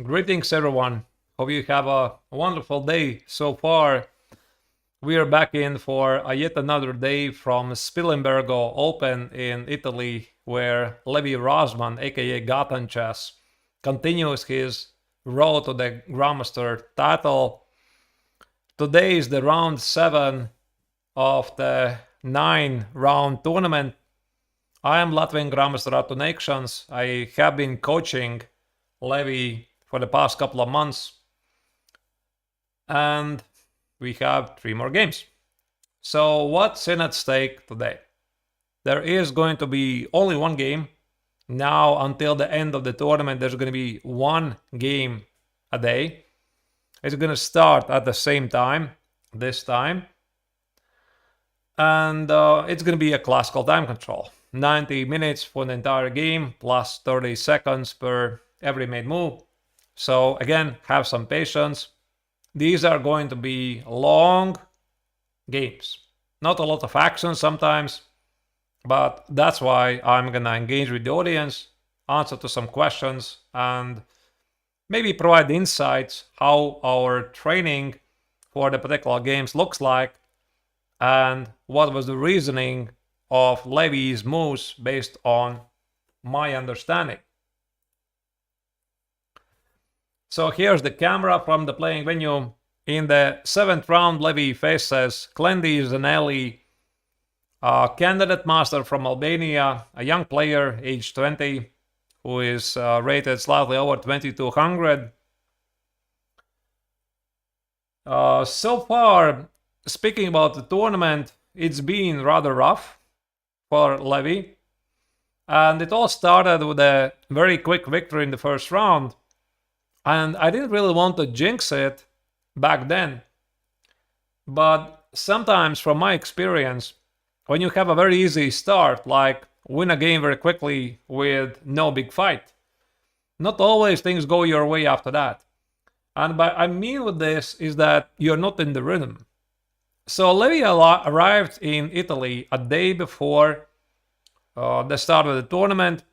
Greetings, everyone. Hope you have a wonderful day so far. We are back in for yet another day from Spilimbergo Open in Italy, where Levy Rosman, aka Gotham Chess, continues his road to the Grandmaster title. Today is the round 7 of the 9-round tournament. I am Latvian Grandmaster Ratu Nations. I have been coaching Levy for the past couple of months, and we have 3 more games. So what's in at stake today? There is going to be only one game. Now until the end of the tournament, there's going to be 1 game a day. It's going to start at the same time this time, and it's going to be a classical time control. 90 minutes for the entire game plus 30 seconds per every made move. So again, have some patience. These are going to be long games. Not a lot of action sometimes, but that's why I'm gonna engage with the audience, answer to some questions, and maybe provide insights how our training for the particular games looks like and what was the reasoning of Levy's moves based on my understanding. So here's the camera from the playing venue. In the 7th round, Levy faces Klendi Zanelli, a candidate master from Albania, a young player, age 20, who is rated slightly over 2200. So far, speaking about the tournament, it's been rather rough for Levy. And it all started with a very quick victory in the first round. And I didn't really want to jinx it back then. But sometimes, from my experience, when you have a very easy start, like win a game very quickly with no big fight, not always things go your way after that. And what I mean with this is that you're not in the rhythm. So Levy arrived in Italy a day before the start of the tournament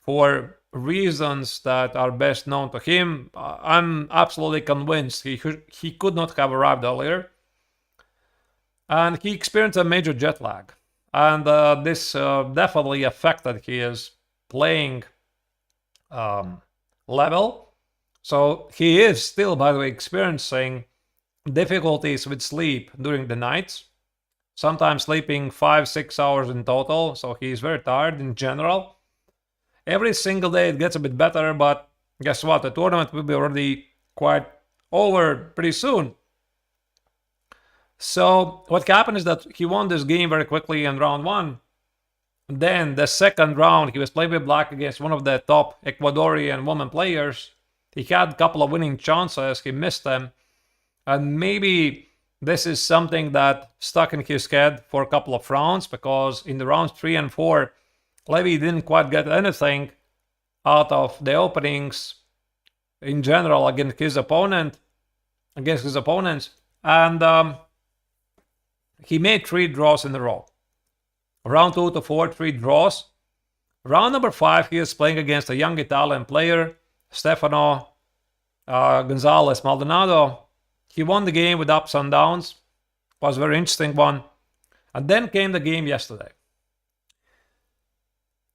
for reasons that are best known to him. I'm absolutely convinced he could not have arrived earlier. And he experienced a major jet lag. And this definitely affected his playing level. So he is still, by the way, experiencing difficulties with sleep during the nights. Sometimes sleeping 5-6 hours in total. So he's very tired in general. Every single day it gets a bit better, but guess what? The tournament will be already quite over pretty soon. So what happened is that he won this game very quickly in round 1. Then the second round, he was playing with black against one of the top Ecuadorian women players. He had a couple of winning chances, he missed them. And maybe this is something that stuck in his head for a couple of rounds, because in the rounds 3 and 4, Levy didn't quite get anything out of the openings in general against his opponents, and he made 3 draws in a row. Round 2 to 4, 3 draws. Round number 5, he is playing against a young Italian player, Stefano Gonzalez Maldonado. He won the game with ups and downs. It was a very interesting one. And then came the game yesterday.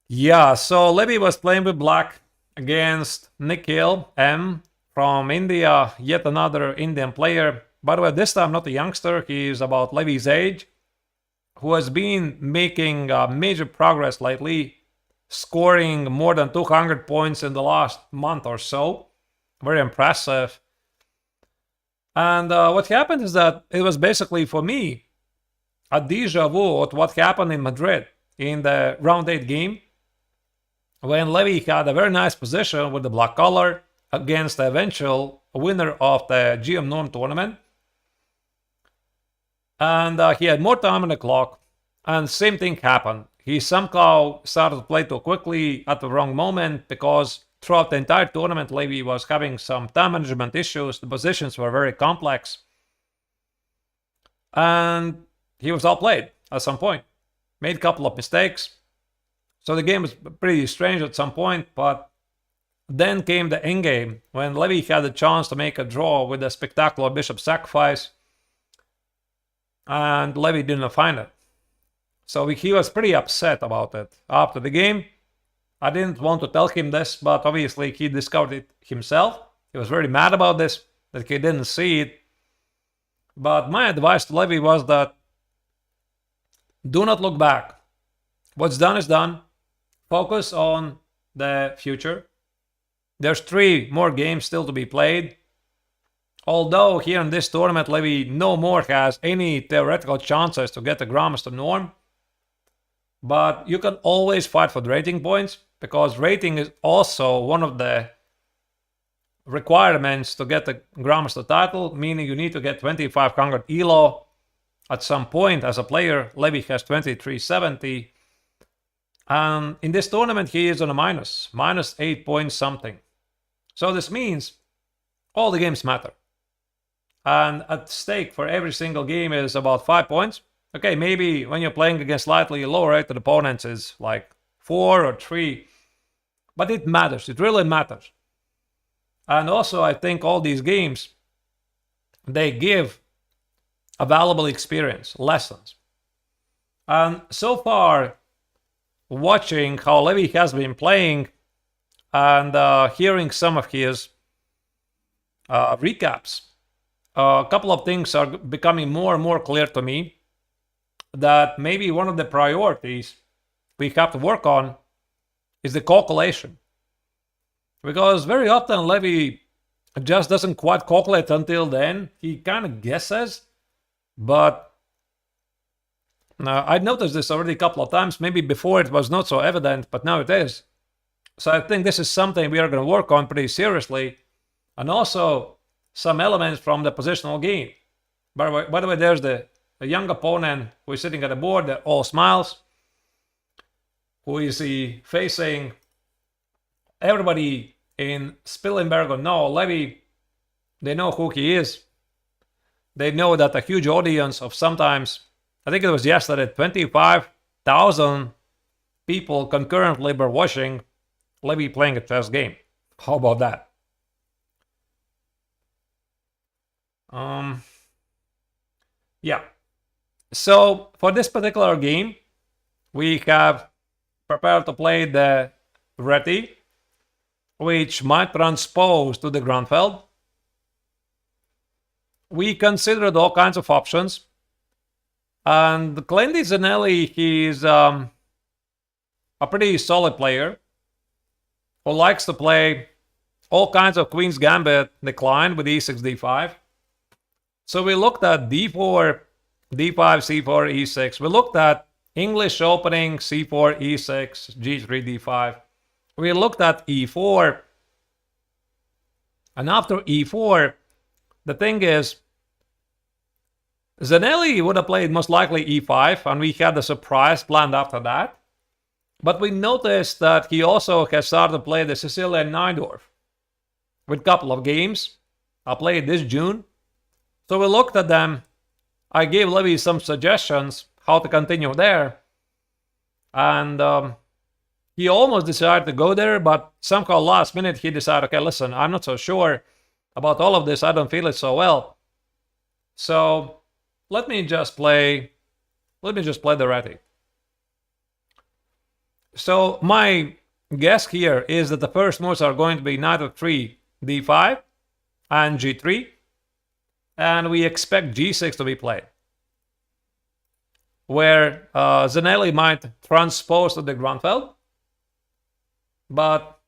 Yeah, so Levy was playing with black against Nikhil M from India, yet another Indian player. By the way, this time not a youngster, he is about Levy's age, who has been making major progress lately, scoring more than 200 points in the last month or so. Very impressive. And what happened is that it was basically, for me, a deja vu of what happened in Madrid in the round 8 game, when Levy had a very nice position with the black color against the eventual winner of the GM Norm tournament. And he had more time on the clock, and same thing happened. He somehow started to play too quickly at the wrong moment, because throughout the entire tournament, Levy was having some time management issues. The positions were very complex. And he was outplayed at some point. Made a couple of mistakes. So the game was pretty strange at some point, but Then came the endgame, when Levy had the chance to make a draw with a spectacular bishop sacrifice, and Levy didn't find it. So he was pretty upset about it after the game. I didn't want to tell him this, but obviously he discovered it himself. He was very mad about this, that he didn't see it. But my advice to Levy was that do not look back. What's done is done. Focus on the future. There's 3 more games still to be played. Although here in this tournament, Levy no more has any theoretical chances to get the Grandmaster norm. But you can always fight for the rating points, because rating is also one of the requirements to get the Grandmaster title, meaning you need to get 2500 ELO at some point as a player. Levy has 2370. And in this tournament, he is on a minus 8 points something. So this means all the games matter. And at stake for every single game is about 5 points. Okay, maybe when you're playing against slightly lower rated opponents is like 4 or 3. But it matters. It really matters. And also, I think all these games, they give a valuable experience, lessons. And so far, watching how Levy has been playing and hearing some of his recaps, a couple of things are becoming more and more clear to me. That maybe one of the priorities we have to work on is the calculation. Because very often Levy just doesn't quite calculate until then. He kind of guesses, but I noticed this already a couple of times. Maybe before it was not so evident, but now it is. So I think this is something we are going to work on pretty seriously. And also some elements from the positional game. By the way, there's a young opponent who is sitting at the board, that all smiles. Who is he facing? Everybody in Spilimbergo know Levy. They know who he is. They know that a huge audience of sometimes, I think it was yesterday, 25,000 people concurrently were watching Levy playing a chess game. How about that? Yeah. So for this particular game, we have prepared to play the Reti, which might transpose to the Grunfeld. We considered all kinds of options. And Clendy Zanelli, he's a pretty solid player who likes to play all kinds of Queen's Gambit decline with e6, d5. So we looked at d4, d5, c4, e6. We looked at English opening, c4, e6, g3, d5. We looked at e4. And after e4, the thing is, Zanelli would have played most likely e5, and we had a surprise planned after that. But we noticed that he also has started to play the Sicilian Najdorf with a couple of games. I played this June. So we looked at them. I gave Levy some suggestions how to continue there. And he almost decided to go there, but somehow last minute he decided, okay, listen, I'm not so sure about all of this. I don't feel it so well. So let me just play the Reti. So my guess here is that the first moves are going to be knight f3, d5, and g3. And we expect g6 to be played, where Zanelli might transpose to the Grunfeld, but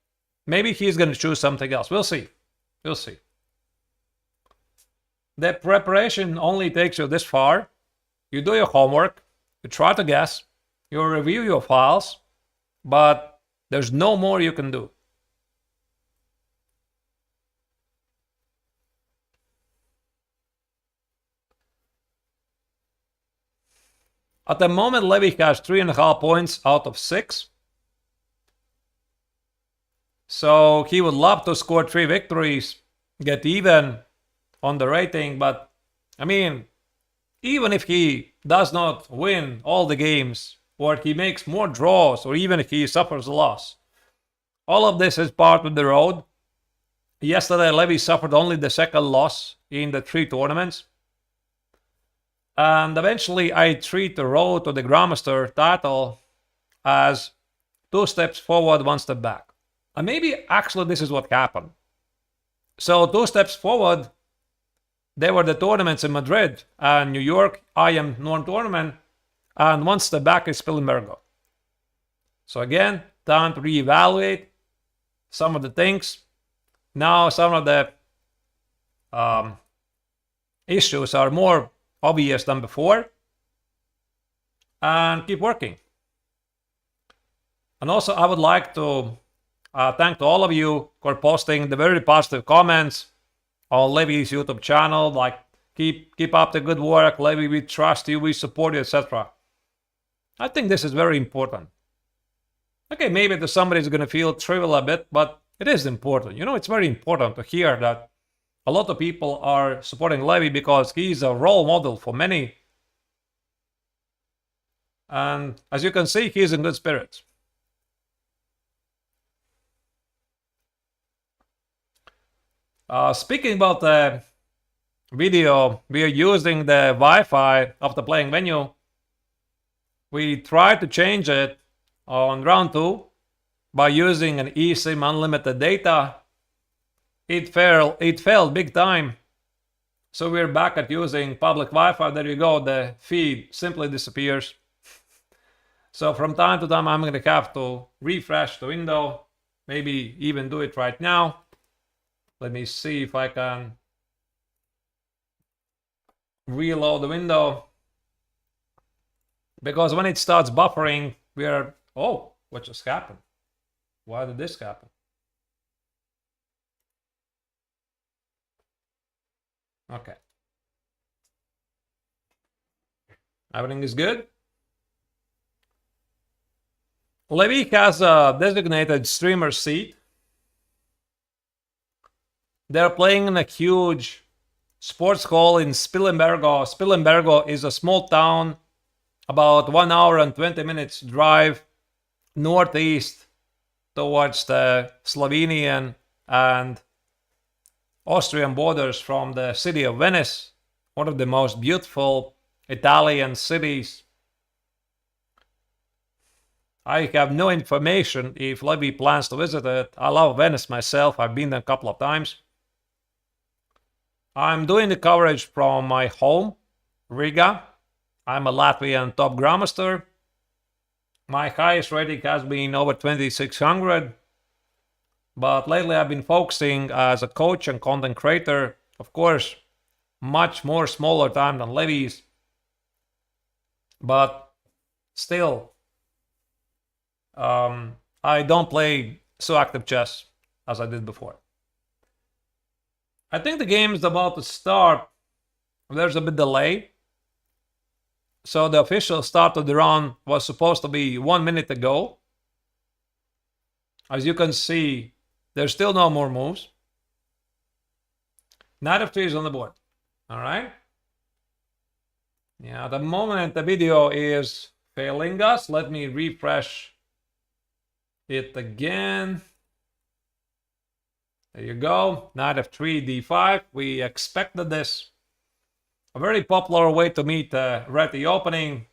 maybe he's going to choose something else. We'll see. We'll see. The preparation only takes you this far. You do your homework, you try to guess, you review your files, but there's no more you can do. At the moment, Levy has 3.5 points out of 6. So he would love to score 3 victories, get even on the rating. But, I mean, even if he does not win all the games, or he makes more draws, or even if he suffers a loss, all of this is part of the road. Yesterday, Levy suffered only the second loss in the 3 tournaments. And eventually, I treat the road to the Grandmaster title as 2 steps forward, 1 step back. And maybe actually this is what happened. So 2 steps forward, there were the tournaments in Madrid and New York, IM Norm tournament, and 1 step back is Spilimbergo. So again, time to reevaluate some of the things. Now some of the issues are more obvious than before, and keep working. And also I would like to thank all of you for posting the very positive comments on Levy's YouTube channel, like keep up the good work, Levy, we trust you, we support you, etc. I think this is very important. Okay, maybe to somebody is going to feel trivial a bit, but it is important. You know, it's very important to hear that a lot of people are supporting Levy because he's a role model for many. And as you can see, he's in good spirits. Speaking about the video, we are using the Wi-Fi of the playing venue. We tried to change it on round 2 by using an eSIM unlimited data. It failed big time. So we're back at using public Wi-Fi. There you go, the feed simply disappears. So from time to time I'm going to have to refresh the window, maybe even do it right now. Let me see if I can reload the window. Because when it starts buffering, we are... Oh, what just happened? Why did this happen? Okay. Everything is good. Levy has a designated streamer seat. They're playing in a huge sports hall in Spilimbergo. Spilimbergo is a small town, about 1 hour and 20 minutes drive northeast towards the Slovenian and Austrian borders from the city of Venice, one of the most beautiful Italian cities. I have no information if Levy plans to visit it. I love Venice myself. I've been there a couple of times. I'm doing the coverage from my home, Riga. I'm a Latvian top Grandmaster. My highest rating has been over 2600. But lately I've been focusing as a coach and content creator. Of course, much more smaller time than Levy's. But still, I don't play so active chess as I did before. I think the game is about to start. There's a bit delay. So the official start of the round was supposed to be 1 minute ago. As you can see, there's still no more moves. Knight of 3 is on the board. All right. Yeah, at the moment the video is failing us. Let me refresh it again. There you go. Knight of 3, d5. We expected this. A very popular way to meet red the opening.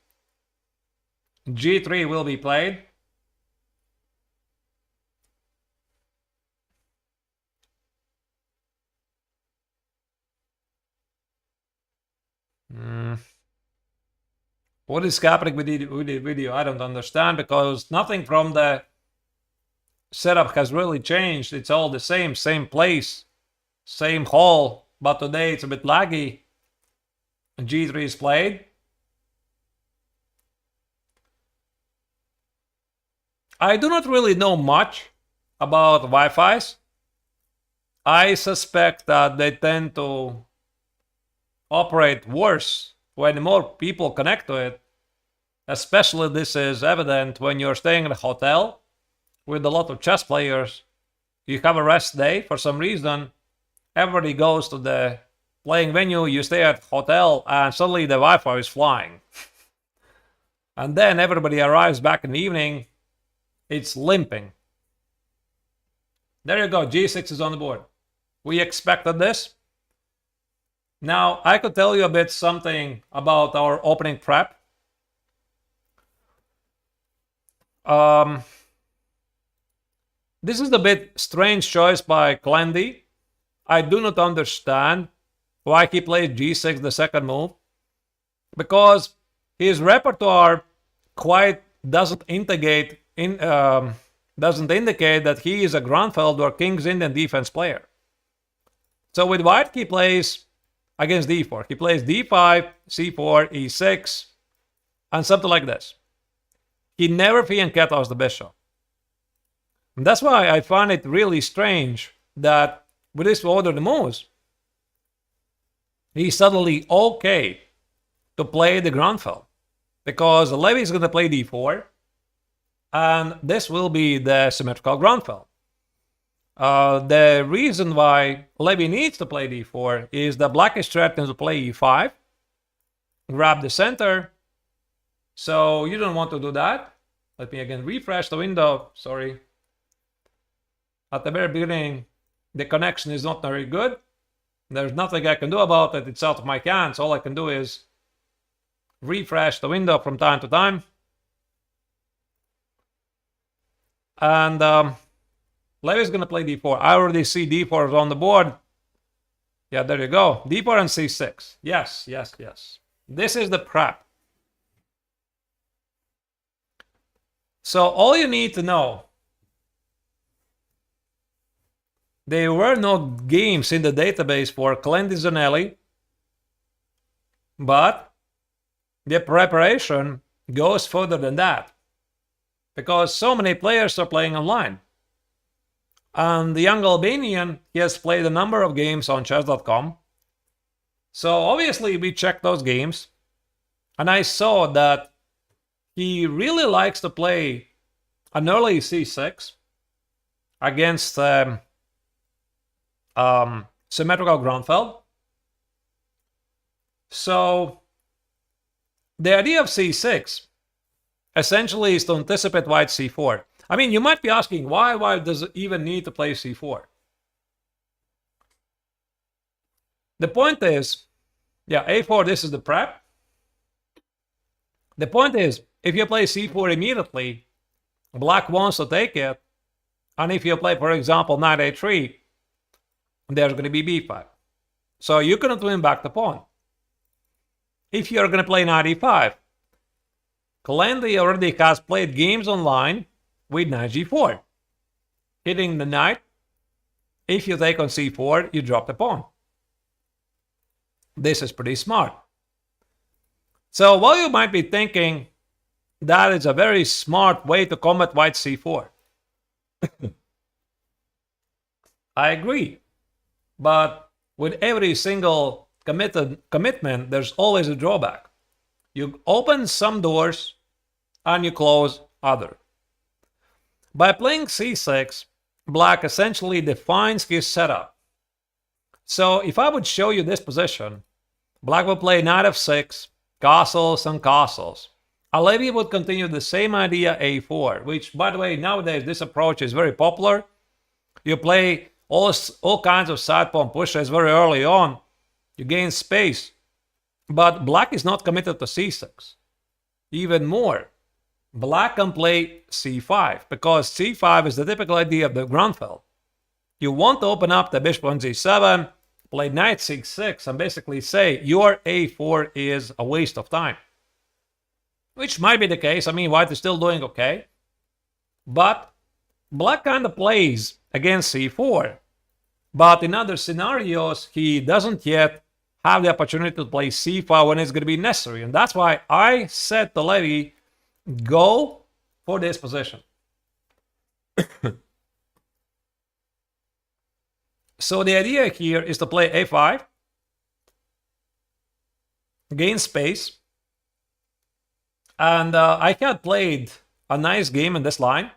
g3 will be played. What is happening with the video? I don't understand, because nothing from the setup has really changed. It's all the same place, same hall, but today it's a bit laggy. g3 is played. I do not really know much about Wi-Fi's. I suspect that they tend to operate worse when more people connect to it. Especially this is evident when you're staying in a hotel with a lot of chess players. You have a rest day for some reason. Everybody goes to the playing venue, you stay at hotel, and suddenly the Wi-Fi is flying. And then everybody arrives back in the evening, it's limping. There you go, g6 is on the board. We expected this. Now, I could tell you a bit something about our opening prep. This is a bit strange choice by Clendy. I do not understand why he plays g6 the second move, because his repertoire quite doesn't indicate that he is a Grunfeld or King's Indian defense player. So with white, he plays against d4. He plays d5, c4, e6, and something like this. He never fianchettos the bishop. And that's why I find it really strange that with this order of moves, he's suddenly okay to play the Grunfeld. Because Levy is going to play d4, and this will be the symmetrical Grunfeld. The reason why Levy needs to play d4 is that black is threatening to play e5, grab the center, so you don't want to do that. Let me again refresh the window, sorry. At the very beginning, the connection is not very good. There's nothing I can do about it, it's out of my hands. All I can do is refresh the window from time to time. And Levy's going to play d4. I already see d4 is on the board. Yeah, there you go. d4 and c6. Yes, yes, yes. This is the prep. So all you need to know, there were no games in the database for Clendy Zanelli, but the preparation goes further than that, because so many players are playing online. And the young Albanian, he has played a number of games on chess.com. So obviously we checked those games, and I saw that he really likes to play an early c6 against symmetrical Grunfeld. So the idea of c6 essentially is to anticipate white c4. I mean, you might be asking, why does it even need to play c4? The point is, yeah, a4, this is the prep. The point is, if you play c4 immediately, black wants to take it. And if you play, for example, knight a3, there's going to be b5. So you cannot win back the pawn. If you're going to play knight e5, Clendy already has played games online with knight g4. Hitting the knight, if you take on c4, you drop the pawn. This is pretty smart. So while you might be thinking that is a very smart way to combat white c4, I agree. But with every single commitment, there's always a drawback. You open some doors and you close other. By playing c6, black essentially defines his setup. So if I would show you this position, black would play knight f6, castles and castles. Levy would continue the same idea a4, which, by the way, nowadays this approach is very popular. You play all kinds of side pawn pushes very early on. You gain space. But black is not committed to c6. Even more, black can play c5, because c5 is the typical idea of the Grunfeld. You want to open up the bishop on g7, play knight c6, and basically say your a4 is a waste of time. Which might be the case. I mean, white is still doing okay. But black kind of plays against c4. But in other scenarios, he doesn't yet have the opportunity to play c5 when it's going to be necessary. And that's why I said to Levy, go for this position. So the idea here is to play a5, gain space. And I had played a nice game in this line.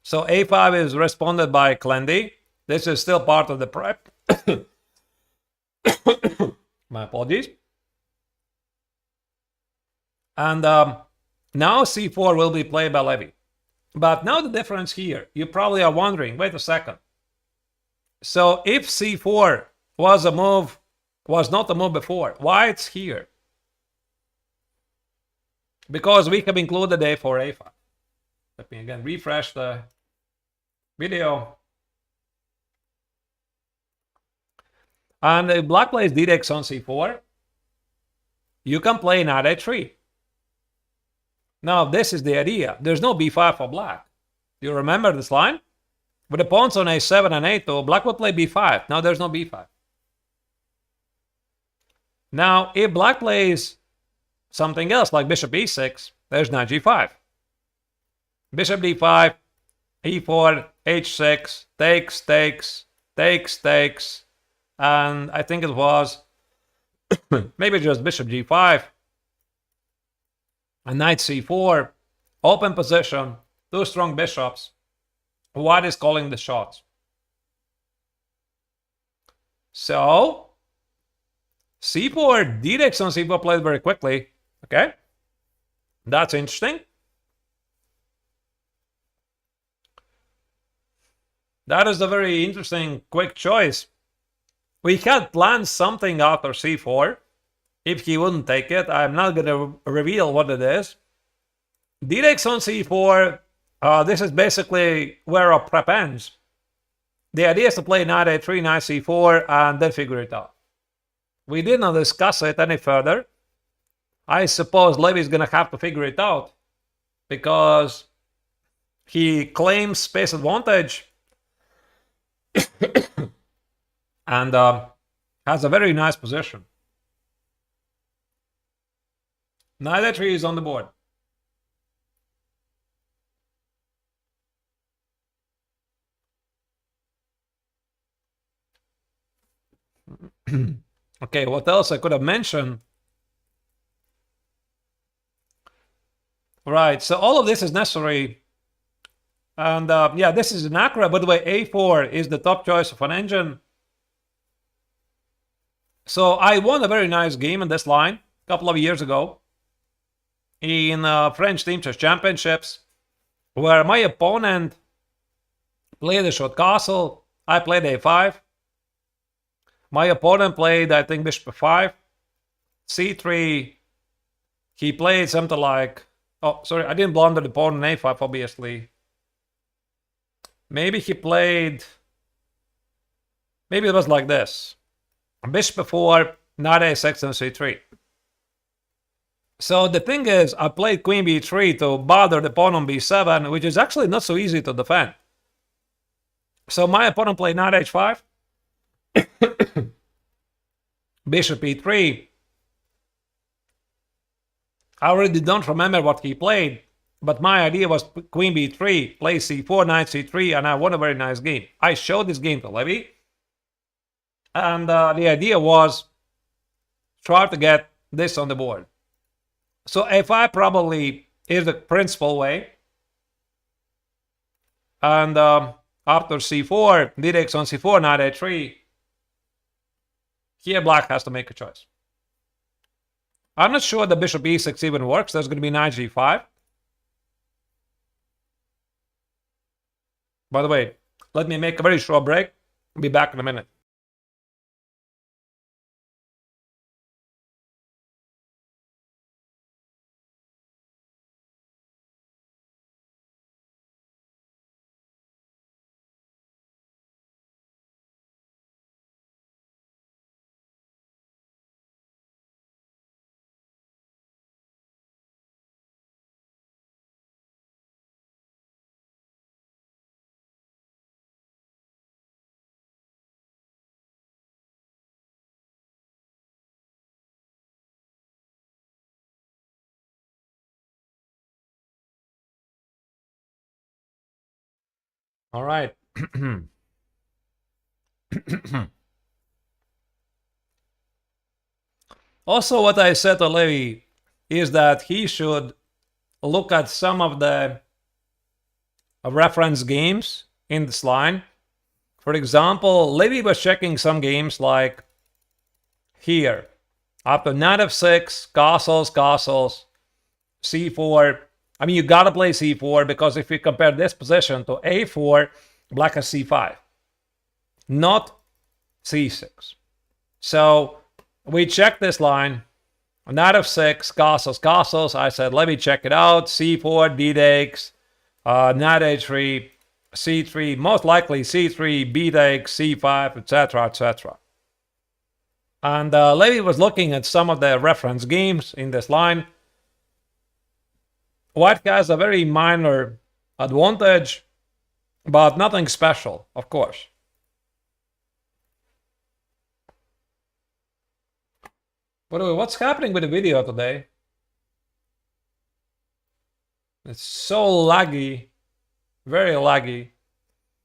So a5 is responded by Clendy. This is still part of the prep. My apologies. And now c4 will be played by Levy. But now the difference here, you probably are wondering, wait a second. So if c4 was not a move before, why it's here? Because we have included a4, a5. Let me again refresh the video. And if black plays d-dex on c4, you can play knight a3. Now, this is the idea. There's no b5 for black. Do you remember this line? With the pawns on a7 and a2, black will play b5. Now there's no b5. Now, if black plays something else, like bishop e6, there's knight g5. Bishop d5, e4, h6, takes, takes, takes, takes, and I think it was maybe just bishop g5, and knight c4, open position, two strong bishops. White is calling the shots. So, c4, d-dex on c4 played very quickly. Okay, that's interesting. That is a very interesting quick choice. We had planned something after c4. If he wouldn't take it, I'm not going to reveal what it is. d-dex on c4, this is basically where our prep ends. The idea is to play knight a3, knight c4, and then figure it out. We did not discuss it any further. I suppose Levy is going to have to figure it out because he claims space advantage and has a very nice position. Knight a3 is on the board. Okay, what else I could have mentioned? Right, so all of this is necessary. And yeah, this is an Acra. By the way, a4 is the top choice of an engine. So I won a very nice game in this line a couple of years ago in French Team Chess Championships, where my opponent played a short castle. I played a5. My opponent played, I think, bishop f5, c3. He played something like, oh, sorry, I didn't blunder the pawn on a5, obviously. Maybe he played, maybe it was like this. Bishop f4, knight a6, and c3. So the thing is, I played queen b3 to bother the pawn on b7, which is actually not so easy to defend. So my opponent played knight h5. Bishop e3. I already don't remember what he played, but my idea was queen b3, play c4, knight c3, and I won a very nice game. I showed this game to Levy, and the idea was try to get this on the board. So f5 probably is the principal way, and after c4, d-dex on c4, knight a3. Here black has to make a choice. I'm not sure the bishop e6 even works. There's going to be knight g5. By the way, let me make a very short break. I'll be back in a minute. All right. Also, what I said to Levy is that he should look at some of the reference games in this line. For example, Levy was checking some games like here. After knight f6, castles, castles, c4, I mean, you gotta play c4 because if you compare this position to a4, black has c5, not c6. So we checked this line. Knight f6, castles, castles. I said, let me check it out. c4, d takes, knight h3, c3, most likely c3, b takes, c5, etc., etc. And Levy was looking at some of the reference games in this line. White has a very minor advantage, but nothing special, of course. By the way, what's happening with the video today? It's so laggy, very laggy.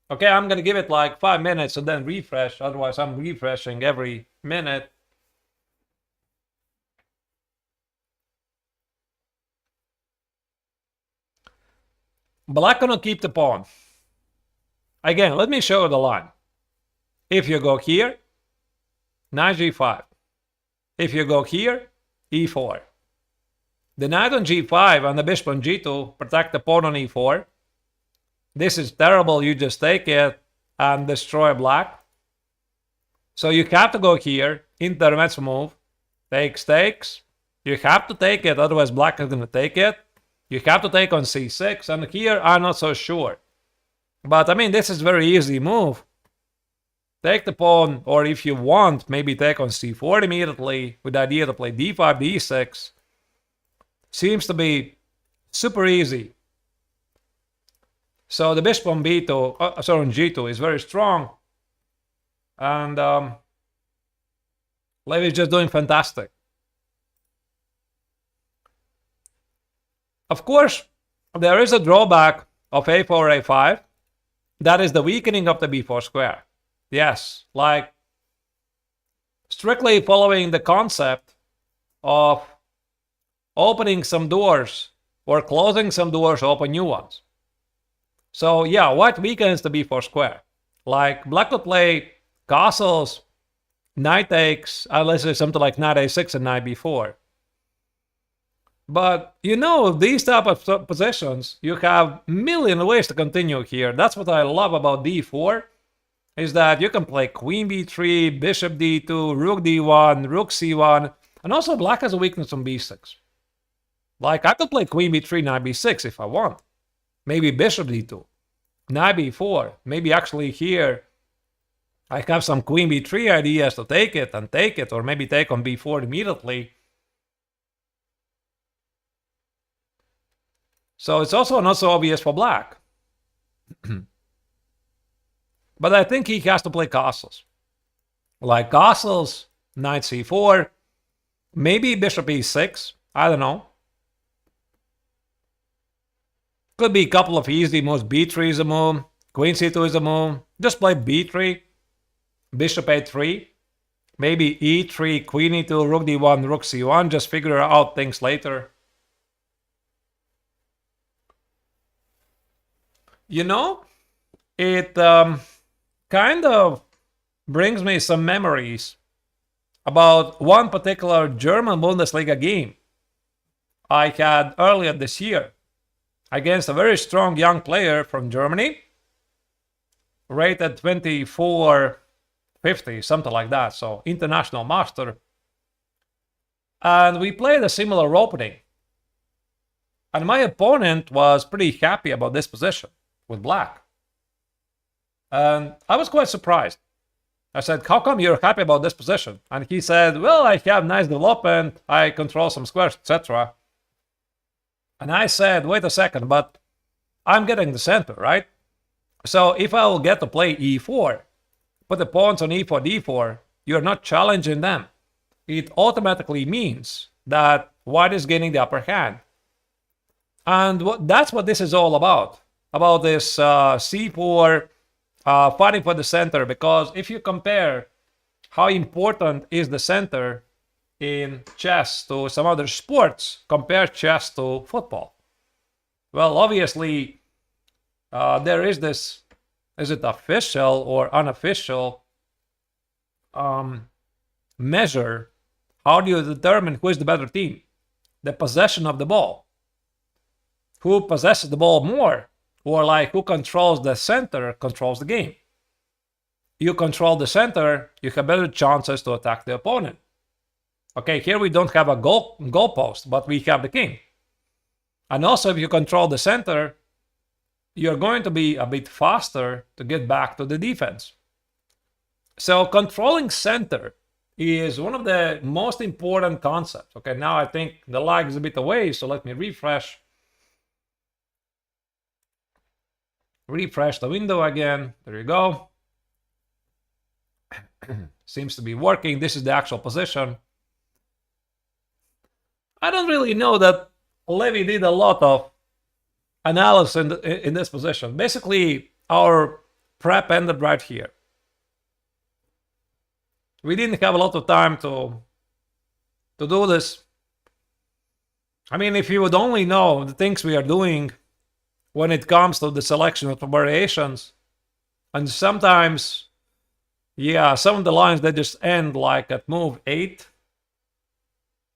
Okay, I'm gonna give it like 5 minutes and then refresh, otherwise I'm refreshing every minute. Black gonna keep the pawn. Again, let me show you the line. If you go here, knight g5. If you go here, e4. The knight on g5 and the bishop on g2 protect the pawn on e4. This is terrible, you just take it and destroy black. So you have to go here, intermezzo move, takes, takes. You have to take it, otherwise black is going to take it. You have to take on c6, and here I'm not so sure. But I mean, this is very easy move. Take the pawn, or if you want, maybe take on c4 immediately with the idea to play d5, d6. Seems to be super easy. So the bishop on b2, sorry, on g2 is very strong. And Levy is just doing fantastic. Of course, there is a drawback of a4, a5. That is the weakening of the b4 square. Yes, like strictly following the concept of opening some doors or closing some doors, open new ones. So yeah, white weakens the b4 square. Like black could play castles, knight takes, unless it's something like knight a6 and knight b4. But you know, these type of positions, you have a million ways to continue here. That's what I love about d4, is that you can play queen b3, bishop d2, rook d1, rook c1, and also black has a weakness on b6. Like I could play queen b3, knight b6 if I want. Maybe bishop d2, knight b4, maybe actually here I have some queen b3 ideas to take it, or maybe take on b4 immediately. So it's also not so obvious for black. But I think he has to play castles. Like castles, knight c4, maybe bishop e6, I don't know. Could be a couple of easy moves, b3 is a move, queen c2 is a move, just play b3, bishop a3, maybe e3, queen e2, rook d1, rook c1, just figure out things later. You know, it kind of brings me some memories about one particular German Bundesliga game I had earlier this year against a very strong young player from Germany, rated 2450, something like that, so international master. And we played a similar opening. And my opponent was pretty happy about this position with black. And I was quite surprised. I said, how come you're happy about this position? And he said, well, I have nice development, I control some squares, etc. And I said, wait a second, but I'm getting the center, right? So if I will get to play e4, put the pawns on e4, d4, you're not challenging them. It automatically means that white is gaining the upper hand. And that's what this is all about this c4 fighting for the center, because if you compare how important is the center in chess to some other sports, compare chess to football. Well, obviously, there is this, is it official or unofficial measure? How do you determine who is the better team? The possession of the ball. who possesses the ball more, or like who controls the center controls the game. You control the center, you have better chances to attack the opponent. Okay, here we don't have a goalpost, but we have the king. And also, if you control the center, you're going to be a bit faster to get back to the defense. So controlling center is one of the most important concepts. Okay, now I think the lag is a bit away, so let me refresh. Refresh the window again. There you go. Seems to be working. This is the actual position. I don't really know that Levy did a lot of analysis in this position. Basically, our prep ended right here. We didn't have a lot of time to do this. I mean, if you would only know the things we are doing when it comes to the selection of the variations, and sometimes, yeah, some of the lines that just end like at move 8,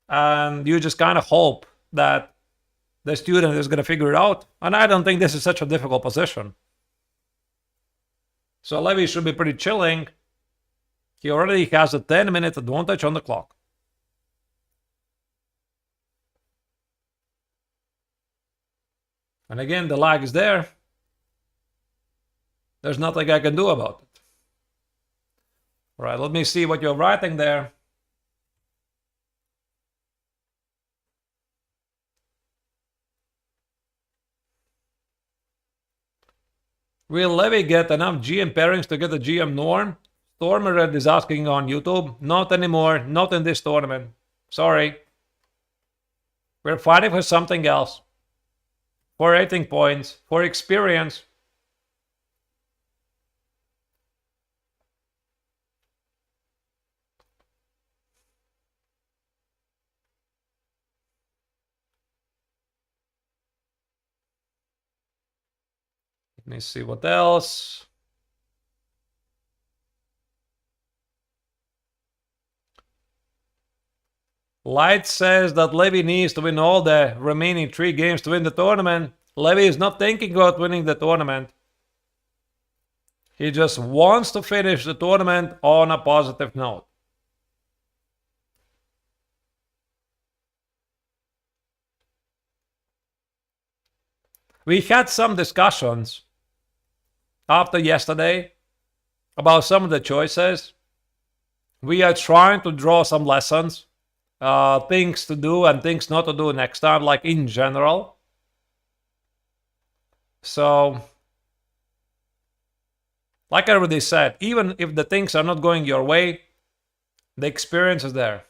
and you just kind of hope that the student is going to figure it out. And I don't think this is such a difficult position. So Levy should be pretty chilling. He already has a 10-minute advantage on the clock. And again, the lag is there. There's nothing I can do about it. All right, let me see what you're writing there. Will Levy get enough GM pairings to get the GM norm? Stormered is asking on YouTube. Not anymore. Not in this tournament. Sorry. We're fighting for something else. For rating points. For experience. Let me see what else. Light says that Levy needs to win all the remaining 3 games to win the tournament. Levy is not thinking about winning the tournament. He just wants to finish the tournament on a positive note. We had some discussions after yesterday about some of the choices. We are trying to draw some lessons, things to do and things not to do next time, like in general. So, like I already said, even if the things are not going your way, the experience is there.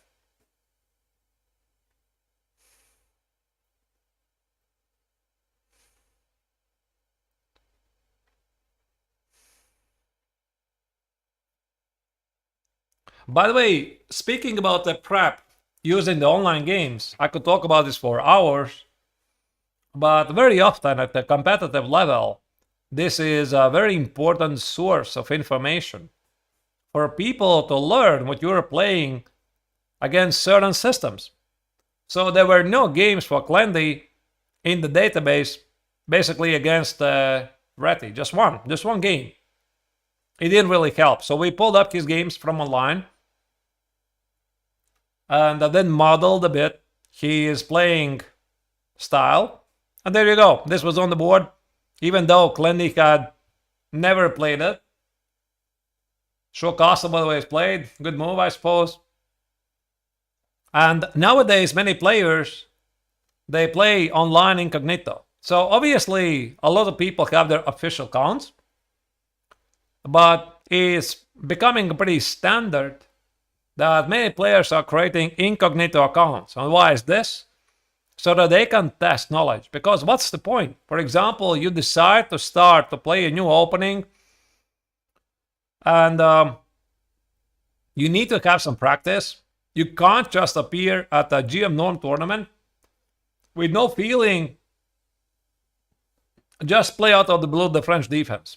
By the way, speaking about the prep using the online games, I could talk about this for hours, but very often at the competitive level, this is a very important source of information for people to learn what you're playing against certain systems. So there were no games for Clendy in the database, basically against Retty, just one game. It didn't really help. So we pulled up his games from online, and then modeled a bit his playing style. And there you go. This was on the board, even though Clendy had never played it. Showcastle, by the way, has played. Good move, I suppose. And nowadays, many players, they play online incognito. So obviously, a lot of people have their official accounts, but it's becoming pretty standard that many players are creating incognito accounts. And why is this? So that they can test knowledge. Because what's the point? For example, you decide to start to play a new opening, and you need to have some practice. You can't just appear at a GM Norm tournament with no feeling, just play out of the blue the French defense.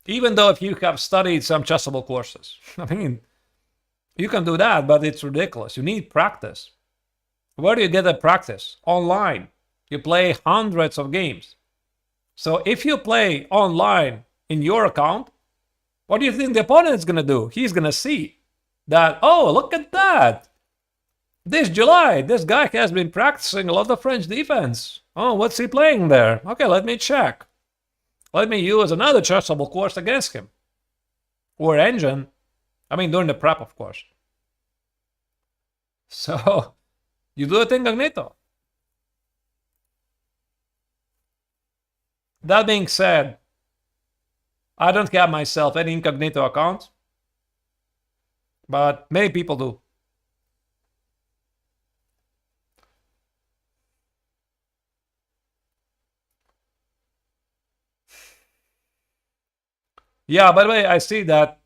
Even though if you have studied some chessable courses. I mean, you can do that, but it's ridiculous. You need practice. Where do you get that practice? Online. You play hundreds of games. So if you play online in your account, what do you think the opponent is going to do? He's going to see that, oh, look at that. This July, this guy has been practicing a lot of French defense. Oh, what's he playing there? Okay, let me check. Let me use another chessable course against him. Or engine. I mean, during the prep, of course. So, you do it incognito. That being said, I don't have myself any incognito account, but many people do. Yeah, by the way, I see that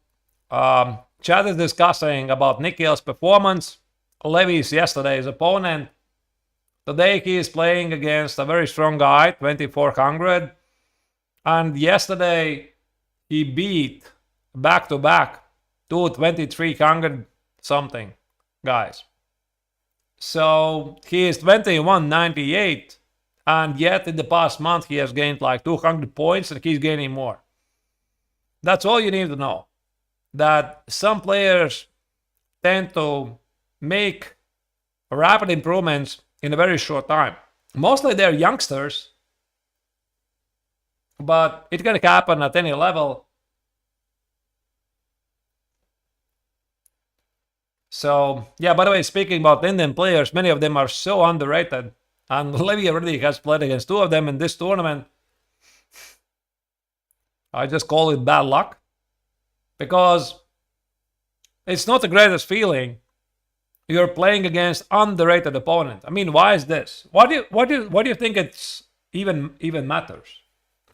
chat is discussing about Nikhil's performance. Levy's yesterday's opponent. Today he is playing against a very strong guy, 2400. And yesterday he beat back-to-back two 2300 something guys. So he is 2198. And yet in the past month he has gained like 200 points and he's gaining more. That's all you need to know. That some players tend to make rapid improvements in a very short time. Mostly they're youngsters, but it can happen at any level. So, yeah, by the way, speaking about Indian players, many of them are so underrated. And Levy already has played against two of them in this tournament. I just call it bad luck. Because it's not the greatest feeling. You're playing against underrated opponent. I mean, why is this? What do you think it's even matters?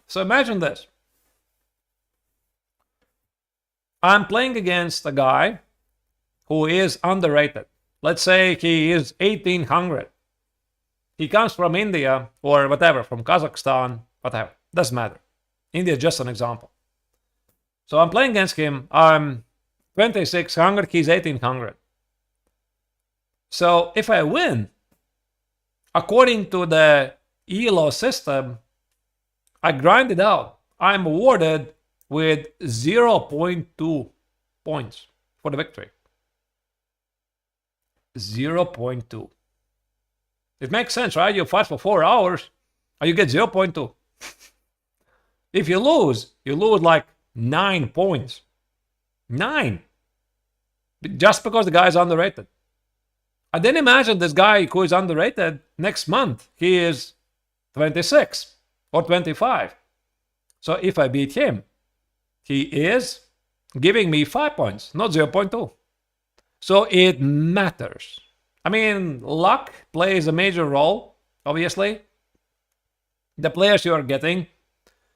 So imagine this. I'm playing against a guy who is underrated. Let's say he is 1800. He comes from India or whatever, from Kazakhstan, whatever. Doesn't matter. India is just an example. So I'm playing against him. I'm 2600, he's 1800. So if I win, according to the ELO system, I grind it out. I'm awarded with 0.2 points for the victory. 0.2. It makes sense, right? You fight for 4 hours and you get 0.2. If you lose like 9 points. 9. Just because the guy is underrated. And then imagine this guy who is underrated next month. He is 26 or 25. So if I beat him, he is giving me 5 points, not 0.2. So it matters. I mean, luck plays a major role, obviously. The players you're getting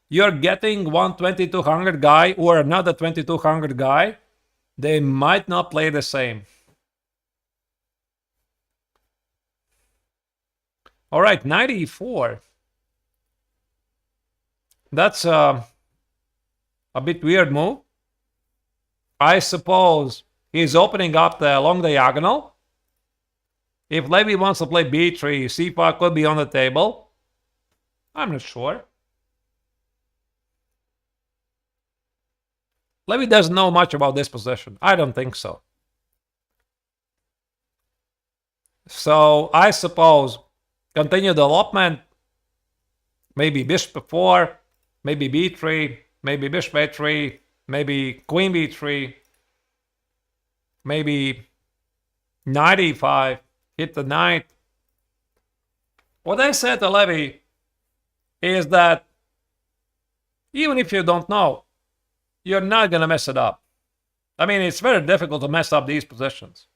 one 2200 guy or another 2200 guy. They might not play the same. All right, 94. That's a bit weird move. I suppose he's opening up the long diagonal. If Levy wants to play b3, c5 could be on the table. I'm not sure. Levy doesn't know much about this position. I don't think so. So I suppose continue development. Maybe bishop b4, maybe b3, maybe bishop a3, maybe queen b3, maybe knight e5, hit the knight. What I said to Levy is that even if you don't know, you're not going to mess it up. I mean, it's very difficult to mess up these positions.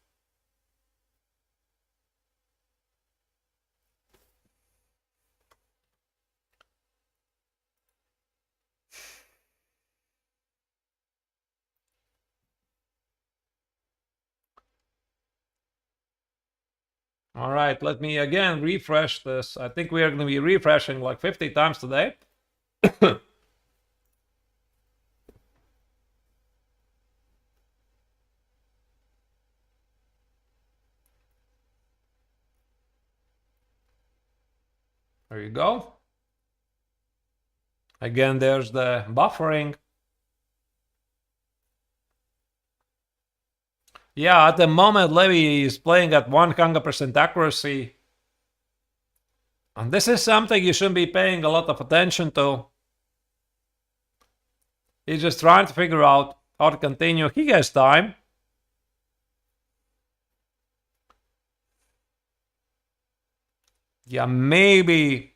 All right, let me again refresh this. I think we are going to be refreshing like 50 times today. There you go. Again, there's the buffering. Yeah, at the moment, Levy is playing at 100% accuracy. And this is something you shouldn't be paying a lot of attention to. He's just trying to figure out how to continue. He has time. Yeah, maybe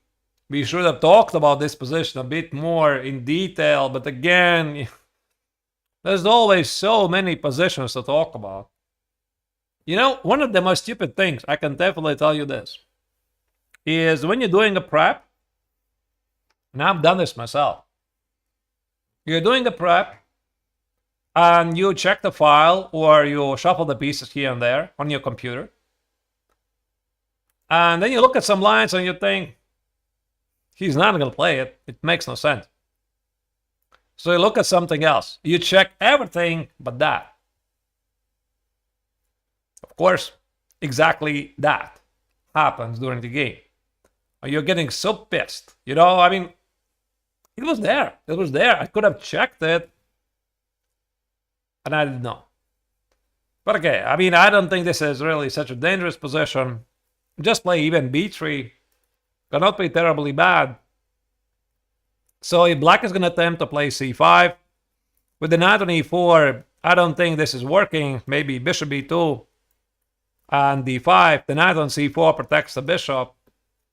we should have talked about this position a bit more in detail, but again, there's always so many positions to talk about. You know, one of the most stupid things, I can definitely tell you this, is when you're doing a prep, and I've done this myself, you're doing a prep, and you check the file, or you shuffle the pieces here and there on your computer, and then you look at some lines and you think, he's not going to play it. It makes no sense. So you look at something else. You check everything but that. Of course, exactly that happens during the game. You're getting so pissed. You know, I mean, it was there. It was there. I could have checked it. And I didn't know. But okay, I mean, I don't think this is really such a dangerous position. Just play even b3. Cannot be terribly bad. So if black is going to attempt to play c5, with the knight on e4, I don't think this is working. Maybe bishop b2 and d5. The knight on c4 protects the bishop.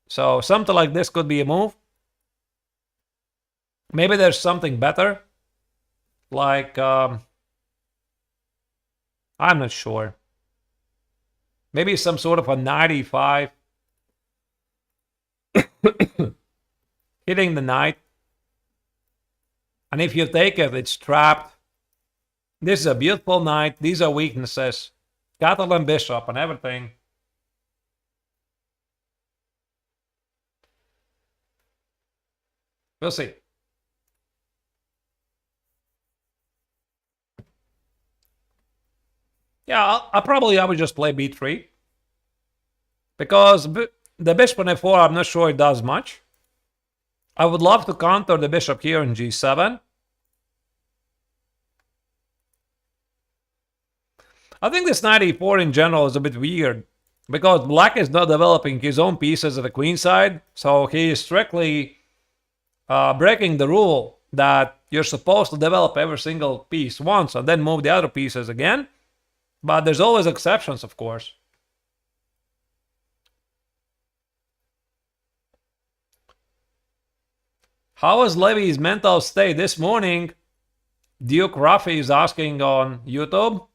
So something like this could be a move. Maybe there's something better. Like, I'm not sure. Maybe some sort of a knight e5. Hitting the knight. And if you take it, it's trapped. This is a beautiful knight. These are weaknesses. Catalan bishop and everything. We'll see. Yeah, I would just play b3. Because the bishop on f4, I'm not sure it does much. I would love to counter the bishop here in g7. I think this knight e4 in general is a bit weird. Because black is not developing his own pieces at the queen side. So he is strictly breaking the rule that you're supposed to develop every single piece once and then move the other pieces again. But there's always exceptions, of course. How was Levy's mental state this morning? Duke Ruffy is asking on YouTube.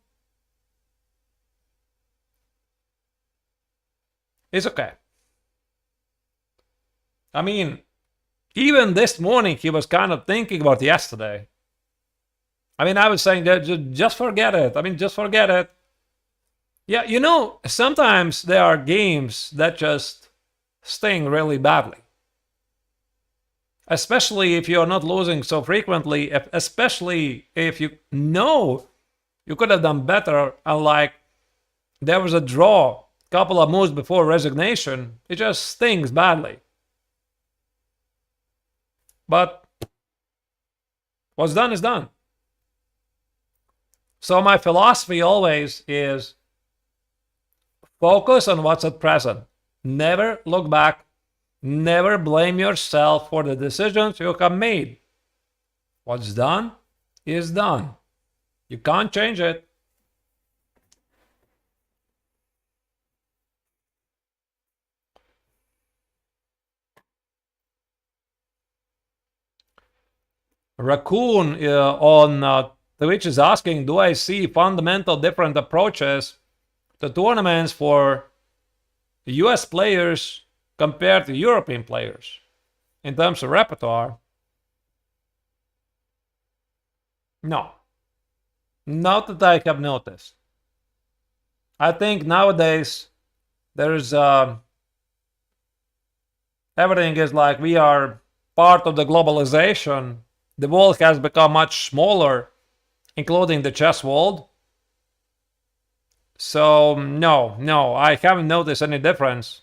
It's okay. I mean, even this morning he was kind of thinking about yesterday. I mean, I was saying that just forget it. I mean, just forget it. Yeah, you know, sometimes there are games that just sting really badly. Especially if you're not losing so frequently, especially if you know you could have done better, and like there was a draw a couple of moves before resignation, it just stings badly. But what's done is done. So my philosophy always is focus on what's at present. Never look back. Never blame yourself for the decisions you have made. What's done is done. You can't change it. Raccoon on Twitch is asking, do I see fundamental different approaches to tournaments for US players compared to European players in terms of repertoire? No. Not that I have noticed. I think nowadays there's everything is like we are part of the globalization. The world has become much smaller, including the chess world. So no, I haven't noticed any difference.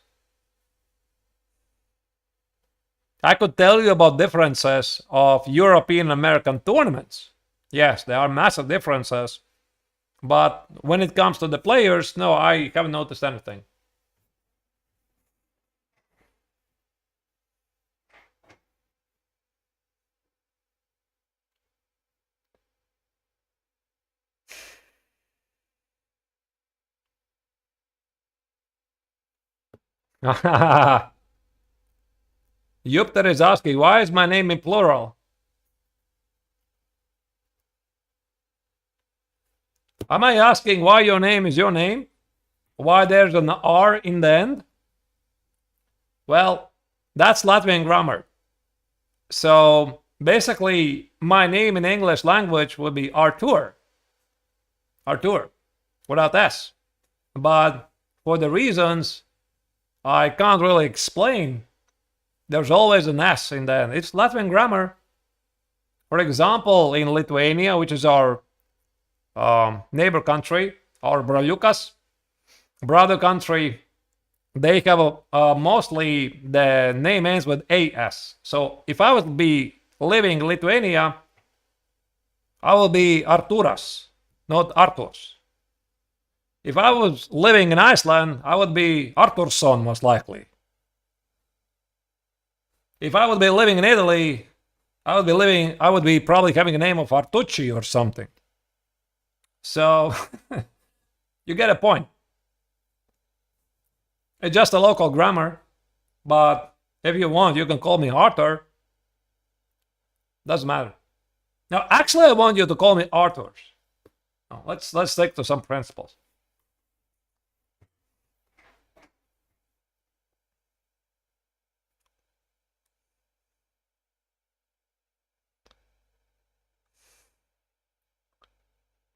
I could tell you about differences of European American tournaments. Yes, there are massive differences. But when it comes to the players, no, I haven't noticed anything. Yupter is asking, why is my name in plural? Am I asking why your name is your name? Why there's an R in the end? Well, that's Latvian grammar. So basically, my name in English language would be Artur. Artur, without S. But for the reasons I can't really explain, there's always an S in the end. It's Latvian grammar. For example, in Lithuania, which is our neighbor country, our broliukas, brother country, they have mostly the name ends with AS. So if I would be living in Lithuania, I will be Arturas, not Arturs. If I was living in Iceland, I would be Artursson, most likely. If I would be living in Italy, I would be probably having a name of Artucci or something. So you get a point. It's just a local grammar, but if you want, you can call me Arthur. Doesn't matter. Now, actually, I want you to call me Arthur. Now, let's stick to some principles.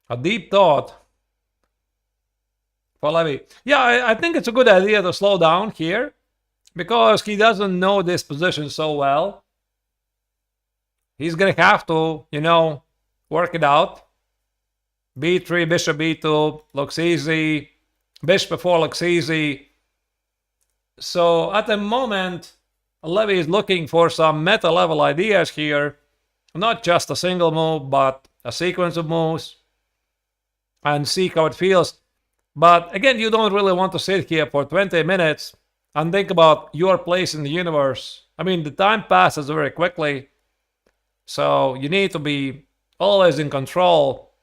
A deep thought for Levy. Yeah, I think it's a good idea to slow down here because he doesn't know this position so well. He's going to have to, work it out. B3, bishop B2 looks easy. Bishop b4 looks easy. So at the moment, Levy is looking for some meta level ideas here. Not just a single move, but a sequence of moves. And see how it feels. But again, you don't really want to sit here for 20 minutes and think about your place in the universe. I mean, the time passes very quickly. So you need to be always in control.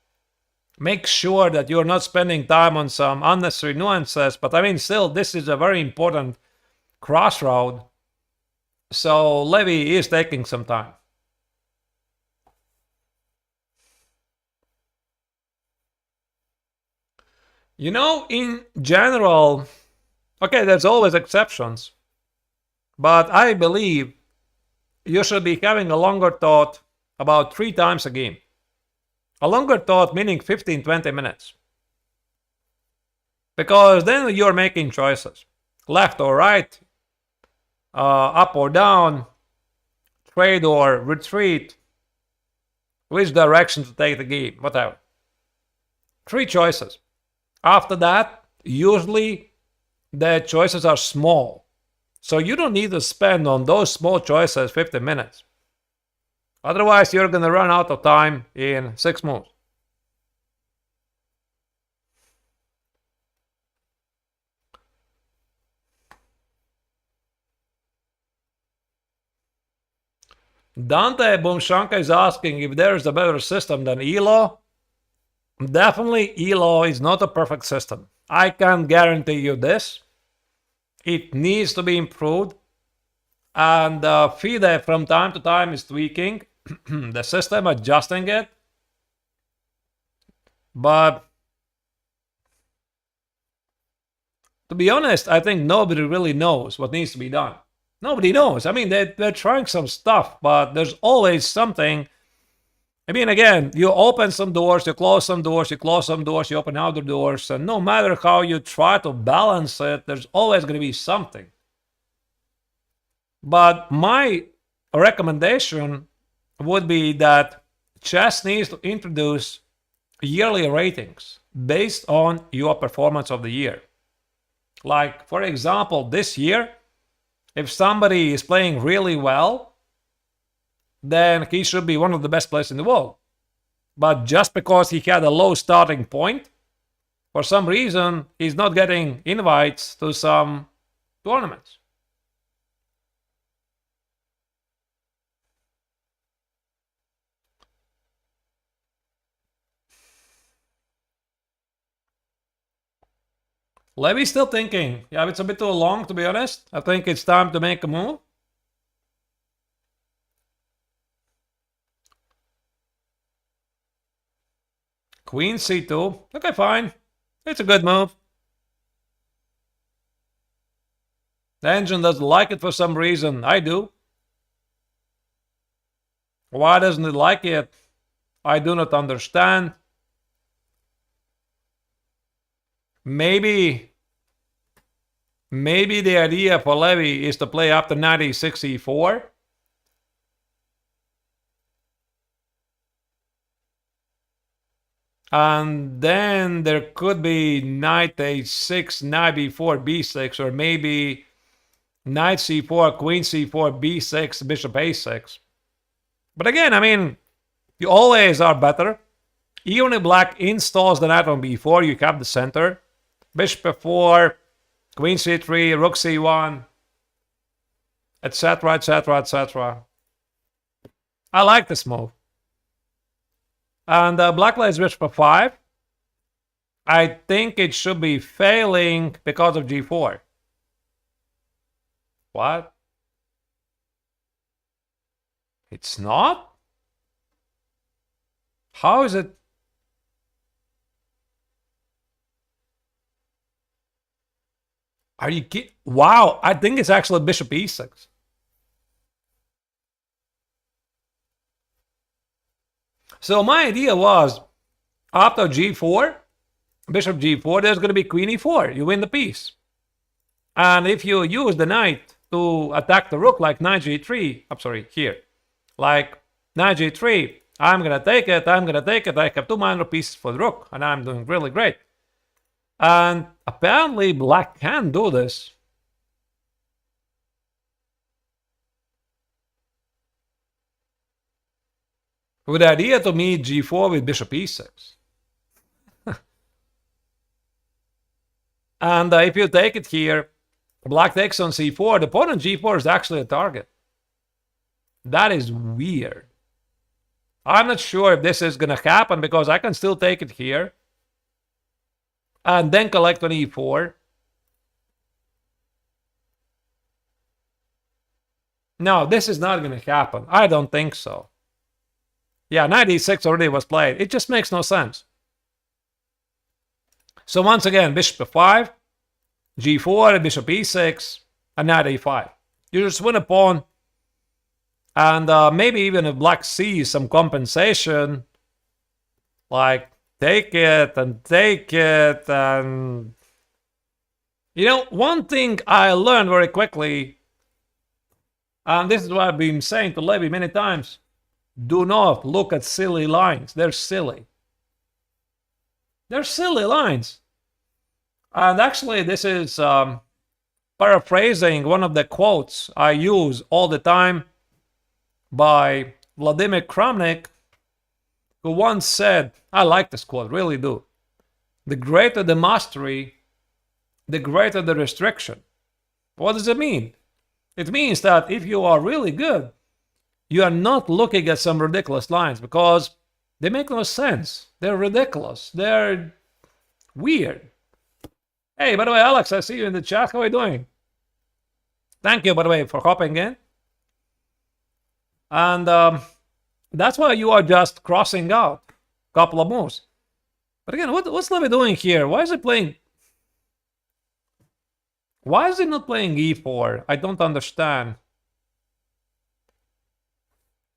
Make sure that you're not spending time on some unnecessary nuances. But I mean, still, this is a very important crossroad. So Levy is taking some time. In general, okay, there's always exceptions. But I believe you should be having a longer thought about 3 times a game. A longer thought meaning 15-20 minutes. Because then you're making choices. Left or right, up or down, trade or retreat, which direction to take the game, whatever. 3 choices. After that, usually the choices are small. So you don't need to spend on those small choices 50 minutes. Otherwise, you're going to run out of time in 6 moves. Dante Boomshanka is asking if there is a better system than ELO. Definitely, ELO is not a perfect system. I can guarantee you this. It needs to be improved. And FIDE from time to time is tweaking the system, adjusting it. But to be honest, I think nobody really knows what needs to be done. Nobody knows. I mean, they're trying some stuff, but there's always something. I mean, again, you open some doors, you close some doors, you close some doors, you open other doors, and no matter how you try to balance it, there's always going to be something. But my recommendation would be that chess needs to introduce yearly ratings based on your performance of the year. Like, for example, this year, If somebody is playing really well, then he should be one of the best players in the world. But just because he had a low starting point, for some reason, he's not getting invites to some tournaments. Levy's still thinking. Yeah, it's a bit too long, to be honest. I think it's time to make a move. Queen c2. Okay, fine. It's a good move. The engine doesn't like it for some reason. I do. Why doesn't it like it? I do not understand. Maybe the idea for Levy is to play up to knight e6, e4. And then there could be knight a6, knight b4, b6, or maybe knight c4, queen c4, b6, bishop a6. But again, I mean, you always are better. Even if black installs the knight on b4, you have the center. Bishop f4, queen c3, rook c1, etc, etc, etc. I like this move. And black plays bishop f5. I think it should be failing because of g4. What? It's not? How is it? Are you kidding? Wow, I think it's actually bishop e6. So my idea was, after g4, bishop g4, there's going to be queen e4. You win the piece. And if you use the knight to attack the rook like knight g3, I'm sorry, here, like knight g3, I'm going to take it, I'm going to take it. I have two minor pieces for the rook, and I'm doing really great. And apparently black can do this. With the idea to meet g4 with bishop e6. And if you take it here, black takes on c4, the pawn on g4 is actually a target. That is weird. I'm not sure if this is going to happen because I can still take it here. And then collect on e4. No, this is not going to happen. I don't think so. Yeah, knight e6 already was played. It just makes no sense. So once again, bishop f5, g4, bishop e6, and knight e5. You just win a pawn. And maybe even if black sees some compensation, like take it and take it. And you know, one thing I learned very quickly, and this is what I've been saying to Levy many times, do not look at silly lines. They're silly. They're silly lines. And actually, this is paraphrasing one of the quotes I use all the time by Vladimir Kramnik, who once said, I like this quote, really do. The greater the mastery, the greater the restriction. What does it mean? It means that if you are really good, you are not looking at some ridiculous lines because they make no sense. They're ridiculous. They're weird. Hey, by the way, Alex, I see you in the chat. How are you doing? Thank you, by the way, for hopping in. And that's why you are just crossing out a couple of moves. But again, what's Levy doing here? Why is he playing? Why is he not playing e4? I don't understand.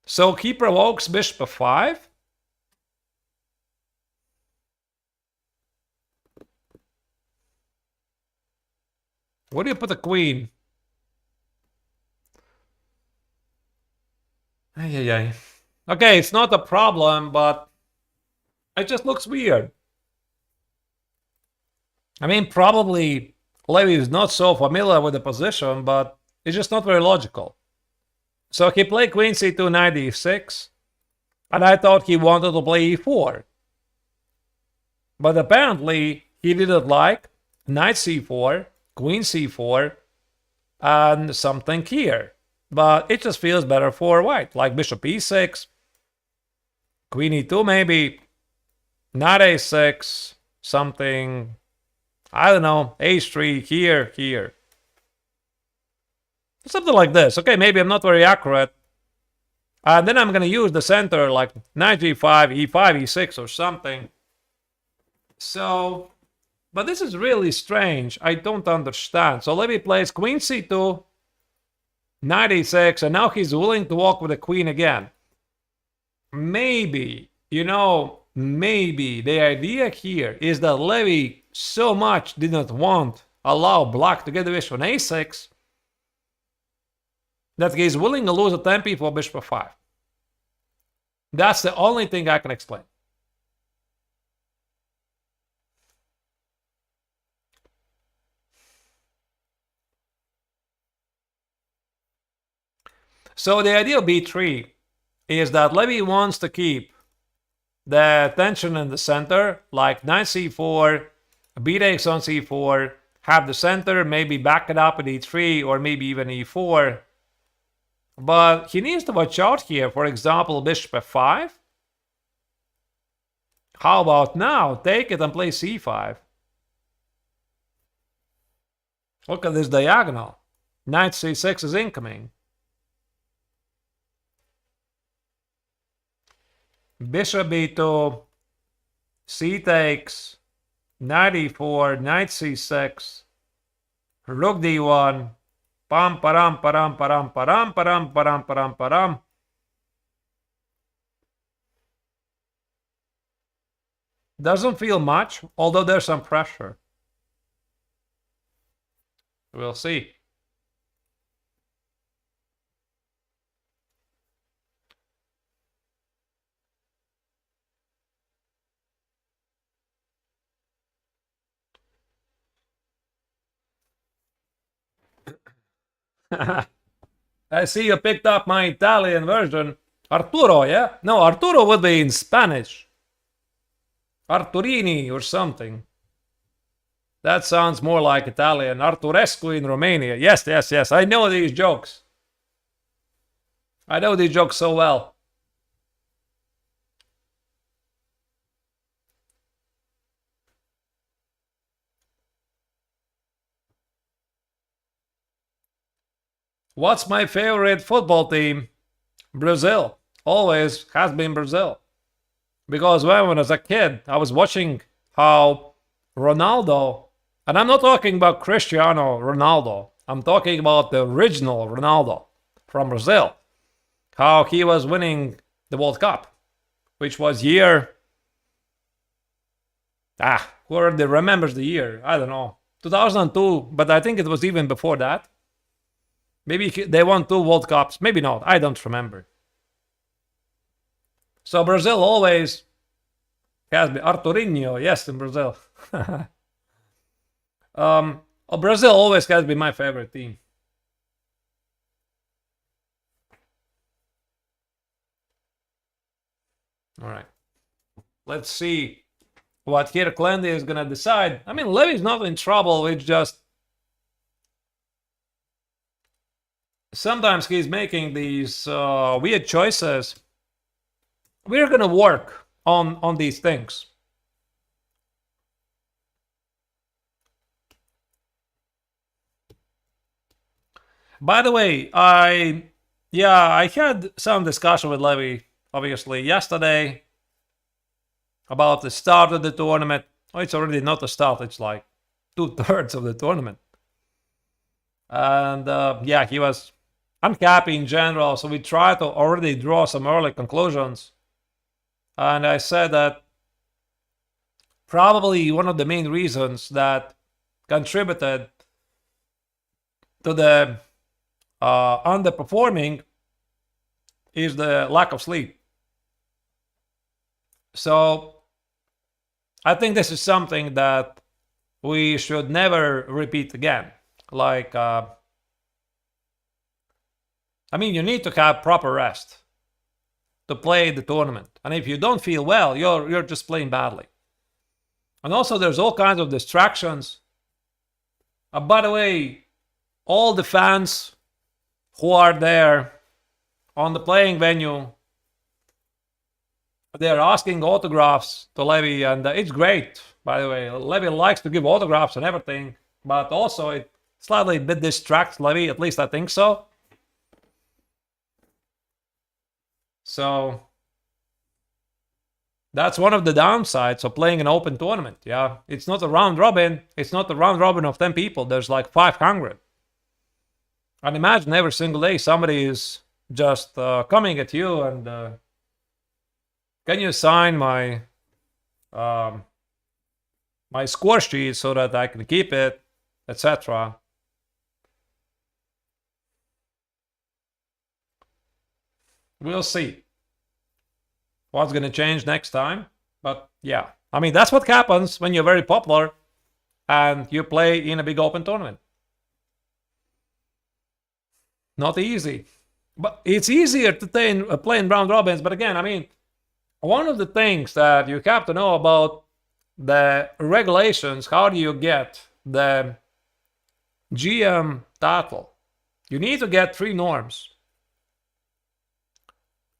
So he provokes bishop f5. Where do you put the queen? Ay. Okay, it's not a problem, but it just looks weird. I mean, probably Levy is not so familiar with the position, but It's just not very logical. So he played queen c2, knight e6, and I thought he wanted to play e4. But apparently he didn't like knight c4, queen c4, and something here. But it just feels better for white, like bishop e6, queen e2 maybe, knight a6, something, I don't know, h3, here. Something like this. Okay, maybe I'm not very accurate. And then I'm going to use the center like knight g5, e5, e6 or something. So, but this is really strange. I don't understand. So Levy plays queen c2, knight e6, and now he's willing to walk with the queen again. Maybe, maybe the idea here is that Levy so much did not allow black to get the bishop on a6 that he's willing to lose a tempi for bishop f5. That's the only thing I can explain. So the idea of b3 is that Levy wants to keep the tension in the center, like knight c4, b takes on c4, have the center, maybe back it up at e3, or maybe even e4. But he needs to watch out here. For example, bishop f5. How about now? Take it and play c5. Look at this diagonal. Knight c6 is incoming. Bishop b2, c takes, knight e4, knight c6, rook d1, pam param param param param param param param param. Doesn't feel much, although there's some pressure. We'll see. I see you picked up my Italian version. Arturo, yeah? No, Arturo would be in Spanish. Arturini or something. That sounds more like Italian. Arturescu in Romania. Yes. I know these jokes. I know these jokes so well. What's my favorite football team? Brazil. Always has been Brazil. Because when I was a kid, I was watching how Ronaldo, and I'm not talking about Cristiano Ronaldo, I'm talking about the original Ronaldo from Brazil, how he was winning the World Cup, which was year, who already remembers the year? I don't know, 2002, but I think it was even before that. Maybe they won 2 World Cups, maybe not, I don't remember. So Brazil always has been Arturinho, yes, in Brazil. Brazil always has been my favorite team. All right. Let's see what here Clendy is going to decide. I mean, Levy's not in trouble. It's just sometimes he's making these weird choices. We're going to work on these things. By the way, I had some discussion with Levy, obviously, yesterday about the start of the tournament. Oh, it's already not the start, it's like 2/3 of the tournament. And he was unhappy in general, so we tried to already draw some early conclusions. And I said that probably one of the main reasons that contributed to the underperforming is the lack of sleep. So I think this is something that we should never repeat again. Like I mean, you need to have proper rest to play the tournament. And if you don't feel well, you're just playing badly. And also, there's all kinds of distractions. By the way, all the fans who are there on the playing venue, they're asking autographs to Levy, and it's great, by the way. Levy likes to give autographs and everything, but also it slightly bit distracts Levy, at least I think so. So that's one of the downsides of playing an open tournament. Yeah, it's not a round robin. It's not a round robin of 10 people. There's like 500. And imagine every single day somebody is just coming at you and can you sign my my score sheet so that I can keep it, etc. We'll see what's going to change next time. But yeah, I mean, that's what happens when you're very popular and you play in a big open tournament. Not easy. But it's easier to play in round robins. But again, I mean, one of the things that you have to know about the regulations, how do you get the GM title? You need to get 3 norms.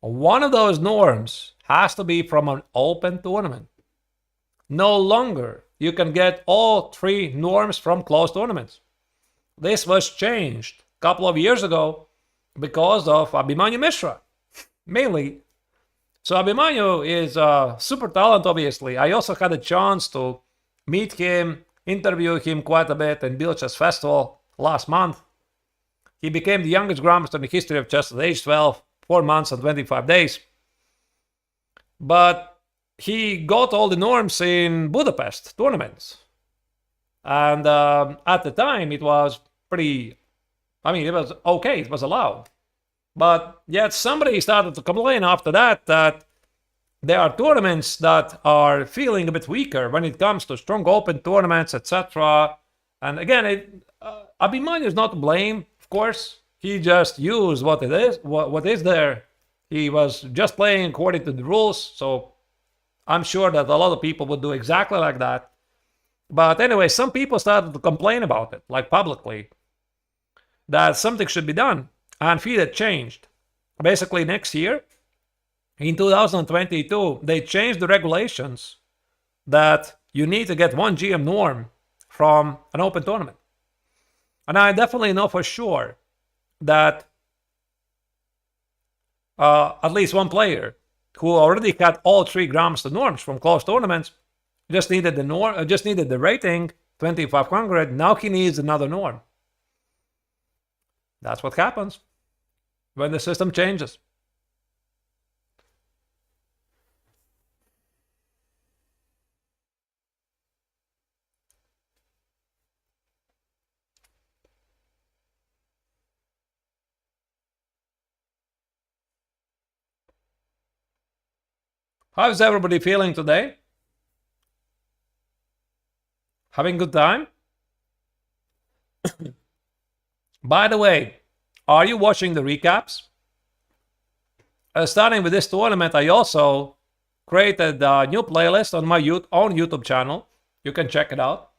One of those norms has to be from an open tournament. No longer you can get all 3 norms from closed tournaments. This was changed a couple of years ago because of Abhimanyu Mishra, mainly. So Abhimanyu is super talent, obviously. I also had a chance to meet him, interview him quite a bit in Bill Chess Festival last month. He became the youngest grandmaster in the history of chess at age 12, 4 months and 25 days. But he got all the norms in Budapest tournaments. And at the time, it was pretty, I mean, it was okay, it was allowed. But yet somebody started to complain after that there are tournaments that are feeling a bit weaker when it comes to strong open tournaments, etc. And again, Abhimanyu is not to blame, of course. He just used what it is, what is there. He was just playing according to the rules, so I'm sure that a lot of people would do exactly like that. But anyway, some people started to complain about it, like publicly, that something should be done. And FIDE changed. Basically, next year, in 2022, they changed the regulations that you need to get 1 GM norm from an open tournament. And I definitely know for sure that at least one player who already had all 3 Grandmaster norms from closed tournaments just needed the rating 2500. Now he needs another norm. That's what happens when the system changes. How's everybody feeling today? Having a good time? By the way, are you watching the recaps? Starting with this tournament, I also created a new playlist on my own YouTube channel. You can check it out.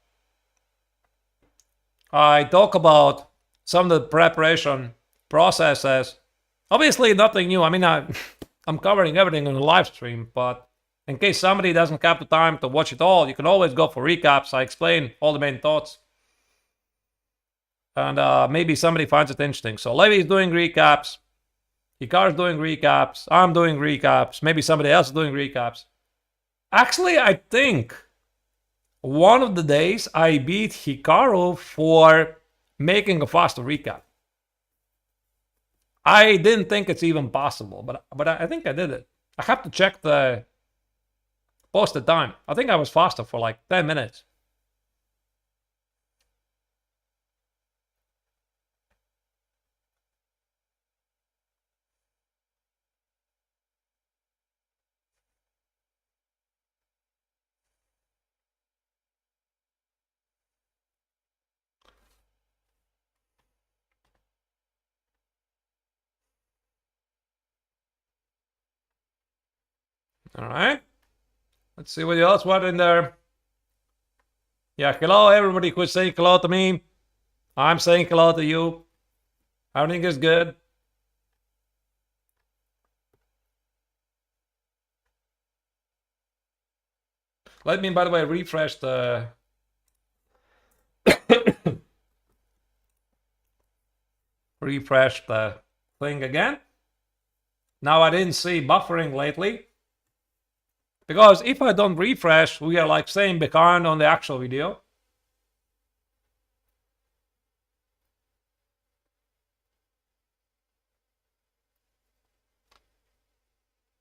I talk about some of the preparation processes. Obviously, nothing new. I mean, I'm covering everything on the live stream, but in case somebody doesn't have the time to watch it all, you can always go for recaps. I explain all the main thoughts. And maybe somebody finds it interesting. So Levy is doing recaps. Hikaru's doing recaps. I'm doing recaps. Maybe somebody else is doing recaps. Actually, I think one of the days I beat Hikaru for making a faster recap. I didn't think it's even possible, but I think I did it. I have to check the posted time. I think I was faster for like 10 minutes. All right. Let's see what else was in there. Yeah, hello everybody who's saying hello to me. I'm saying hello to you. Everything is good. Let me, by the way, refresh the thing again. Now I didn't see buffering lately. Because if I don't refresh, we are like staying behind on the actual video.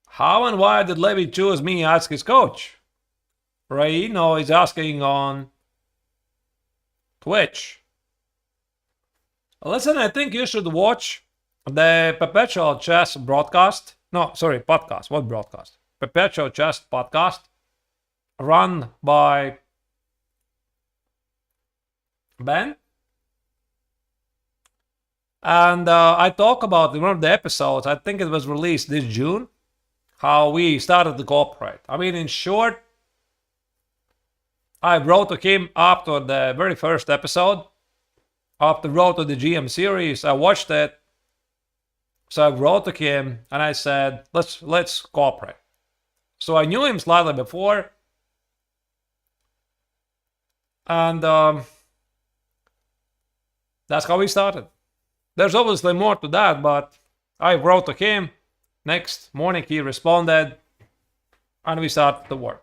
How and why did Levy choose me as his coach? Ray no is asking on Twitch. Listen, I think you should watch the Perpetual Chess broadcast. No, sorry, podcast. What broadcast? Perpetual Chess podcast run by Ben. And I talk about in one of the episodes, I think it was released this June, how we started to cooperate. I mean, in short, I wrote to him after the very first episode of the Road to the GM series. I watched it. So I wrote to him and I said, let's cooperate. So I knew him slightly before. And that's how we started. There's obviously more to that, but I wrote to him. Next morning he responded and we started to work.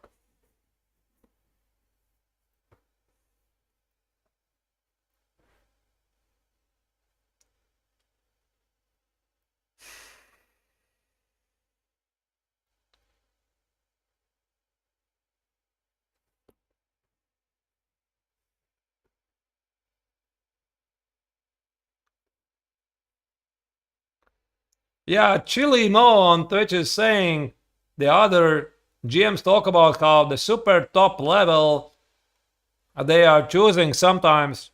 Yeah, Chili Mo on Twitch is saying the other GMs talk about how the super top level they are choosing sometimes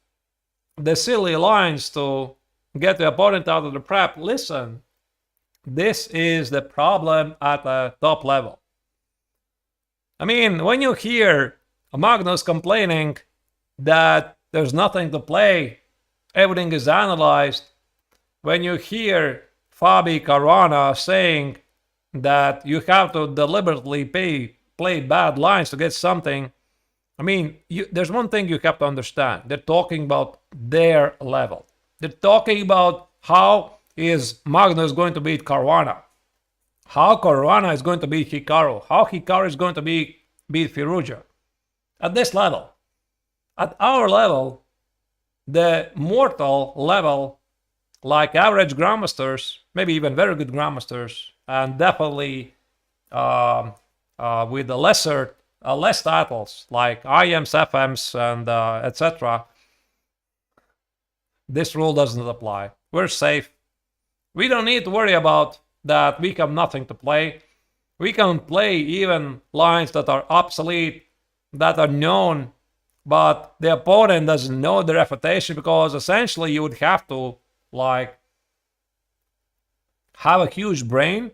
the silly lines to get the opponent out of the prep. Listen, this is the problem at the top level. I mean, when you hear Magnus complaining that there's nothing to play, everything is analyzed, when you hear Fabi Caruana saying that you have to deliberately play bad lines to get something, I mean, there's one thing you have to understand. They're talking about their level. They're talking about how is Magnus going to beat Caruana, how Caruana is going to beat Hikaru, how Hikaru is going to beat Firuja. At this level. At our level, the mortal level, like average Grandmasters, maybe even very good Grandmasters, and definitely with the less titles like IMs, FMs, and etc. This rule doesn't apply. We're safe. We don't need to worry about that we have nothing to play. We can play even lines that are obsolete, that are known, but the opponent doesn't know the refutation, because essentially you would have to like have a huge brain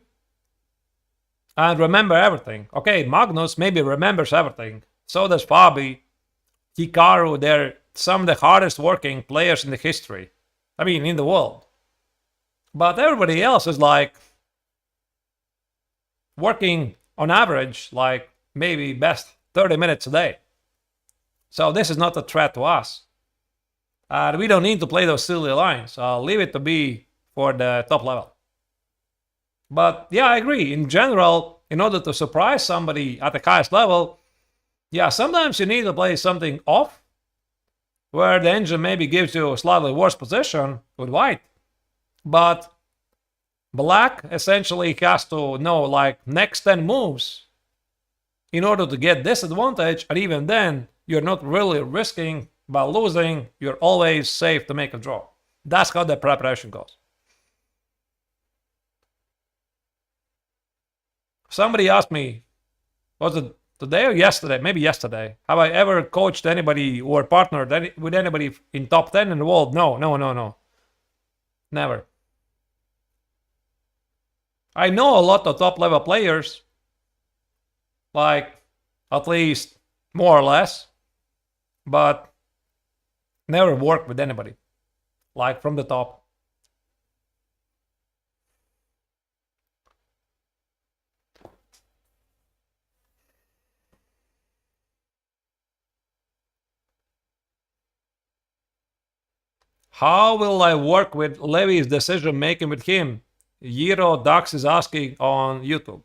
and remember everything. Okay, Magnus maybe remembers everything. So does Fabi, Hikaru. They're some of the hardest working players in the history. I mean, in the world. But everybody else is like working on average, like maybe best 30 minutes a day. So this is not a threat to us. We don't need to play those silly lines. I'll leave it to be for the top level. But yeah, I agree. In general, in order to surprise somebody at the highest level, yeah, sometimes you need to play something off, where the engine maybe gives you a slightly worse position with white. But black essentially has to know like next 10 moves in order to get this advantage, and even then, you're not really risking by losing. You're always safe to make a draw. That's how the preparation goes. Somebody asked me, was it today or yesterday? Maybe yesterday. Have I ever coached anybody or partnered with anybody in top 10 in the world? No. Never. I know a lot of top level players, like at least more or less, but never worked with anybody, like from the top. How will I work with Levy's decision making with him? Yiro Dax is asking on YouTube.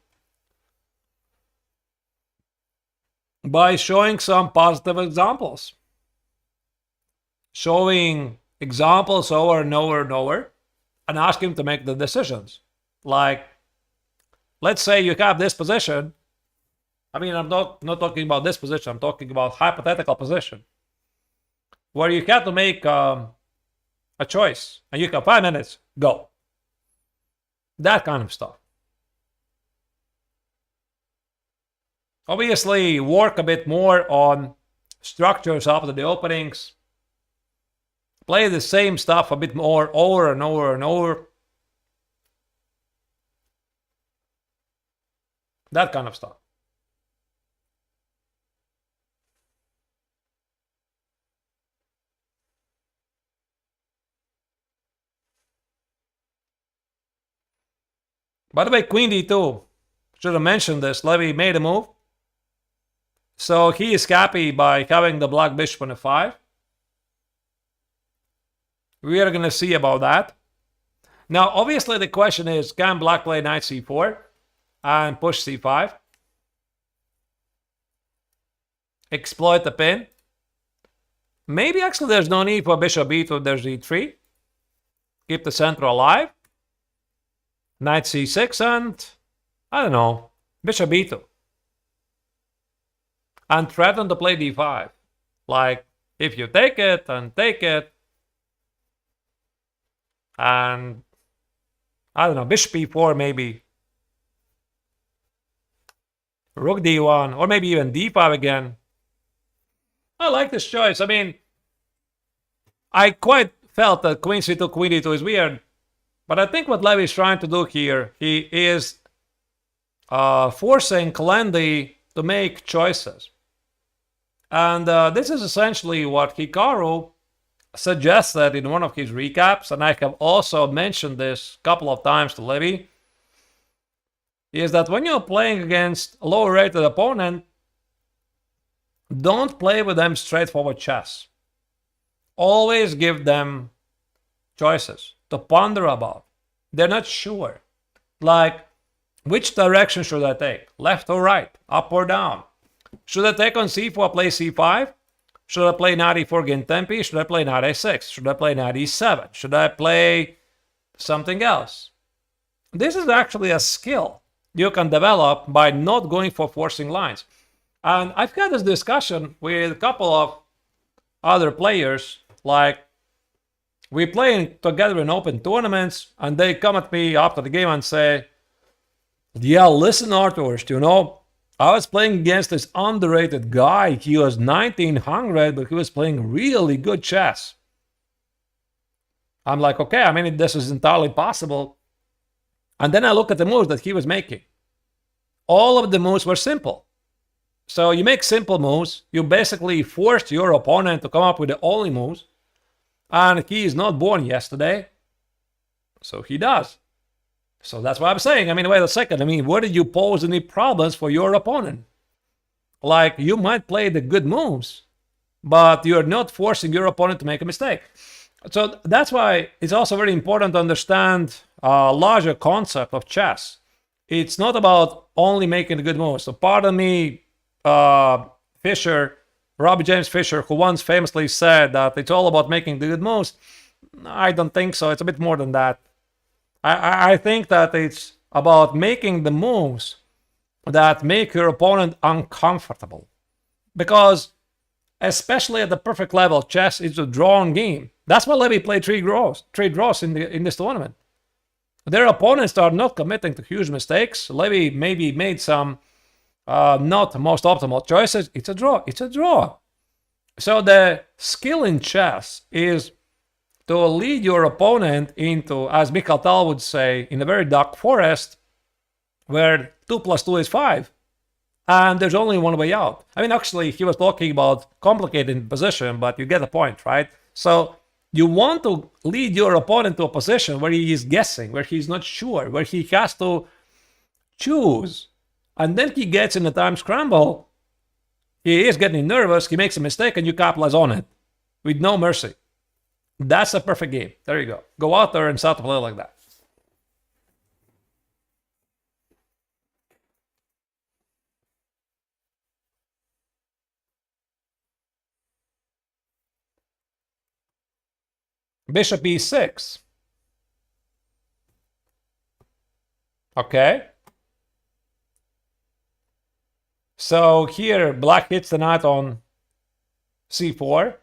By showing some positive examples. Showing examples over and over and over, and ask him to make the decisions. Like, let's say you have this position. I mean, I'm not talking about this position. I'm talking about hypothetical position where you have to make a choice, and you have 5 minutes. Go. That kind of stuff. Obviously, work a bit more on structures after the openings. Play the same stuff a bit more over and over and over. That kind of stuff. By the way, Queen D2, should have mentioned this. Levy made a move. So he is happy by having the black bishop on a5. We are going to see about that. Now, obviously, the question is, can black play knight c4 and push c5? Exploit the pin. Maybe actually there's no need for bishop b2, there's e3. Keep the center alive. Knight c6 and, I don't know, bishop b2. And threaten to play d5. Like, if you take it and take it, and I don't know, bishop e4 maybe. Rook d1, or maybe even d5 again. I like this choice. I mean, I quite felt that queen c2, queen d2 is weird. But I think what Levy is trying to do here, he is forcing Kalendi to make choices. And this is essentially what Hikaru suggested in one of his recaps, and I have also mentioned this a couple of times to Levy, is that when you're playing against a lower rated opponent, don't play with them straightforward chess. Always give them choices to ponder about. They're not sure. Like, which direction should I take? Left or right? Up or down? Should I take on c4, play c5? Should I play knight e4, gain tempi? Should I play knight a6? Should I play knight e7? Should I play something else? This is actually a skill you can develop by not going for forcing lines. And I've had this discussion with a couple of other players, like we play together in open tournaments, and they come at me after the game and say, yeah, listen, Arthurst, you know, I was playing against this underrated guy. He was 1900, but he was playing really good chess. I'm like, okay, I mean, this is entirely possible. And then I look at the moves that he was making. All of the moves were simple. So you make simple moves. You basically forced your opponent to come up with the only moves. And he is not born yesterday. So he does. So that's what I'm saying. I mean, wait a second. I mean, where did you pose any problems for your opponent? Like, you might play the good moves, but you're not forcing your opponent to make a mistake. So that's why it's also very important to understand a larger concept of chess. It's not about only making the good moves. So pardon me, Fisher, Robbie James Fisher, who once famously said that it's all about making the good moves. I don't think so. It's a bit more than that. I think that it's about making the moves that make your opponent uncomfortable. Because, especially at the perfect level, chess is a drawn game. That's why Levy played three draws in this tournament. Their opponents are not committing to huge mistakes. Levy maybe made some not the most optimal choices. It's a draw. It's a draw. So the skill in chess is to lead your opponent into, as Mikhail Tal would say, in a very dark forest where 2 + 2 is 5. And there's only one way out. I mean, actually, he was talking about complicated position, but you get the point, right? So you want to lead your opponent to a position where he is guessing, where he's not sure, where he has to choose. And then he gets in a time scramble. He is getting nervous, he makes a mistake, and you capitalize on it with no mercy. That's a perfect game. There you go. Go out there and start to play like that. Bishop e6. Okay. So here, black hits the knight on c4.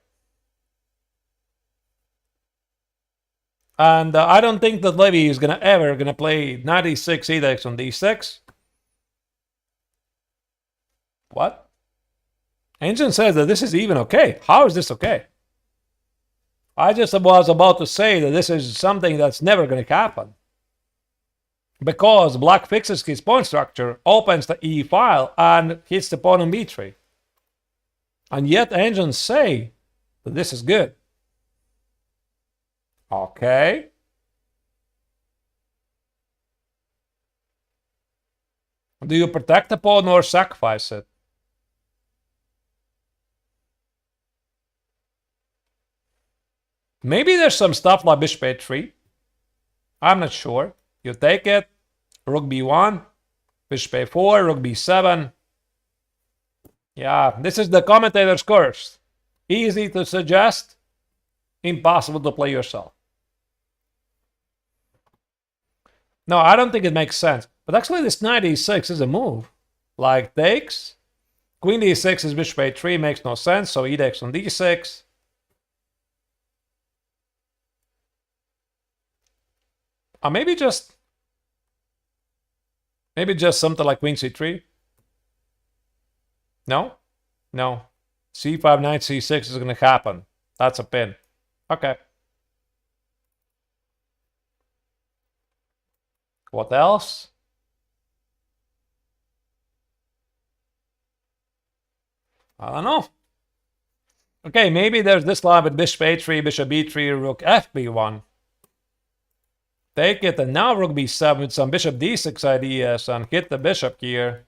And I don't think that Levy is ever gonna play knight e6 e on d6. What? Engine says that this is even okay. How is this okay? I just was about to say that this is something that's never gonna happen. Because black fixes his pawn structure, opens the e file, and hits the pawn on b3. And yet engines say that this is good. Okay. Do you protect the pawn or sacrifice it? Maybe there's some stuff like bishop a3. I'm not sure. You take it, rook b1, bishop a4, rook b7. Yeah, this is the commentator's curse. Easy to suggest, impossible to play yourself. No, I don't think it makes sense. But actually this knight e6 is a move. Like takes. Queen d6 is bishop a3, makes no sense, so e takes on d6. Maybe just something like queen c3. No? No. c5, knight c6 is going to happen. That's a pin. Okay. What else? I don't know. Okay, maybe there's this line with bishop a3, bishop b3, rook fb1. Take it, and now rook b7 with some bishop d6 ideas, and hit the bishop here.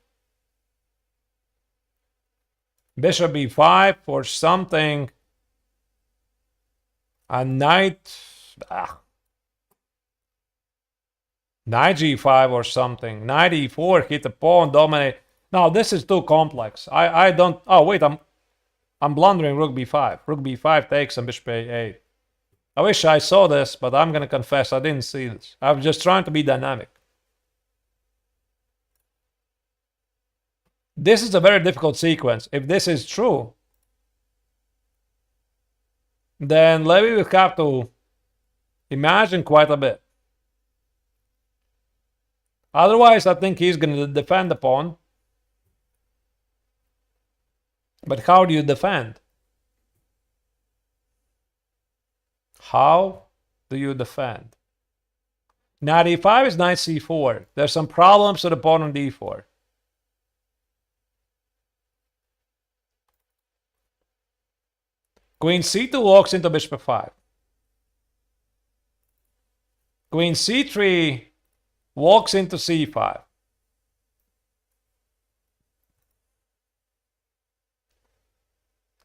Bishop b5 for something. And knight... Knight g5 or something. Knight e4, hit the pawn, dominate. Now, this is too complex. I don't... Oh, wait, I'm blundering rook b5. Rook b5 takes and bishop a8. I wish I saw this, but I'm going to confess I didn't see this. I was just trying to be dynamic. This is a very difficult sequence. If this is true, then Levy will have to imagine quite a bit. Otherwise, I think he's going to defend the pawn. But how do you defend? How do you defend? Knight e5 is knight c4. There's some problems with the pawn on d4. Queen c2 walks into bishop f5. Queen c3 walks into c5.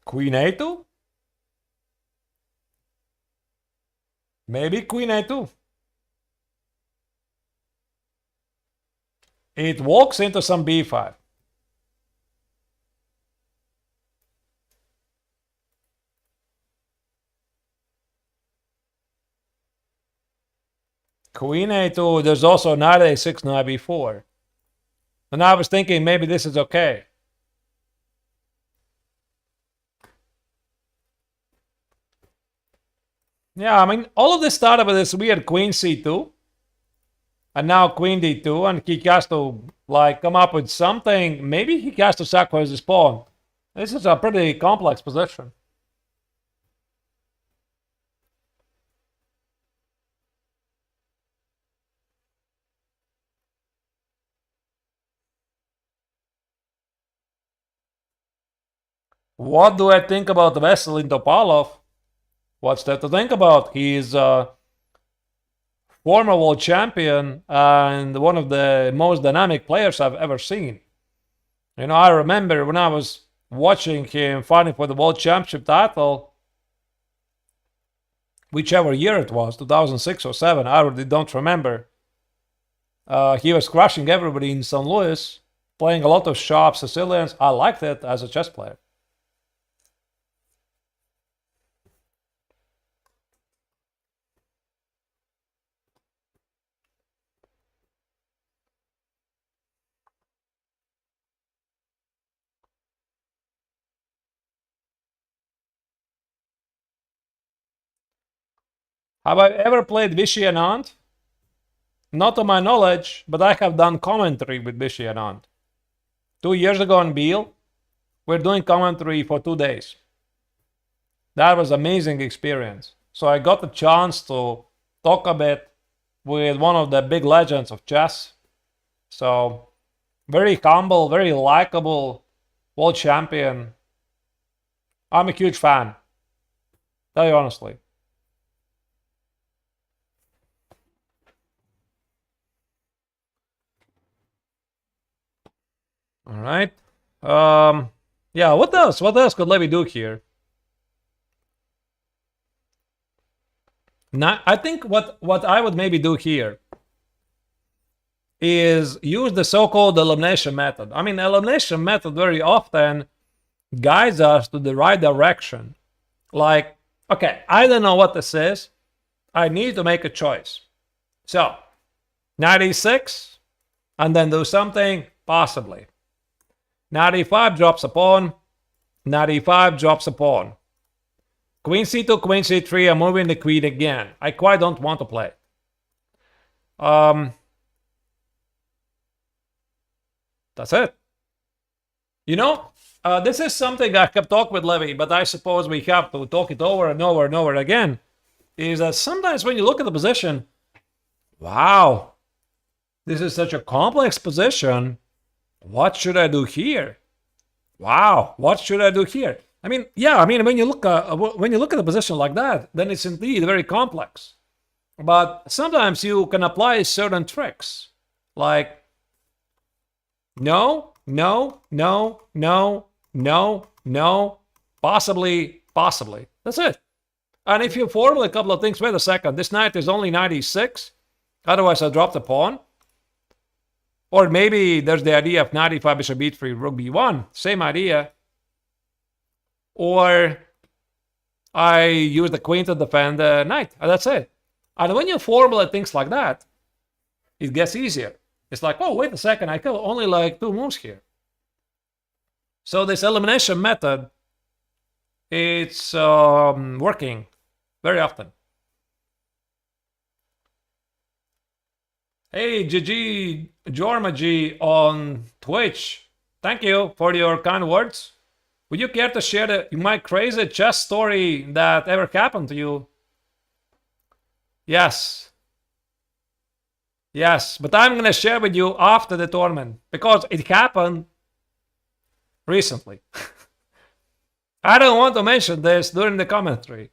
Queen a2? Maybe queen a2. It walks into some b5. Queen a2, there's also knight a6, knight b4. And I was thinking maybe this is okay. Yeah, I mean, all of this started with this weird queen c2. And now queen d2, and he has to, like, come up with something. Maybe he has to sacrifice his pawn. This is a pretty complex position. What do I think about Vasily Topalov? What's there to think about? He's a former world champion and one of the most dynamic players I've ever seen. You know, I remember when I was watching him fighting for the world championship title, whichever year it was, 2006 or 7, I really don't remember. He was crushing everybody in St. Louis, playing a lot of sharp Sicilians. I liked it as a chess player. Have I ever played Vichy Anand? Not to my knowledge, but I have done commentary with Vichy Anand. 2 years ago on Beal, we're doing commentary for 2 days. That was amazing experience. So I got the chance to talk a bit with one of the big legends of chess. So very humble, very likable world champion. I'm a huge fan. Tell you honestly. All right. Yeah, what else? What else could Levy do here? Now, I think what I would maybe do here is use the so-called elimination method. I mean, elimination method very often guides us to the right direction. Like, okay, I don't know what this is. I need to make a choice. So, 96, and then do something, possibly. 95 drops a pawn. 95 drops a pawn. Queen c2, queen c3, I'm moving the queen again. I quite don't want to play. That's it. You know, this is something I have talked with Levy, but I suppose we have to talk it over and over and over again. Is that sometimes when you look at the position, wow, this is such a complex position. What should I do here? Wow, what should I do here? I mean, yeah, I mean when you look at the position like that, then it's indeed very complex. But sometimes you can apply certain tricks, like no, no, no, no, no, no, possibly, possibly. That's it. And if you formulate a couple of things, wait a second, this knight is only 96, otherwise I drop the pawn. Or maybe there's the idea of 95 bishop b3, rook b1, same idea. Or I use the queen to defend the knight, and that's it. And when you formulate things like that, it gets easier. It's like, oh, wait a second, I can only like 2 moves here. So this elimination method, it's working very often. Hey, GG Jormaji on Twitch. Thank you for your kind words. Would you care to share my crazy chess story that ever happened to you? Yes. Yes, but I'm going to share with you after the tournament because it happened recently. I don't want to mention this during the commentary,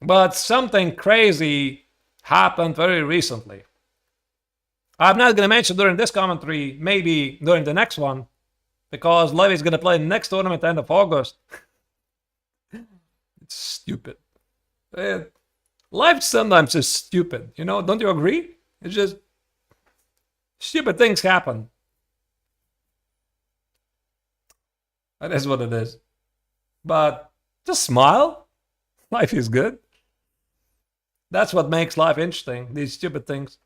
but something crazy happened very recently. I'm not going to mention during this commentary, maybe during the next one, because Levy's going to play the next tournament end of August. It's stupid. Life sometimes is stupid, you know, don't you agree? It's just stupid things happen. That is what it is. But just smile. Life is good. That's what makes life interesting, these stupid things.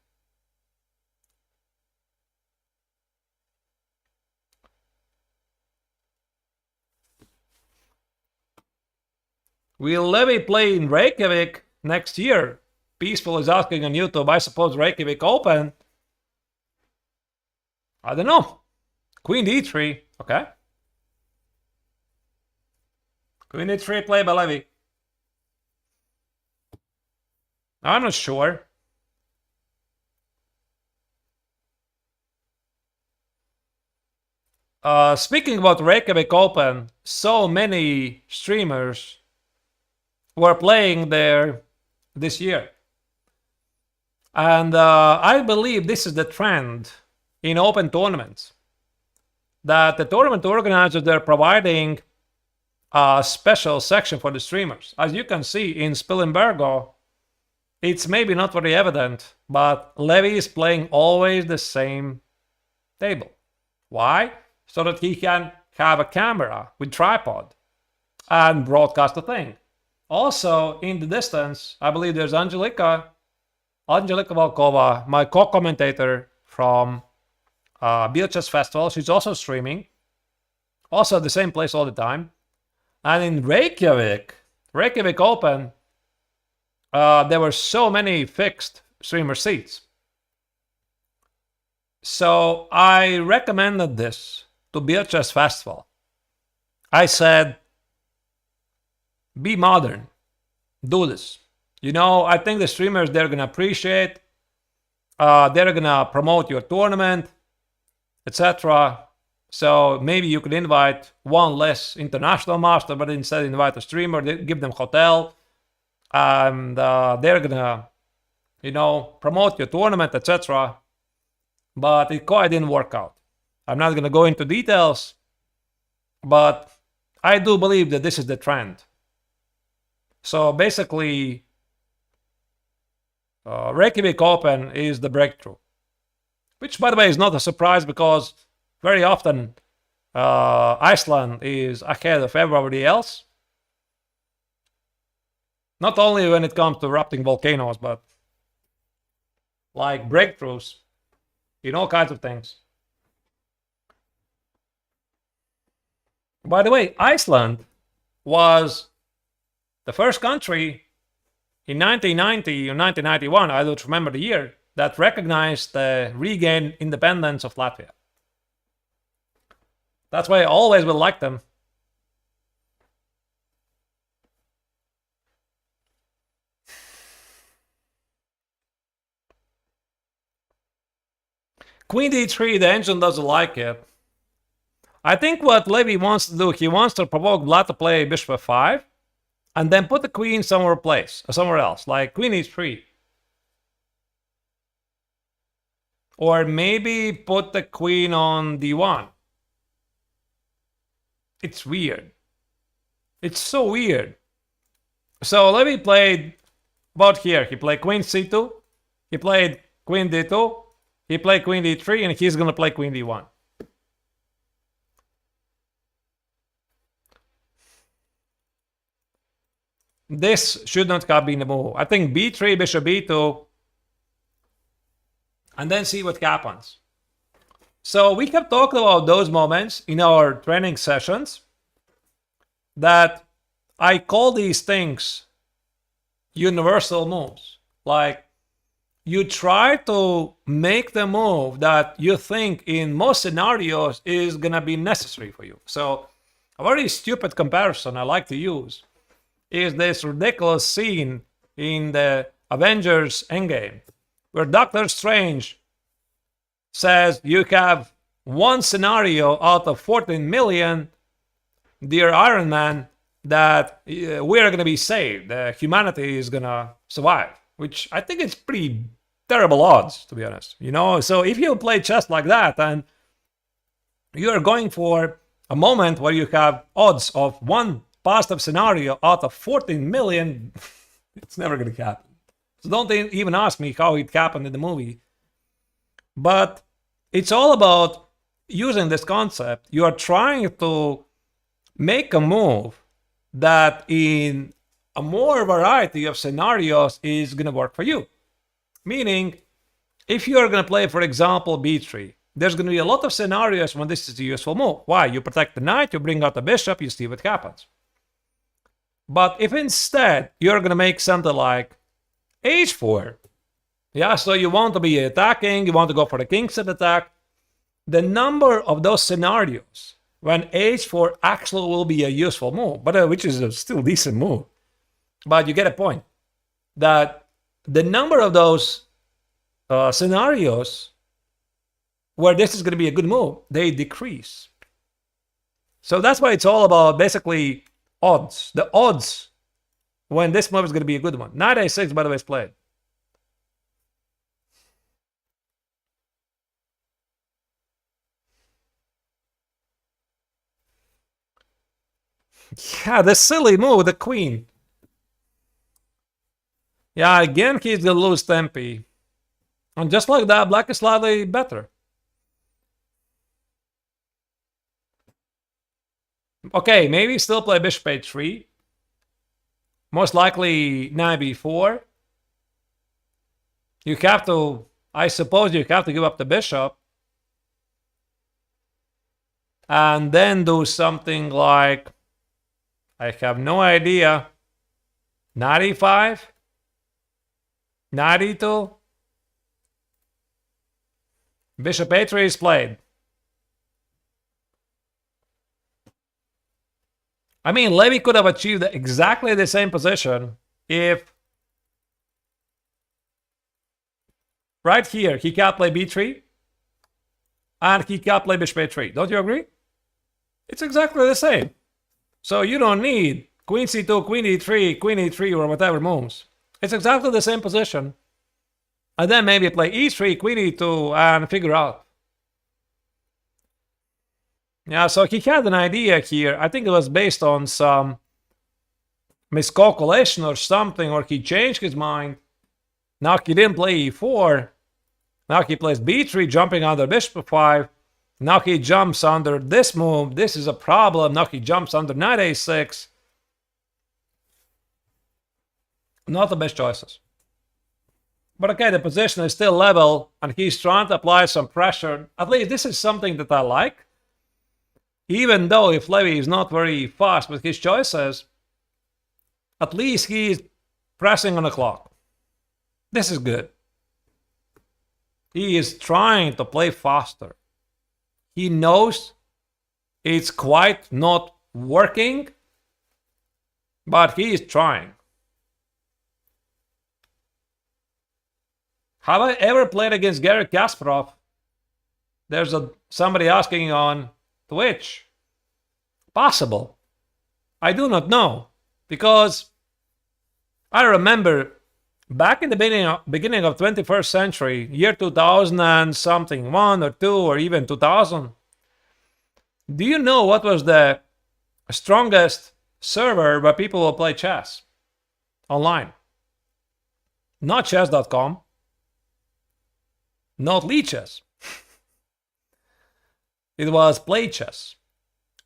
Will Levy play in Reykjavik next year? Peaceful is asking on YouTube. I suppose Reykjavik Open. I don't know. Queen d3. Okay. Queen d3 play by Levy. I'm not sure. Speaking about Reykjavik Open, so many streamers were playing there this year. And I believe this is the trend in open tournaments. That the tournament organizers, they're providing a special section for the streamers. As you can see in Spilimbergo, it's maybe not very evident, but Levy is playing always the same table. Why? So that he can have a camera with tripod and broadcast the thing. Also, in the distance, I believe there's Angelika Volkova, my co-commentator from Chess Festival. She's also streaming. Also at the same place all the time. And in Reykjavik Open, there were so many fixed streamer seats. So I recommended this to Chess Festival. I said, be modern. Do this. You know, I think the streamers, they're going to appreciate. They're going to promote your tournament, etc. So maybe you could invite one less international master, but instead invite a streamer, give them hotel. And they're going to, you know, promote your tournament, etc. But it quite didn't work out. I'm not going to go into details, but I do believe that this is the trend. So basically, Reykjavik Open is the breakthrough, which, by the way, is not a surprise because very often Iceland is ahead of everybody else. Not only when it comes to erupting volcanoes, but like breakthroughs in all kinds of things. By the way, Iceland was the first country in 1990 or 1991, I don't remember the year, that recognized the regained independence of Latvia. That's why I always will like them. Queen d3, the engine doesn't like it. I think what Levy wants to do, he wants to provoke Vlad to play bishop f5, and then put the queen somewhere else, like queen e3. Or maybe put the queen on d1. It's weird. It's so weird. So Levy played about here. He played queen c2. He played queen d2. He played queen d3, and he's going to play queen d1. This should not have been the move. I think b3, bishop b2, and then see what happens. So we have talked about those moments in our training sessions that I call these things universal moves. Like, you try to make the move that you think in most scenarios is going to be necessary for you. So a very stupid comparison I like to use is this ridiculous scene in the Avengers Endgame where Doctor Strange says you have one scenario out of 14 million, dear Iron Man, that we're going to be saved. Humanity is going to survive, which I think is pretty terrible odds, to be honest. You know, so if you play chess like that and you're going for a moment where you have odds of one positive scenario out of 14 million, it's never going to happen. So don't even ask me how it happened in the movie. But it's all about using this concept. You are trying to make a move that in a more variety of scenarios is going to work for you. Meaning, if you are going to play, for example, b3, there's going to be a lot of scenarios when this is a useful move. Why? You protect the knight, you bring out the bishop, you see what happens. But if instead you're going to make something like h4, yeah, so you want to be attacking, you want to go for the king's attack, the number of those scenarios when h4 actually will be a useful move, but which is a still decent move. But you get a point that the number of those scenarios where this is going to be a good move, they decrease. So that's why it's all about basically odds. The odds when this move is going to be a good one. Knight a6, by the way, is played. Yeah, the silly move with the queen. Yeah, again, he's going to lose tempi. And just like that, black is slightly better. Okay, maybe still play bishop a3. Most likely knight b4. You have to, I suppose you have to give up the bishop. And then do something like, I have no idea, knight e5, knight e2, bishop a3 is played. I mean, Levy could have achieved exactly the same position if right here he can't play b3 and he can't play bishop a3. Don't you agree? It's exactly the same. So you don't need queen c2, queen e3, queen e3, or whatever moves. It's exactly the same position. And then maybe play e3, queen e2, and figure out. Yeah, so he had an idea here. I think it was based on some miscalculation or something, or he changed his mind. Now he didn't play e4. Now he plays b3, jumping under bishop 5. Now he jumps under this move. This is a problem. Now he jumps under knight a6. Not the best choices. But okay, the position is still level, and he's trying to apply some pressure. At least this is something that I like. Even though if Levy is not very fast with his choices, at least he's pressing on the clock. This is good. He is trying to play faster. He knows it's quite not working, but he is trying. Have I ever played against Garry Kasparov? There's somebody asking on Twitch. Possible. I do not know, because I remember back in the beginning of 21st century, year 2000 and something, 1 or 2 or even 2000. Do you know what was the strongest server where people will play chess online? Not chess.com, not Leechess. It was Play Chess,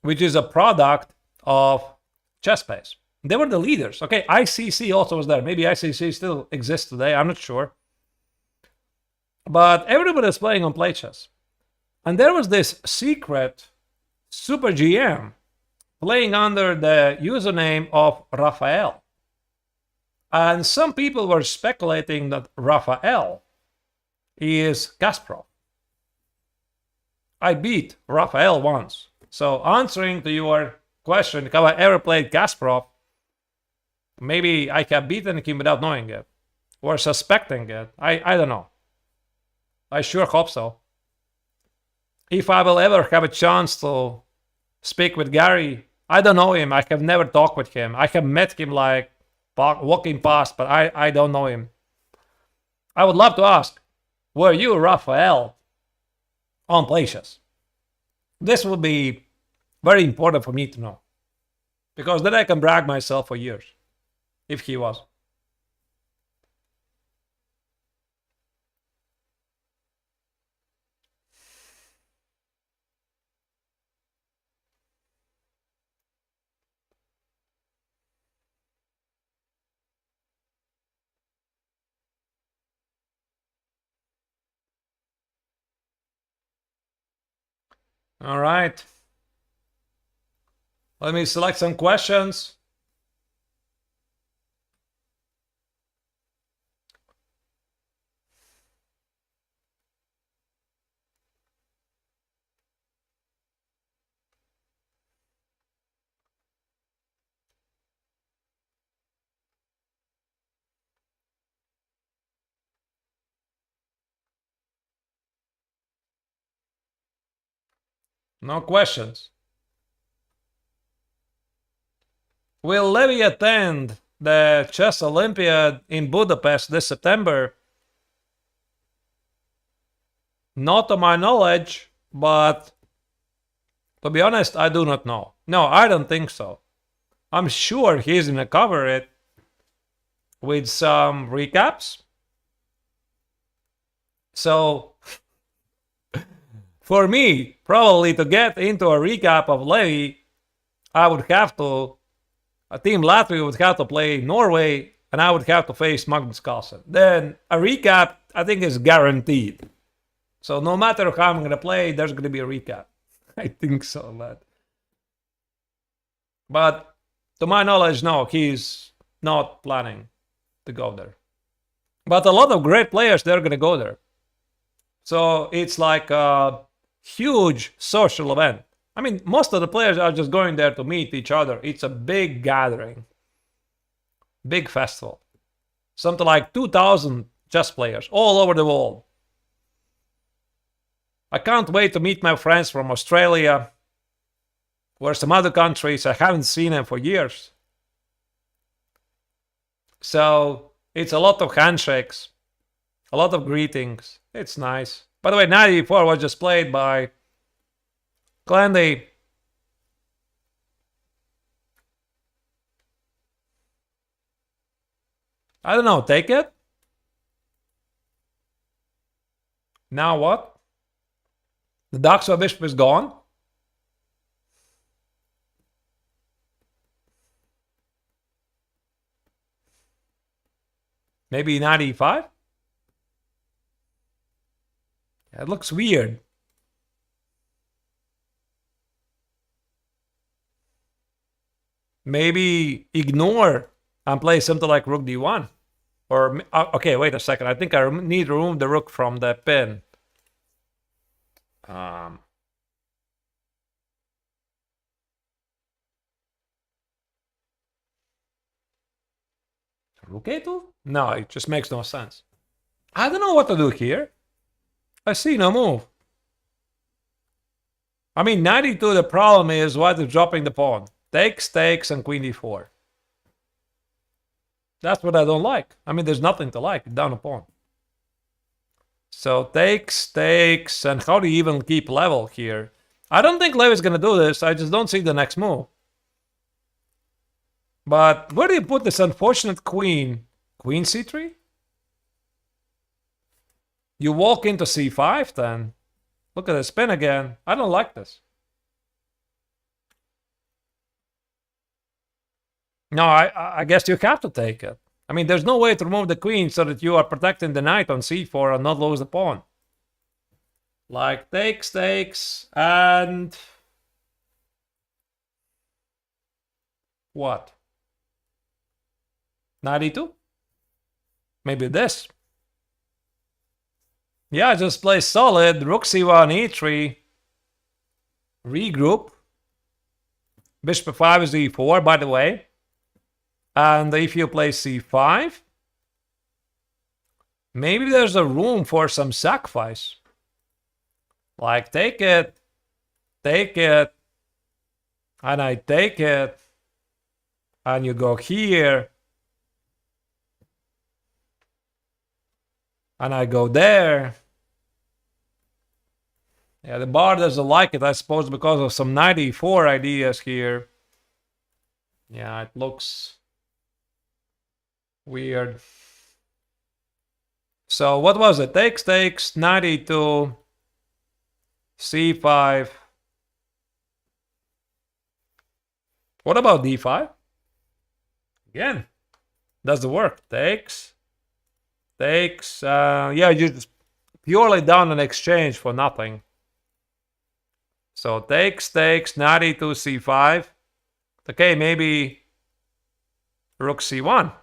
which is a product of ChessBase. They were the leaders. Okay, ICC also was there. Maybe ICC still exists today. I'm not sure. But everybody is playing on Play Chess. And there was this secret super GM playing under the username of Raphael. And some people were speculating that Raphael is Kasparov. I beat Raphael once. So answering to your question, have I ever played Kasparov? Maybe I have beaten him without knowing it, or suspecting it. I don't know. I sure hope so. If I will ever have a chance to speak with Garry, I don't know him. I have never talked with him. I have met him like walking past, but I don't know him. I would love to ask, were you Raphael on Play Chess? This would be very important for me to know, because then I can brag myself for years if he was. All right. Let me select some questions. No questions. Will Levy attend the Chess Olympiad in Budapest this September? Not to my knowledge, but to be honest, I do not know. No, I don't think so. I'm sure he's gonna cover it with some recaps. So, for me, probably to get into a recap of Levy, I would have to, Team Latvia would have to play Norway, and I would have to face Magnus Carlsen. Then a recap, I think, is guaranteed. So no matter how I'm going to play, there's going to be a recap. I think so, but to my knowledge, no, he's not planning to go there. But a lot of great players, they're going to go there. So it's like a huge social event. I mean, most of the players are just going there to meet each other. It's a big gathering, big festival. Something like 2,000 chess players all over the world. I can't wait to meet my friends from Australia, or some other countries. I haven't seen them for years. So it's a lot of handshakes, a lot of greetings. It's nice. By the way, 94 was just played by Glendy. I don't know, take it? Now what? The Daxwa Bishop is gone? Maybe 95? It looks weird. Maybe ignore and play something like Rook D1. Or, okay, wait a second. I think I need to remove the Rook from the pin. Rook A2? No, it just makes no sense. I don't know what to do here. I see no move. I mean, 92, the problem is what is dropping the pawn. Takes, takes, and queen d4. That's what I don't like. I mean, there's nothing to like. Down a pawn. So takes, takes, and how do you even keep level here? I don't think Levy's gonna do this. I just don't see the next move. But where do you put this unfortunate queen? Queen c3? You walk into c5 then. Look at the spin again. I don't like this. No, I guess you have to take it. I mean, there's no way to remove the queen so that you are protecting the knight on c4 and not lose the pawn. Like takes, takes, and... what? 92? Maybe this. Yeah, just play solid. Rook c1, e3. Regroup. Bishop 5 is e4, by the way. And if you play c5, maybe there's a room for some sacrifice. Like take it, and I take it, and you go here, and I go there. Yeah, the bar doesn't like it, I suppose, because of some 94 ideas here. Yeah, it looks weird. So what was it? Takes, takes, 92, c5. What about d5? Again, does the work. Takes, takes. Yeah, you just purely down an exchange for nothing. So takes, takes, 92, c5. Okay, maybe rook c1.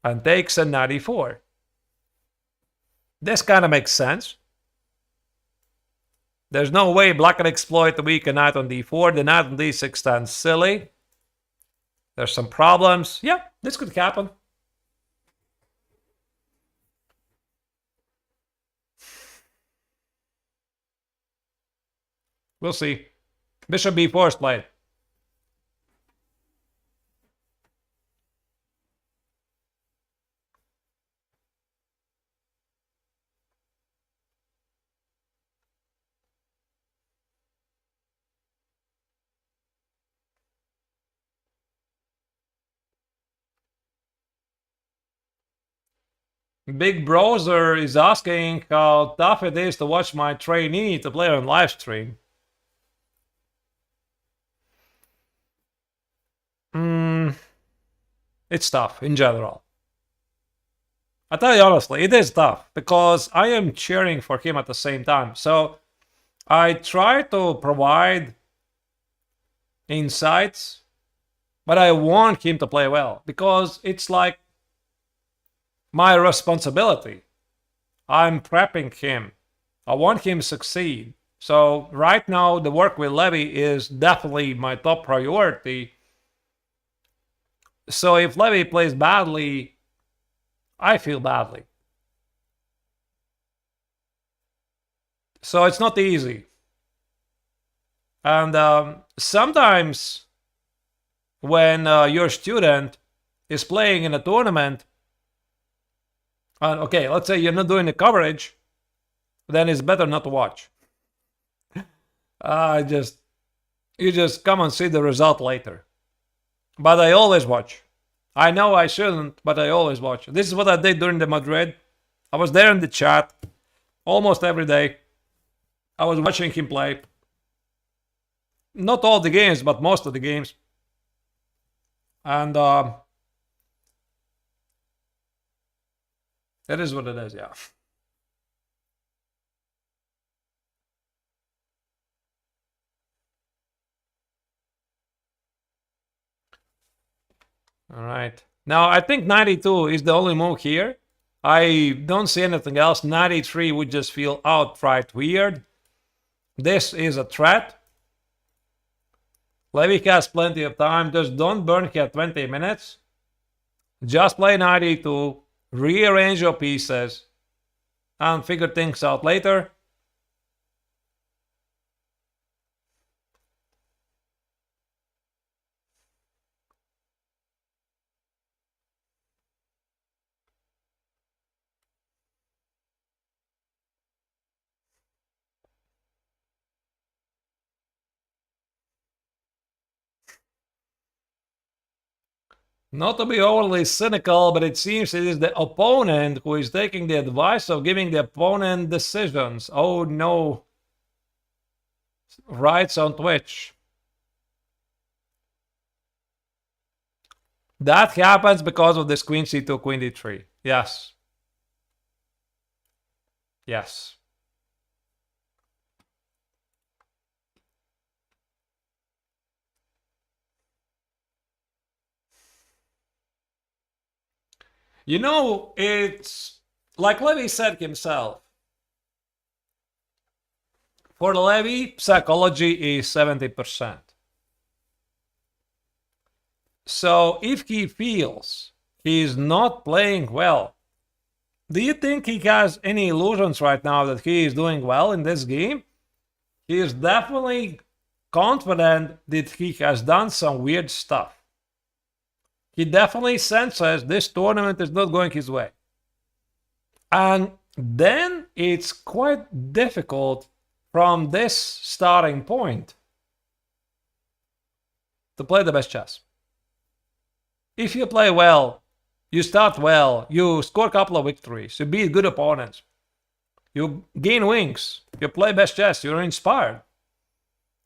And takes a 94. This kind of makes sense. There's no way black can exploit the weak knight on d4. The knight on d6 stands silly. There's some problems. Yeah, this could happen. We'll see. Bishop b4 is played. Big Browser is asking how tough it is to watch my trainee to play on live stream. It's tough in general. I tell you honestly, it is tough because I am cheering for him at the same time. So I try to provide insights, but I want him to play well because it's like my responsibility. I'm prepping him. I want him to succeed. So right now, the work with Levy is definitely my top priority. So if Levy plays badly, I feel badly. So it's not easy. And sometimes when your student is playing in a tournament, and okay, let's say you're not doing the coverage, then it's better not to watch. You just come and see the result later. But I always watch. I know I shouldn't, but I always watch. This is what I did during the Madrid. I was there in the chat almost every day. I was watching him play. Not all the games, but most of the games. And that is what it is, yeah. All right. Now, I think 92 is the only move here. I don't see anything else. 93 would just feel outright weird. This is a threat. Levy has plenty of time. Just don't burn here 20 minutes. Just play 92. Rearrange your pieces. And figure things out later. Not to be overly cynical, but it seems it is the opponent who is taking the advice of giving the opponent decisions. Oh no. Rights on Twitch. That happens because of this Queen C2, Queen D3. Yes. Yes. You know, it's like Levy said himself. For Levy, psychology is 70%. So if he feels he's not playing well, do you think he has any illusions right now that he is doing well in this game? He is definitely confident that he has done some weird stuff. He definitely senses this tournament is not going his way. And then it's quite difficult from this starting point to play the best chess. If you play well, you start well, you score a couple of victories, you beat good opponents, you gain wings, you play best chess, you're inspired.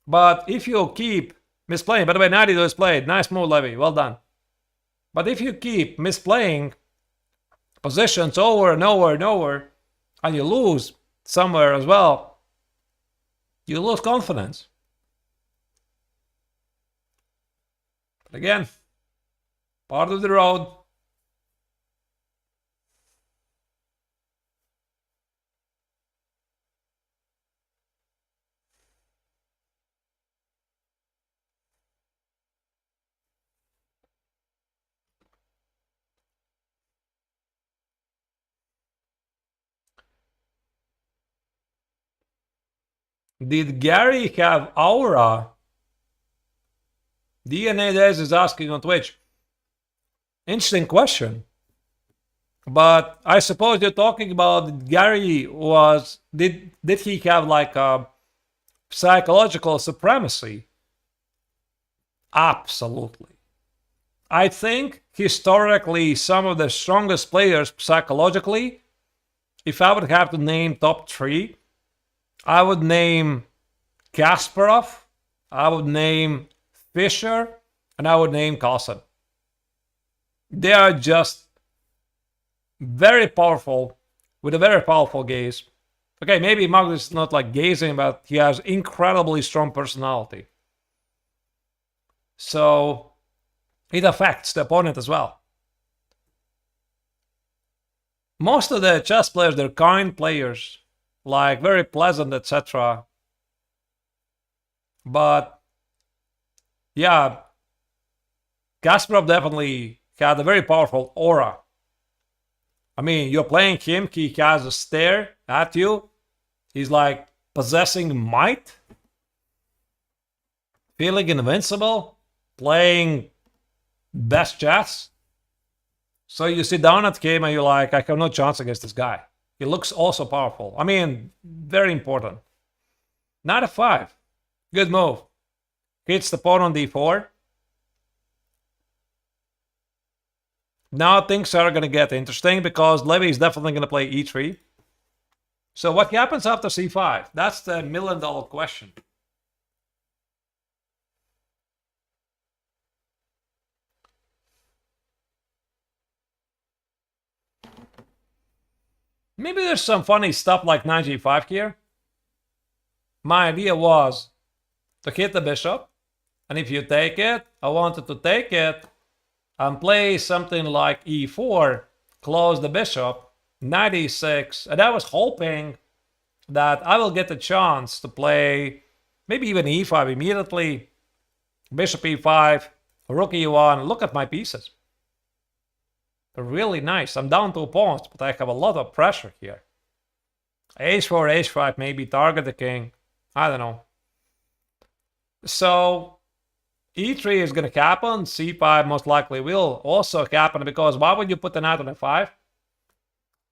But if you keep misplaying, by the way, 92 is played, nice move, Levy, well done. But if you keep misplaying positions over and over and over, and you lose somewhere as well, you lose confidence. But again, part of the road. Did Gary have aura? DNA Days is asking on Twitch. Interesting question. But I suppose you're talking about Gary was did he have like a psychological supremacy? Absolutely. I think historically some of the strongest players psychologically, if I would have to name top 3, I would name Kasparov, I would name Fischer, and I would name Carlsen. They are just very powerful, with a very powerful gaze. Okay, maybe Magnus is not like gazing, but he has incredibly strong personality. So it affects the opponent as well. Most of the chess players, they're kind players, like very pleasant, etc. But yeah, Kasparov definitely had a very powerful aura. I mean, you're playing him, he has a stare at you. He's like possessing might, feeling invincible, playing best chess. So you sit down at him and you're like, I have no chance against this guy. He looks also powerful. I mean, very important. Knight f5. Good move. Hits the pawn on d4. Now things are going to get interesting because Levy is definitely going to play e3. So what happens after c5? That's the million-dollar question. Maybe there's some funny stuff like knight g5 here. My idea was to hit the bishop, and if you take it, I wanted to take it and play something like e4, close the bishop, knight e6, and I was hoping that I will get the chance to play maybe even e5 immediately, bishop e5, rook e1. Look at my pieces. They're really nice. I'm down 2 pawns, but I have a lot of pressure here. h4, h5, maybe target the king. I don't know. So e3 is going to happen. c5 most likely will also happen, because why would you put the knight on f5?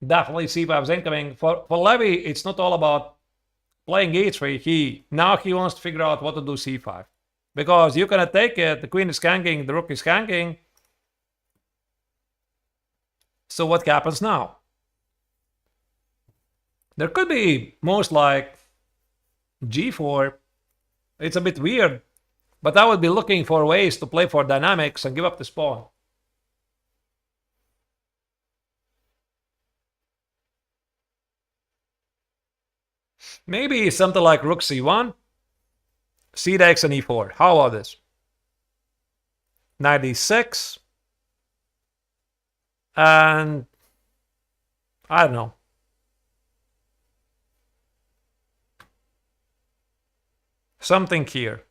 Definitely c5 is incoming. For Levy, it's not all about playing e3. Now he wants to figure out what to do c5. Because you cannot take it. The queen is hanging, the rook is hanging. So what happens now? There could be most like g4. It's a bit weird, but I would be looking for ways to play for dynamics and give up this pawn. Maybe something like rook c1, c takes and e4. How about this? Knight e6. And I don't know. Something here.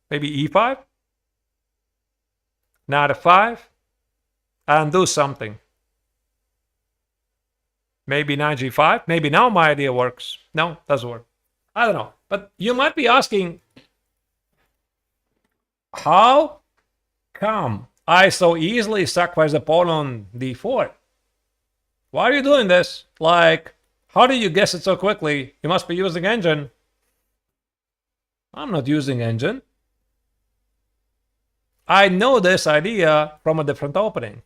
Maybe e5. Knight f5. And do something. Maybe knight g5. Maybe now my idea works. No, doesn't work. I don't know. But you might be asking, how come I so easily sacrifice the pawn on d4? Why are you doing this? Like, how do you guess it so quickly? You must be using engine. I'm not using engine. I know this idea from a different opening.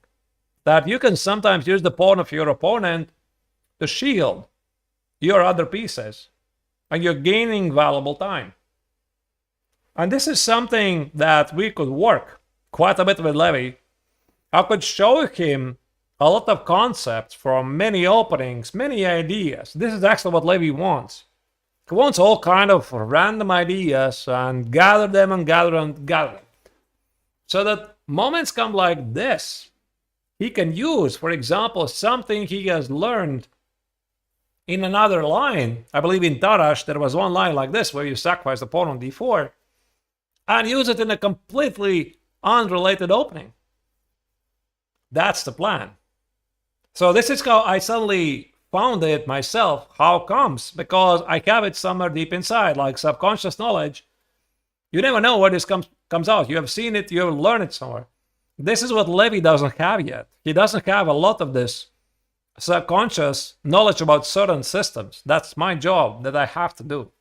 That you can sometimes use the pawn of your opponent to shield your other pieces. And you're gaining valuable time. And this is something that we could work quite a bit with Levy. I could show him a lot of concepts from many openings, many ideas. This is actually what Levy wants. He wants all kind of random ideas and gather them and gather and gather them. So that moments come like this, he can use, for example, something he has learned in another line. I believe in Tarash there was one line like this where you sacrifice the pawn on d4 and use it in a completely unrelated opening. That's the plan. So this is how I suddenly found it myself. How comes? Because I have it somewhere deep inside, like subconscious knowledge. You never know where this comes out. You have seen it, you have learned it somewhere. This is what Levy doesn't have yet. He doesn't have a lot of this subconscious knowledge about certain systems. That's my job that I have to do.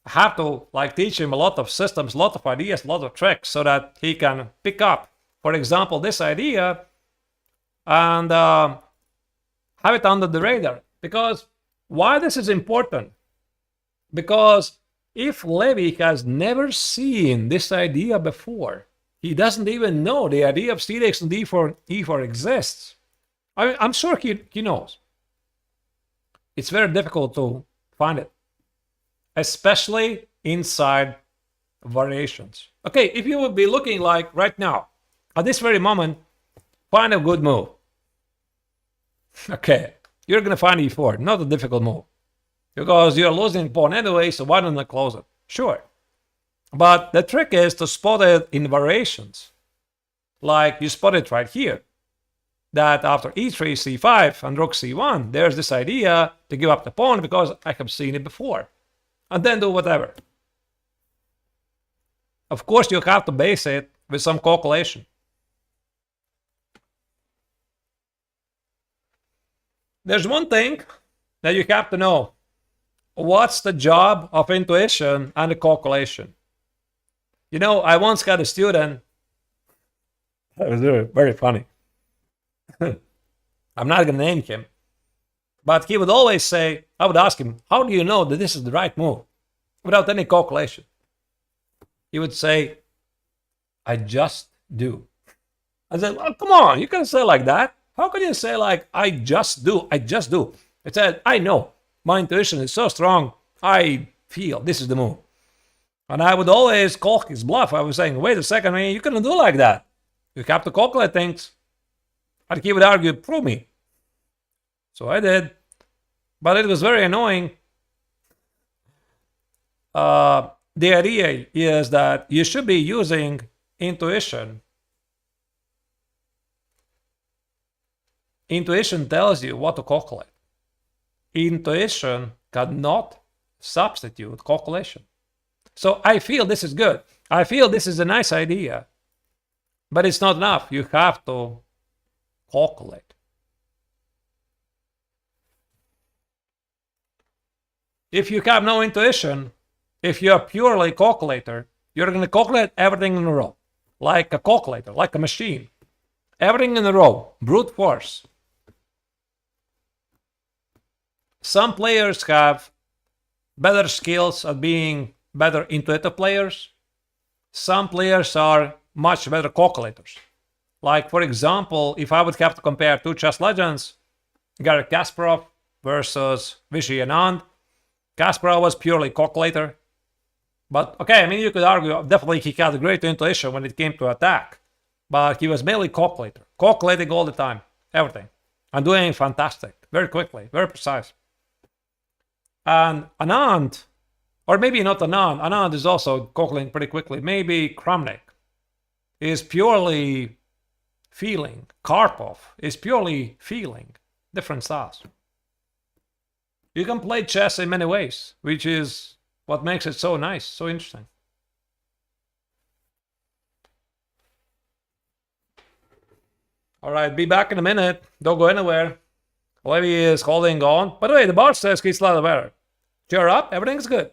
I have to like teach him a lot of systems, a lot of ideas, a lot of tricks so that he can pick up for example, this idea, and have it under the radar. Because why this is important? Because if Levy has never seen this idea before, he doesn't even know the idea of c6 and e4 exists. I'm sure he knows. It's very difficult to find it, especially inside variations. Okay, if you would be looking like right now, at this very moment, find a good move. Okay, you're gonna find e4, not a difficult move. Because you're losing pawn anyway, so why don't I close it? Sure. But the trick is to spot it in variations. Like you spot it right here. That after e3, c5, and rook c1, there's this idea to give up the pawn because I have seen it before. And then do whatever. Of course, you have to base it with some calculation. There's one thing that you have to know. What's the job of intuition and the calculation? You know, I once had a student. That was very funny. I'm not going to name him. But he would always say, I would ask him, how do you know that this is the right move? Without any calculation. He would say, I just do. I said, well, come on, you can say like that. How can you say like, I just do, I just do? I said, I know. My intuition is so strong, I feel this is the move. And I would always call his bluff. I was saying, wait a second, man, you couldn't do like that. You have to calculate things. And he would argue, prove me. So I did. But it was very annoying. The idea is that you should be using intuition. Intuition tells you what to calculate. Intuition cannot substitute calculation. So I feel this is good. I feel this is a nice idea. But it's not enough. You have to calculate. If you have no intuition, if you're purely a calculator, you're going to calculate everything in a row. Like a calculator, like a machine. Everything in a row. Brute force. Some players have better skills at being better intuitive players. Some players are much better calculators. Like, for example, if I would have to compare two chess legends, Garry Kasparov versus Vishy Anand, Kasparov was purely calculator. But, okay, I mean, you could argue, definitely he had a great intuition when it came to attack. But he was mainly calculator. Calculating all the time, everything. And doing fantastic, very quickly, very precise. And Anand, or maybe not Anand, Anand is also calculating pretty quickly. Maybe Kramnik is purely feeling. Karpov is purely feeling. Different styles. You can play chess in many ways, which is what makes it so nice, so interesting. All right, be back in a minute. Don't go anywhere. Levy is holding on. By the way, the bar says he's slightly better. Cheer up, everything's good.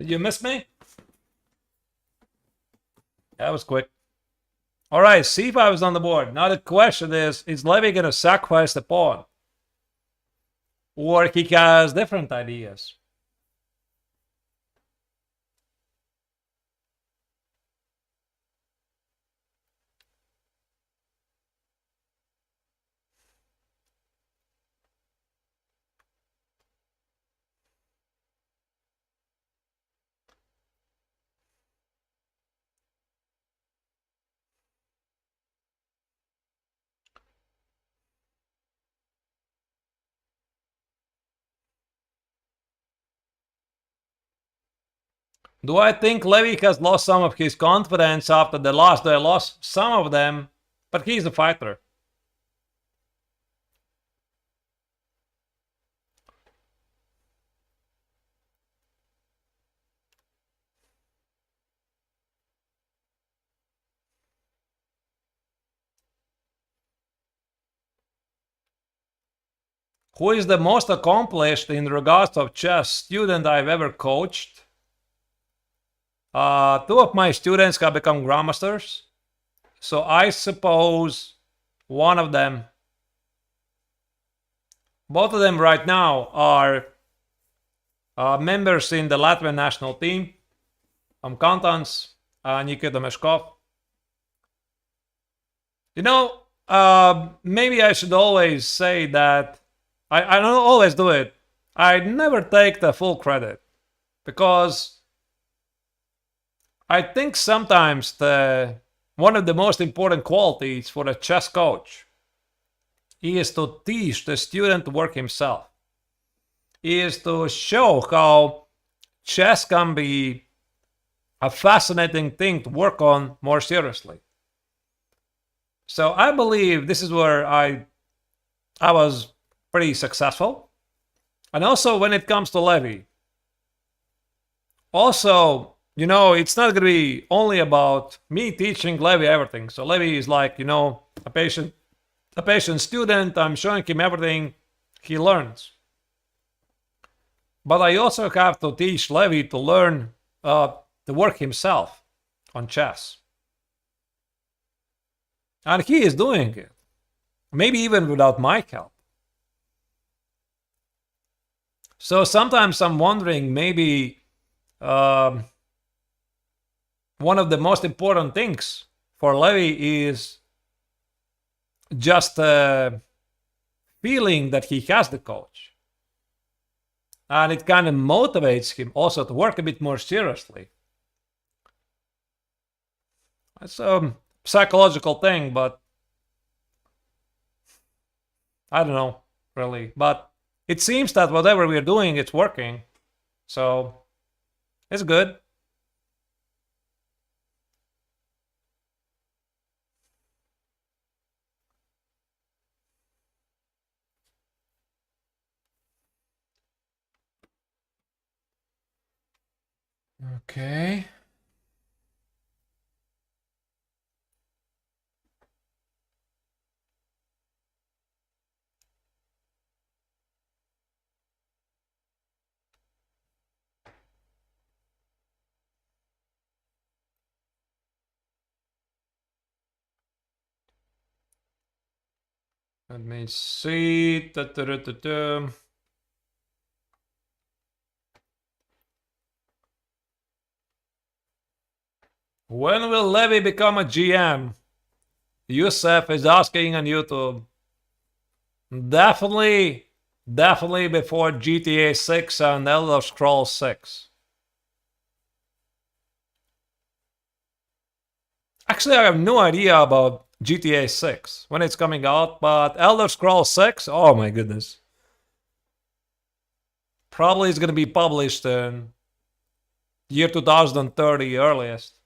Did you miss me? That was quick. All right, c5 is on the board. Now the question is Levy going to sacrifice the pawn? Or he has different ideas? Do I think Levy has lost some of his confidence after the last duel? Lost some of them, but he's a fighter. Who is the most accomplished in regards of chess student I've ever coached? Two of my students have become grandmasters. So I suppose one of them, both of them right now are members in the Latvian national team. Kantans, Nikita Meshkov. You know, maybe I should always say that I don't always do it. I never take the full credit because I think sometimes one of the most important qualities for a chess coach is to teach the student to work himself. Is to show how chess can be a fascinating thing to work on more seriously. So I believe this is where I was pretty successful. And also when it comes to Levy. Also, you know, it's not going to be only about me teaching Levy everything. So Levy is like, you know, a patient student. I'm showing him everything he learns. But I also have to teach Levy to learn to work himself on chess. And he is doing it. Maybe even without my help. So sometimes I'm wondering, maybe one of the most important things for Levy is just feeling that he has the coach. And it kind of motivates him also to work a bit more seriously. It's a psychological thing, but I don't know, really. But it seems that whatever we're doing, it's working. So it's good. Okay. Let me see. When will Levy become a GM? Yusef is asking on YouTube. Definitely before GTA 6 and Elder Scrolls 6. Actually, I have no idea about GTA 6 when it's coming out, but Elder Scrolls 6, oh my goodness. Probably it's going to be published in year 2030 earliest.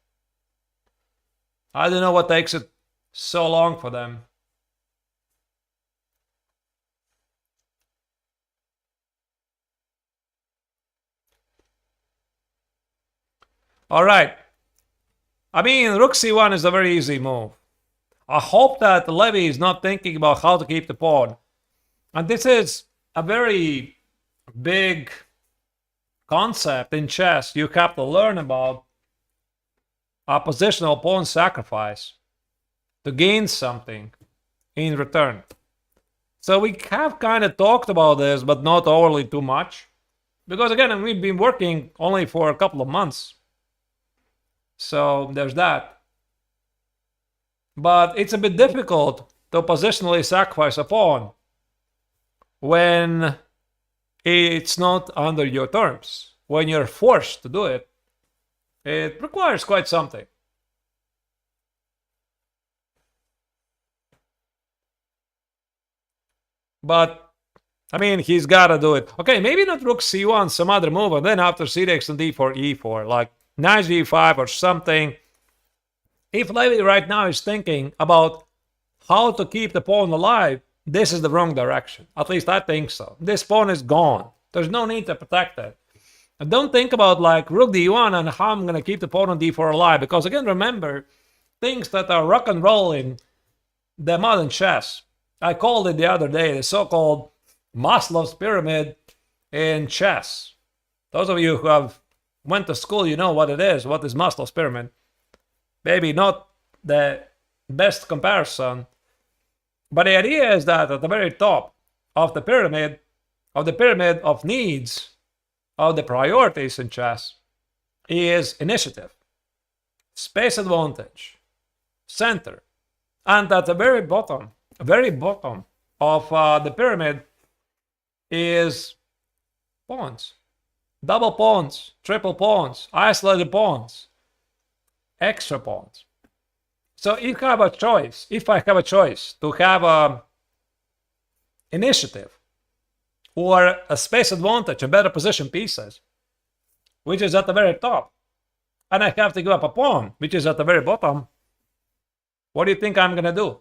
I don't know what takes it so long for them. All right. I mean, Rook C1 is a very easy move. I hope that Levy is not thinking about how to keep the pawn. And this is a very big concept in chess you have to learn about a positional pawn sacrifice to gain something in return. So we have kind of talked about this, but not overly too much. Because again, we've been working only for a couple of months. So there's that. But it's a bit difficult to positionally sacrifice a pawn when it's not under your terms. When you're forced to do it, it requires quite something. But, I mean, he's got to do it. Okay, maybe not rook c1, some other move, and then after c takes and d4, e4, like knight g5 or something. If Levy right now is thinking about how to keep the pawn alive, this is the wrong direction. At least I think so. This pawn is gone. There's no need to protect it. And don't think about like rook d1 and how I'm going to keep the pawn on d4 alive. Because again, remember, things that are rock and roll in the modern chess. I called it the other day the so-called Maslow's pyramid in chess. Those of you who have went to school, you know what it is. What is Maslow's pyramid? Maybe not the best comparison, but the idea is that at the very top of the pyramid of needs, of the priorities in chess, is initiative, space advantage, center, and at the very bottom of the pyramid is pawns, double pawns, triple pawns, isolated pawns, extra pawns. So if I have a choice to have a initiative or a space advantage and better position pieces, which is at the very top, and I have to give up a pawn, which is at the very bottom, what do you think I'm gonna do?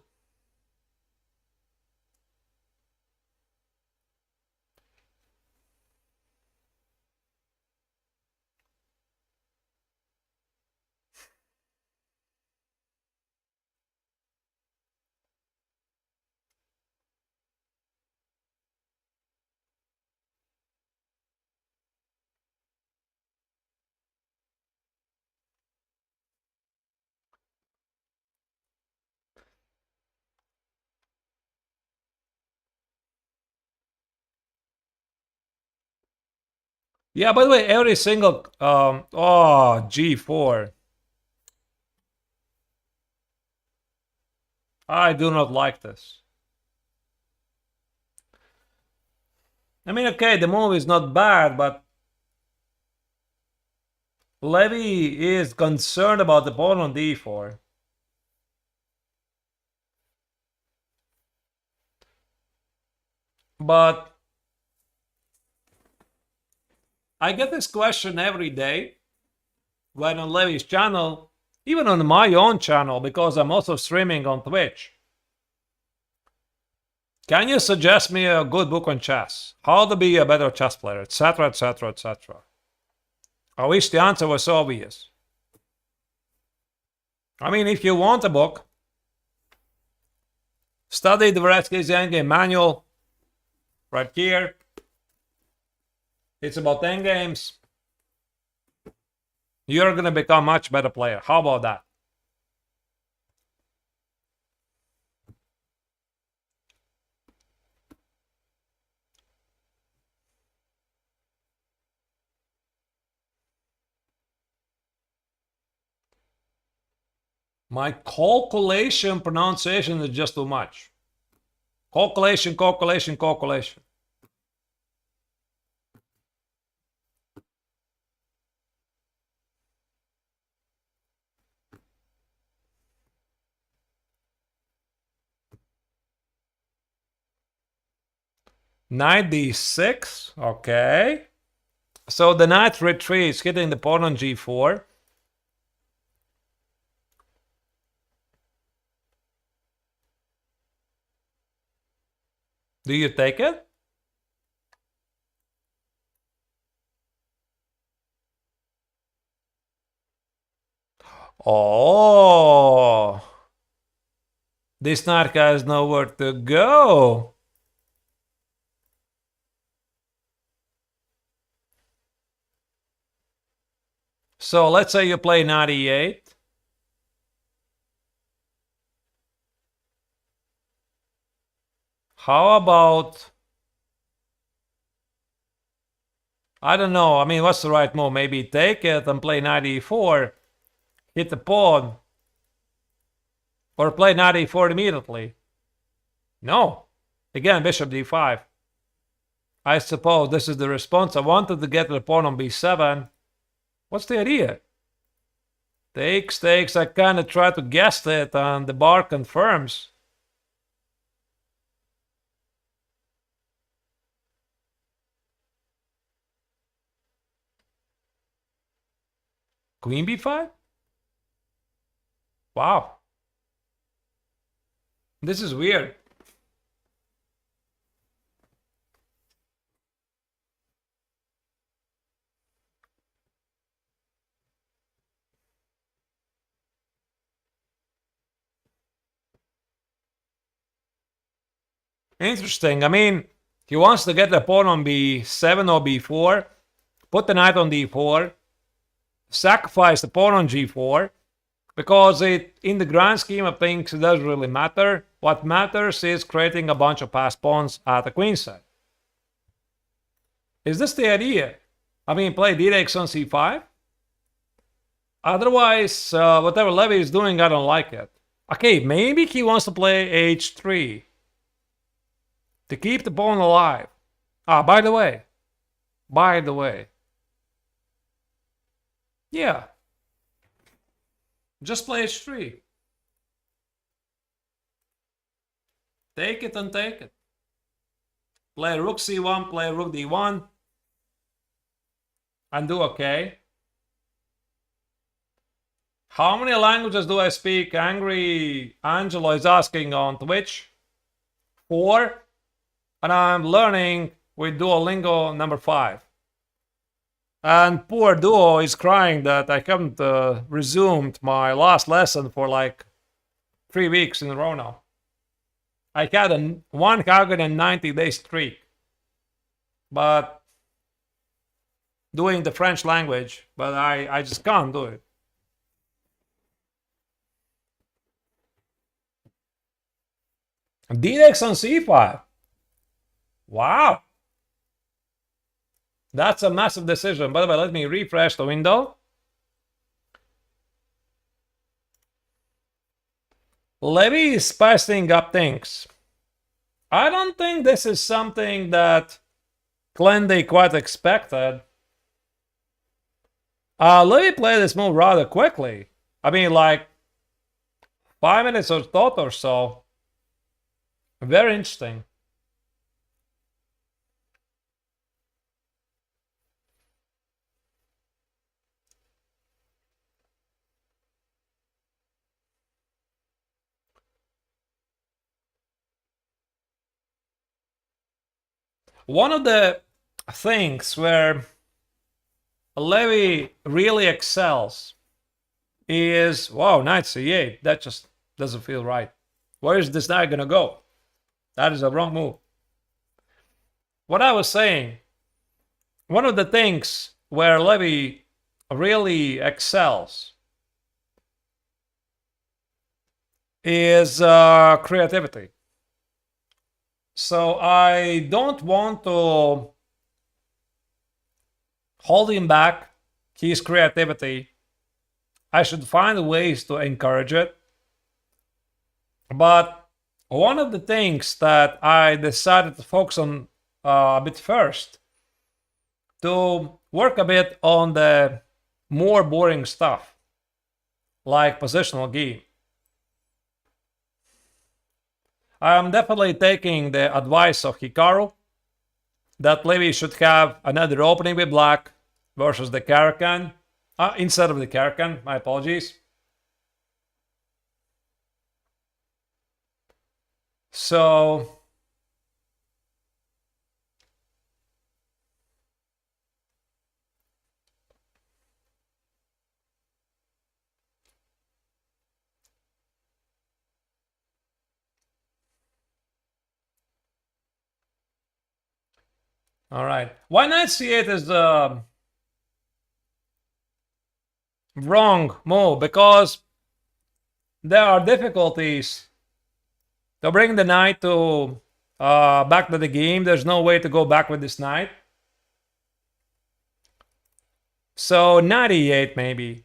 Yeah, by the way, every single g4. I do not like this. I mean, okay, the move is not bad, but Levy is concerned about the pawn on d4. But I get this question every day when on Levy's channel, even on my own channel, because I'm also streaming on Twitch. Can you suggest me a good book on chess? How to be a better chess player, etc., etc., etc. I wish the answer was obvious. I mean, if you want a book, study Dvoretsky's Endgame manual right here. It's about endgames. You're going to become a much better player. How about that? My calculation pronunciation is just too much. Calculation, calculation, calculation. Knight d6, okay. So the knight retreats, hitting the pawn on g4. Do you take it? Oh, this knight has nowhere to go. So let's say you play knight e8. How about, I don't know, I mean, what's the right move? Maybe take it and play knight e4, hit the pawn, or play knight e4 immediately. No. Again, bishop d5. I suppose this is the response. I wanted to get the pawn on b7. What's the idea? Takes, takes. I kind of try to guess it, and the bar confirms. Queen b5? Wow. This is weird. Interesting. I mean, he wants to get the pawn on b7 or b4, put the knight on d4, sacrifice the pawn on g4, because it, in the grand scheme of things, it doesn't really matter. What matters is creating a bunch of passed pawns at the queen side. Is this the idea? I mean, play d takes on c5? Otherwise, whatever Levy is doing, I don't like it. Okay, maybe he wants to play h3 to keep the pawn alive. Ah, by the way. Yeah. Just play h3. Take it and take it. Play rook c1, play rook d1. And do okay. How many languages do I speak? Angry Angelo is asking on Twitch. 4. And I'm learning with Duolingo number 5. And poor Duo is crying that I haven't resumed my last lesson for like 3 weeks in a row now. I had a 190-day streak. But doing the French language, but I just can't do it. D takes on c5. Wow. That's a massive decision. By the way, let me refresh the window. Levy is spicing up things. I don't think this is something that Clendy quite expected. Levy played this move rather quickly. I mean, like 5 minutes or thought or so. Very interesting. One of the things where Levy really excels is, wow, knight c8. That just doesn't feel right. Where is this knight gonna go? That is a wrong move. What I was saying, one of the things where Levy really excels is creativity. So I don't want to hold him back, his creativity. I should find ways to encourage it. But one of the things that I decided to focus on a bit first, to work a bit on the more boring stuff, like positional game. I'm definitely taking the advice of Hikaru that Levy should have another opening with black versus the Caracan, instead of the Caracan, my apologies. So all right, why knight c8 is Wrong move, because there are difficulties to bring the knight to back to the game. There's no way to go back with this knight. So knight e8 maybe.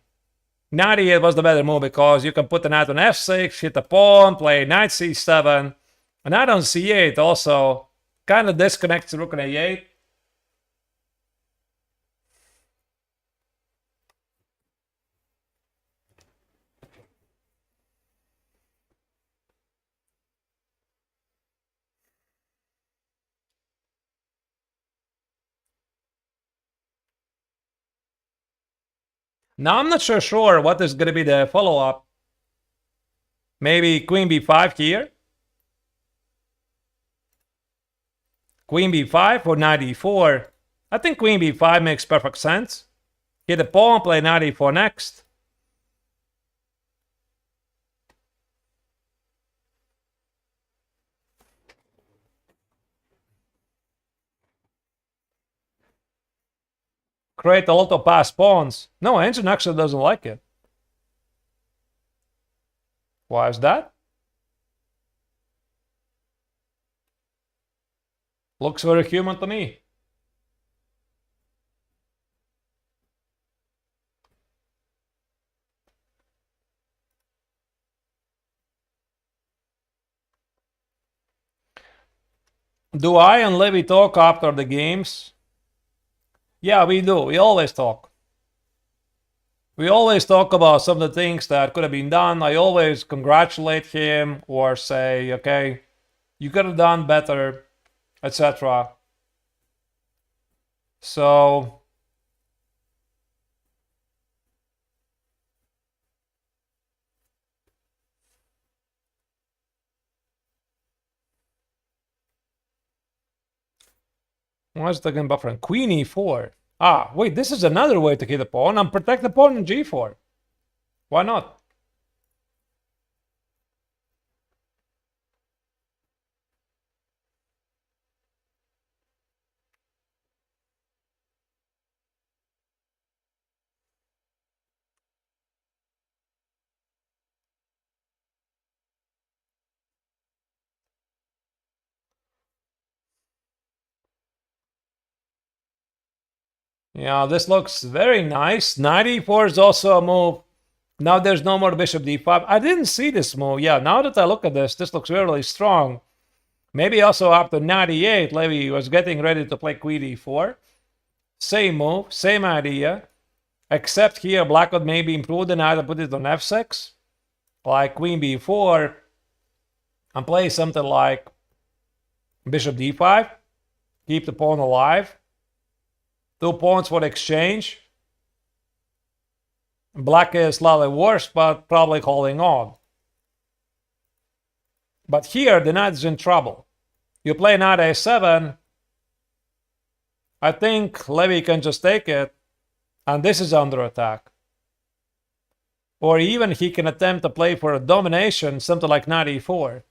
Knight e8 was the better move because you can put the knight on f6, hit the pawn, play knight c7. And knight on c8 also kind of disconnects rook on a8. Now I'm not sure what is going to be the follow-up. Maybe queen b5 here. Queen b5 or knight e4. I think queen b5 makes perfect sense. Hit the pawn, play knight e4 next. Create a lot of passed pawns. No, Ancient actually doesn't like it. Why is that? Looks very human to me. Do I and Levy talk after the games? Yeah, we do. We always talk. We always talk about some of the things that could have been done. I always congratulate him or say, okay, you could have done better, etc. So what's the game buffering? Queen e4. Ah, wait, this is another way to hit the pawn and protect the pawn in g4. Why not? Yeah, this looks very nice. Knight e4 is also a move. Now there's no more bishop d5. I didn't see this move. Yeah, now that I look at this looks really strong. Maybe also after knight e8, Levy was getting ready to play queen e4. Same move, same idea. Except here, black would maybe improve the knight and put it on f6. Like queen b4. And play something like bishop d5. Keep the pawn alive. 2 pawns for exchange. Black is slightly worse, but probably holding on. But here, the knight is in trouble. You play knight a7. I think Levy can just take it, and this is under attack. Or even he can attempt to play for a domination, something like knight e4.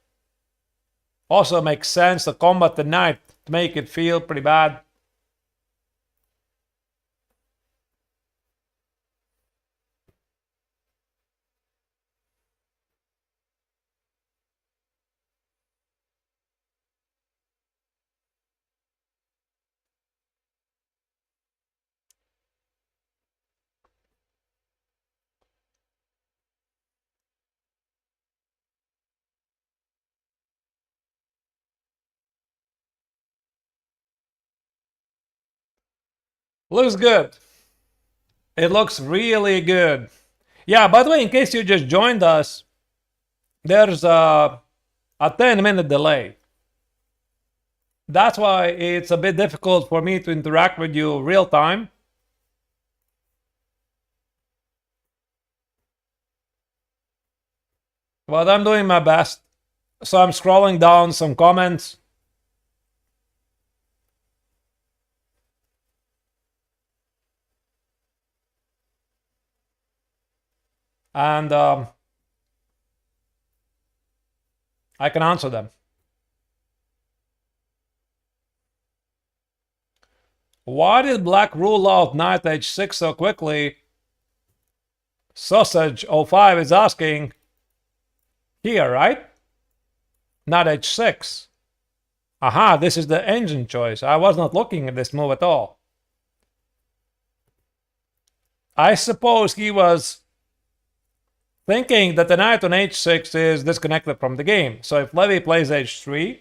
Also makes sense to combat the knight to make it feel pretty bad. Looks good. It looks really good. Yeah, by the way, in case you just joined us, there's a 10-minute delay. That's why it's a bit difficult for me to interact with you real time. But I'm doing my best. So I'm scrolling down some comments. And I can answer them. Why did black rule out knight h6 so quickly? Sausage05 is asking here, right? Not h6. Aha, this is the engine choice. I was not looking at this move at all. I suppose he was thinking that the knight on h6 is disconnected from the game. So if Levy plays h3,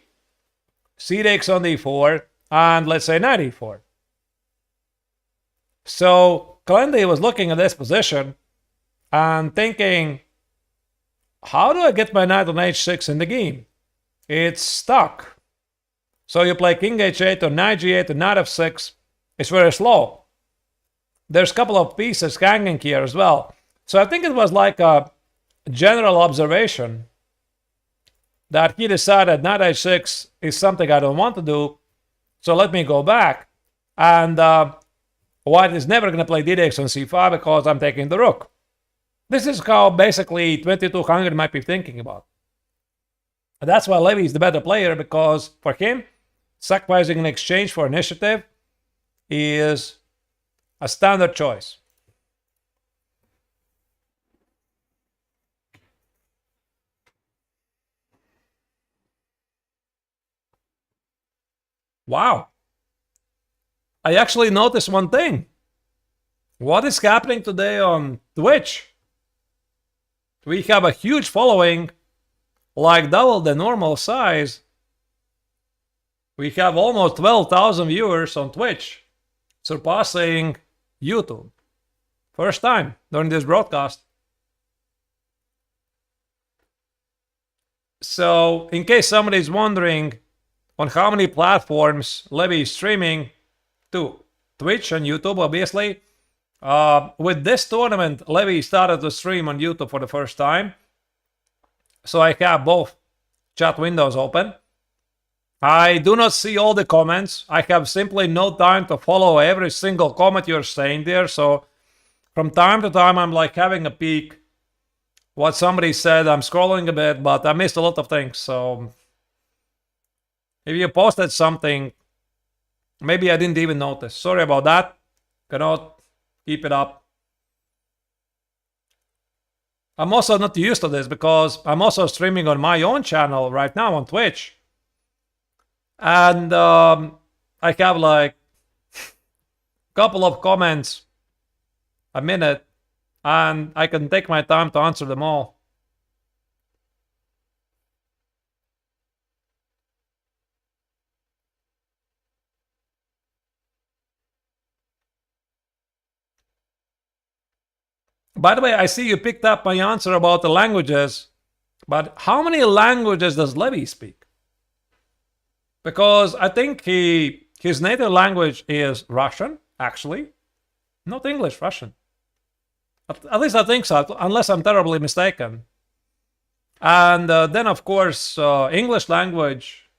c takes on d4, and let's say knight e4. So Clendy was looking at this position and thinking, how do I get my knight on h6 in the game? It's stuck. So you play king h8 or knight g8 or knight f6. It's very slow. There's a couple of pieces hanging here as well. So I think it was like a general observation that he decided knight h6 is something I don't want to do. So let me go back. And white is never going to play d takes on c5 because I'm taking the rook. This is how basically 2200 might be thinking about. And that's why Levy is the better player, because for him, sacrificing in exchange for initiative is a standard choice. Wow. I actually noticed one thing. What is happening today on Twitch? We have a huge following, like double the normal size. We have almost 12,000 viewers on Twitch, surpassing YouTube. First time during this broadcast. So, in case somebody's wondering on how many platforms Levy is streaming to, Twitch and YouTube, obviously. With this tournament, Levy started to stream on YouTube for the first time. So I have both chat windows open. I do not see all the comments. I have simply no time to follow every single comment you're saying there. So from time to time, I'm like having a peek what somebody said. I'm scrolling a bit, but I missed a lot of things. So if you posted something, maybe I didn't even notice. Sorry about that. Cannot keep it up. I'm also not used to this because I'm also streaming on my own channel right now on Twitch. And I have like a couple of comments a minute, and I can take my time to answer them all. By the way, I see you picked up my answer about the languages, but how many languages does Levy speak? Because I think his native language is Russian, actually. Not English, Russian. At least I think so, unless I'm terribly mistaken. And then, of course, English language.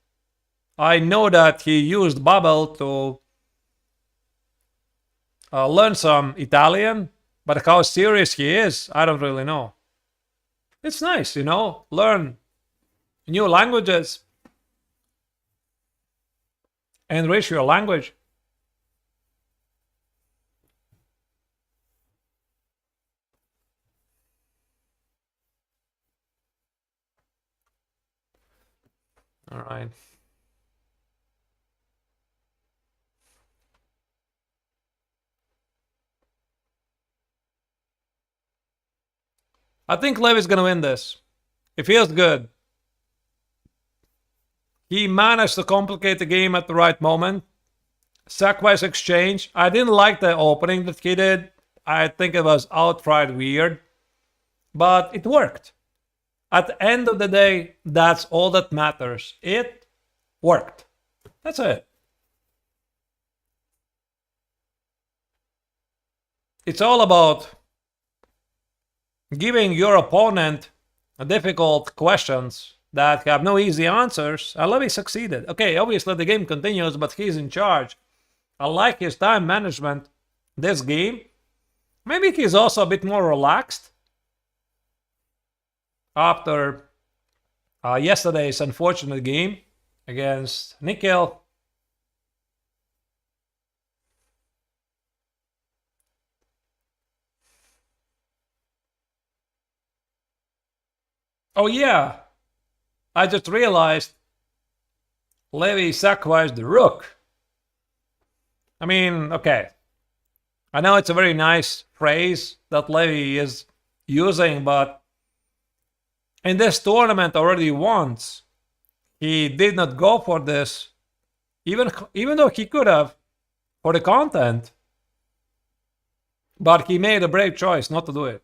I know that he used Babel to learn some Italian, but how serious he is, I don't really know. It's nice, you know, learn new languages, enrich your language. All right. I think Levy's gonna win this. It feels good. He managed to complicate the game at the right moment. Sacrifice exchange. I didn't like the opening that he did. I think it was outright weird. But it worked. At the end of the day, that's all that matters. It worked. That's it. It's all about giving your opponent difficult questions that have no easy answers. And Levy succeeded. Okay, obviously the game continues, but he's in charge. I like his time management this game. Maybe he's also a bit more relaxed after yesterday's unfortunate game against Nickel. Oh yeah, I just realized Levy sacrificed the rook. I mean, okay. I know it's a very nice phrase that Levy is using, but in this tournament already once, he did not go for this, even though he could have for the content, but he made a brave choice not to do it.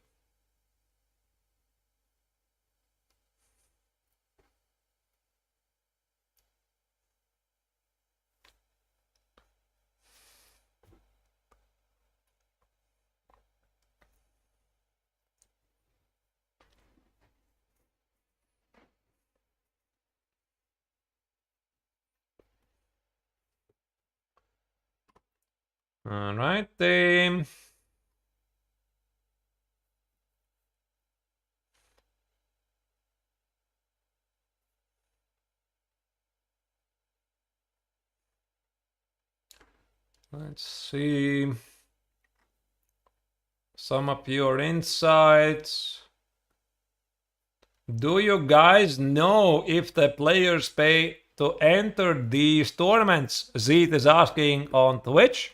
All right, let's see some of your insights. Do you guys know if the players pay to enter these tournaments? Zeet is asking on Twitch.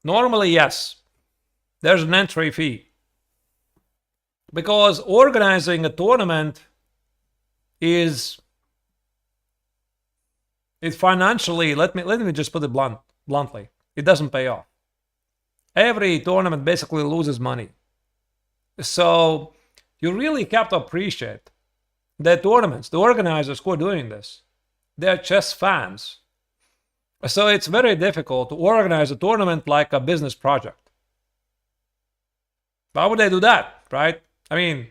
Normally, yes. There's an entry fee. Because organizing a tournament is financially, let me just put it bluntly, it doesn't pay off. Every tournament basically loses money. So you really have to appreciate the tournaments, the organizers who are doing this. They're chess fans. So it's very difficult to organize a tournament like a business project. Why would they do that, right? I mean,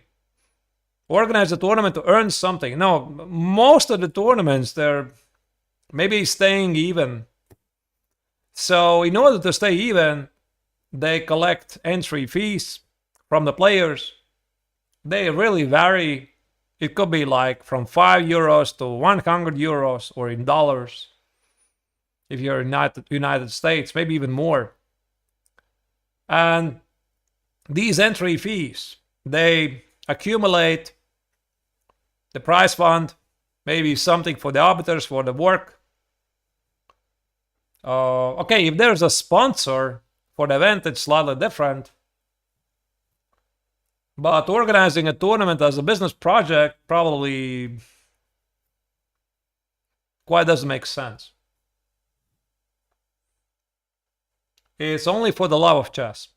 organize a tournament to earn something. No, most of the tournaments, they're maybe staying even. So in order to stay even, they collect entry fees from the players. They really vary. It could be like from 5 euros to 100 euros or in dollars. If you're in United States, maybe even more. And these entry fees, they accumulate the prize fund, maybe something for the arbiters for the work. Okay, if there's a sponsor for the event, it's slightly different. But organizing a tournament as a business project probably quite doesn't make sense. It's only for the love of chess.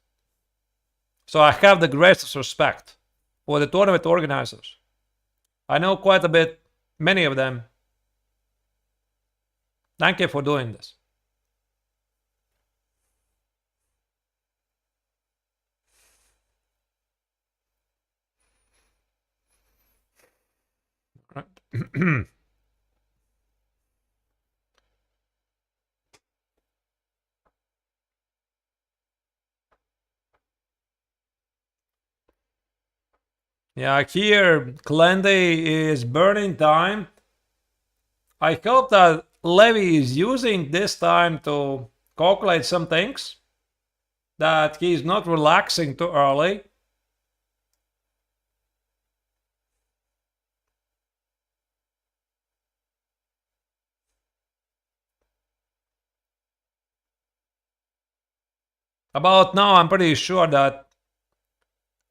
So I have the greatest respect for the tournament organizers. I know quite a bit, many of them. Thank you for doing this. Right. Yeah, here Clendy is burning time. I hope that Levy is using this time to calculate some things, that he's not relaxing too early. About now, I'm pretty sure that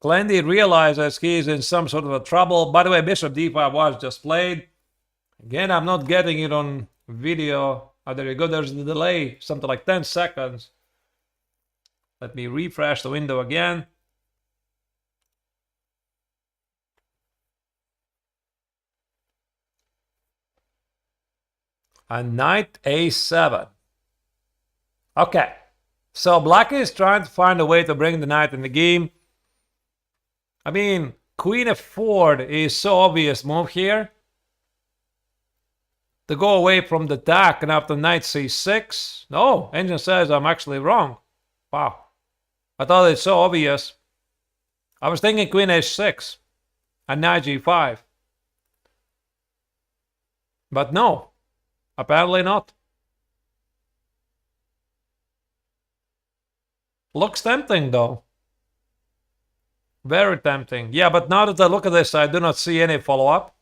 Clendy realizes he's in some sort of a trouble. By the way, Bishop d5 was just played. Again, I'm not getting it on video. Oh, there you go. There's the delay, something like 10 seconds. Let me refresh the window again. And knight a7. Okay. So black is trying to find a way to bring the knight in the game. I mean, queen f4 is so obvious move here. To go away from the attack and after knight c6. No, engine says I'm actually wrong. Wow. I thought it's so obvious. I was thinking queen h6 and knight g5. But no, apparently not. Looks tempting though. Very tempting. Yeah, but now that I look at this, I do not see any follow-up.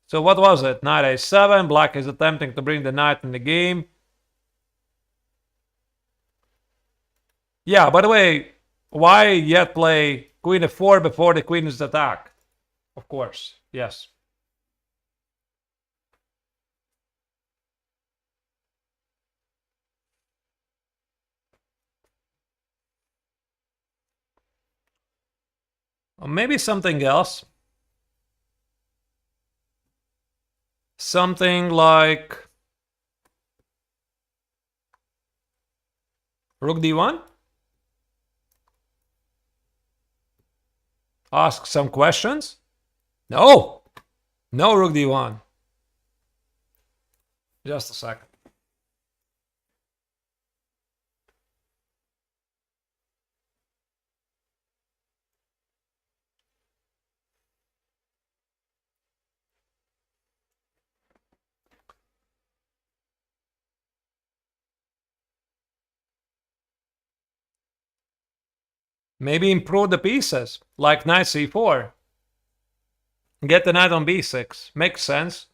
So what was it? Knight a7. Black is attempting to bring the knight in the game. Yeah, by the way, why yet play queen f4 before the queen is attacked? Of course, yes. Or maybe something else. Something like rook d1? Ask some questions? No! No rook d1. Just a second. Maybe improve the pieces, like knight c4. Get the knight on b6. Makes sense.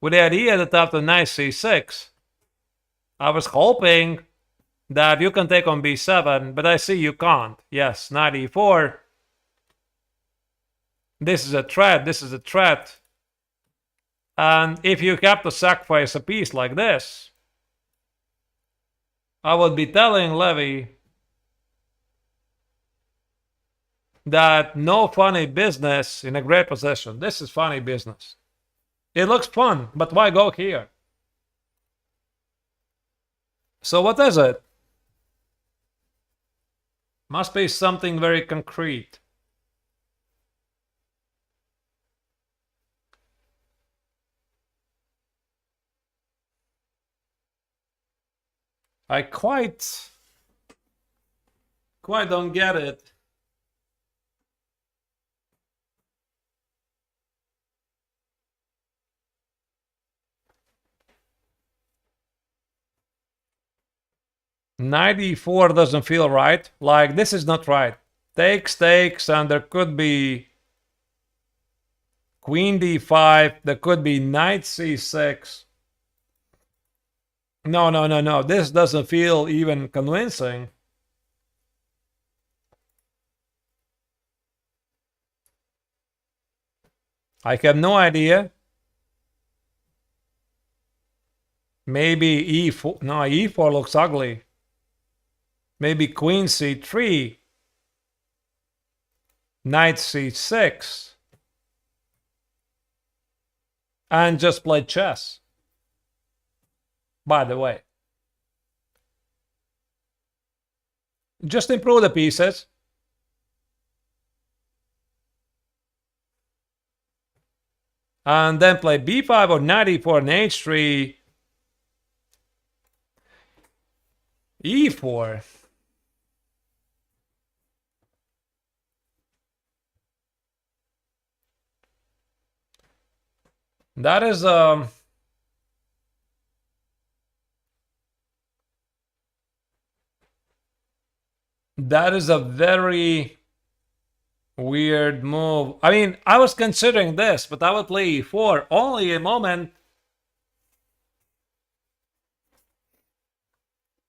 With the idea that after knight c6, I was hoping that you can take on b7, but I see you can't. Yes, knight e4. This is a threat, this is a threat. And if you have to sacrifice a piece like this, I would be telling Levy that no funny business in a great position. This is funny business. It looks fun, but why go here? So what is it? Must be something very concrete. I quite don't get it. Knight e4 doesn't feel right. Like, this is not right. Takes, and there could be queen d5. There could be knight c6. No. This doesn't feel even convincing. I have no idea. Maybe e4. No, e4 looks ugly. Maybe queen c3. Knight c6. And just play chess. By the way. Just improve the pieces. And then play b5 or knight e4 and h3. e4. That is a very weird move. I mean, I was considering this, but I would play e4 only a moment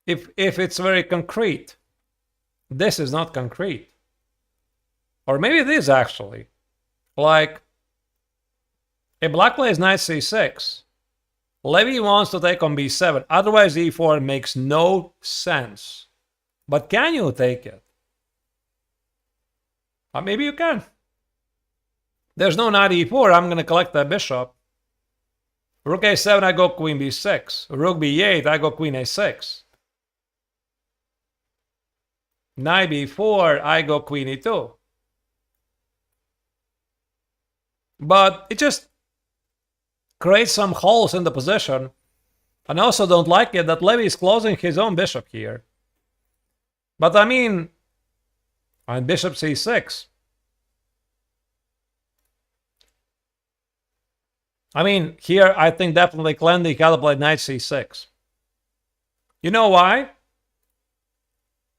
if it's very concrete. This is not concrete. Or maybe it is actually. Like, if black plays knight c6, Levy wants to take on b7. Otherwise, e4 makes no sense. But can you take it? Or maybe you can. There's no knight e4. I'm going to collect that bishop. Rook a7, I go queen b6. Rook b8, I go queen a6. Knight b4, I go queen e2. But it just creates some holes in the position. And I also don't like it that Levy is closing his own bishop here. But I mean, on bishop c6. I mean, here I think definitely Clendy had to play knight c6. You know why?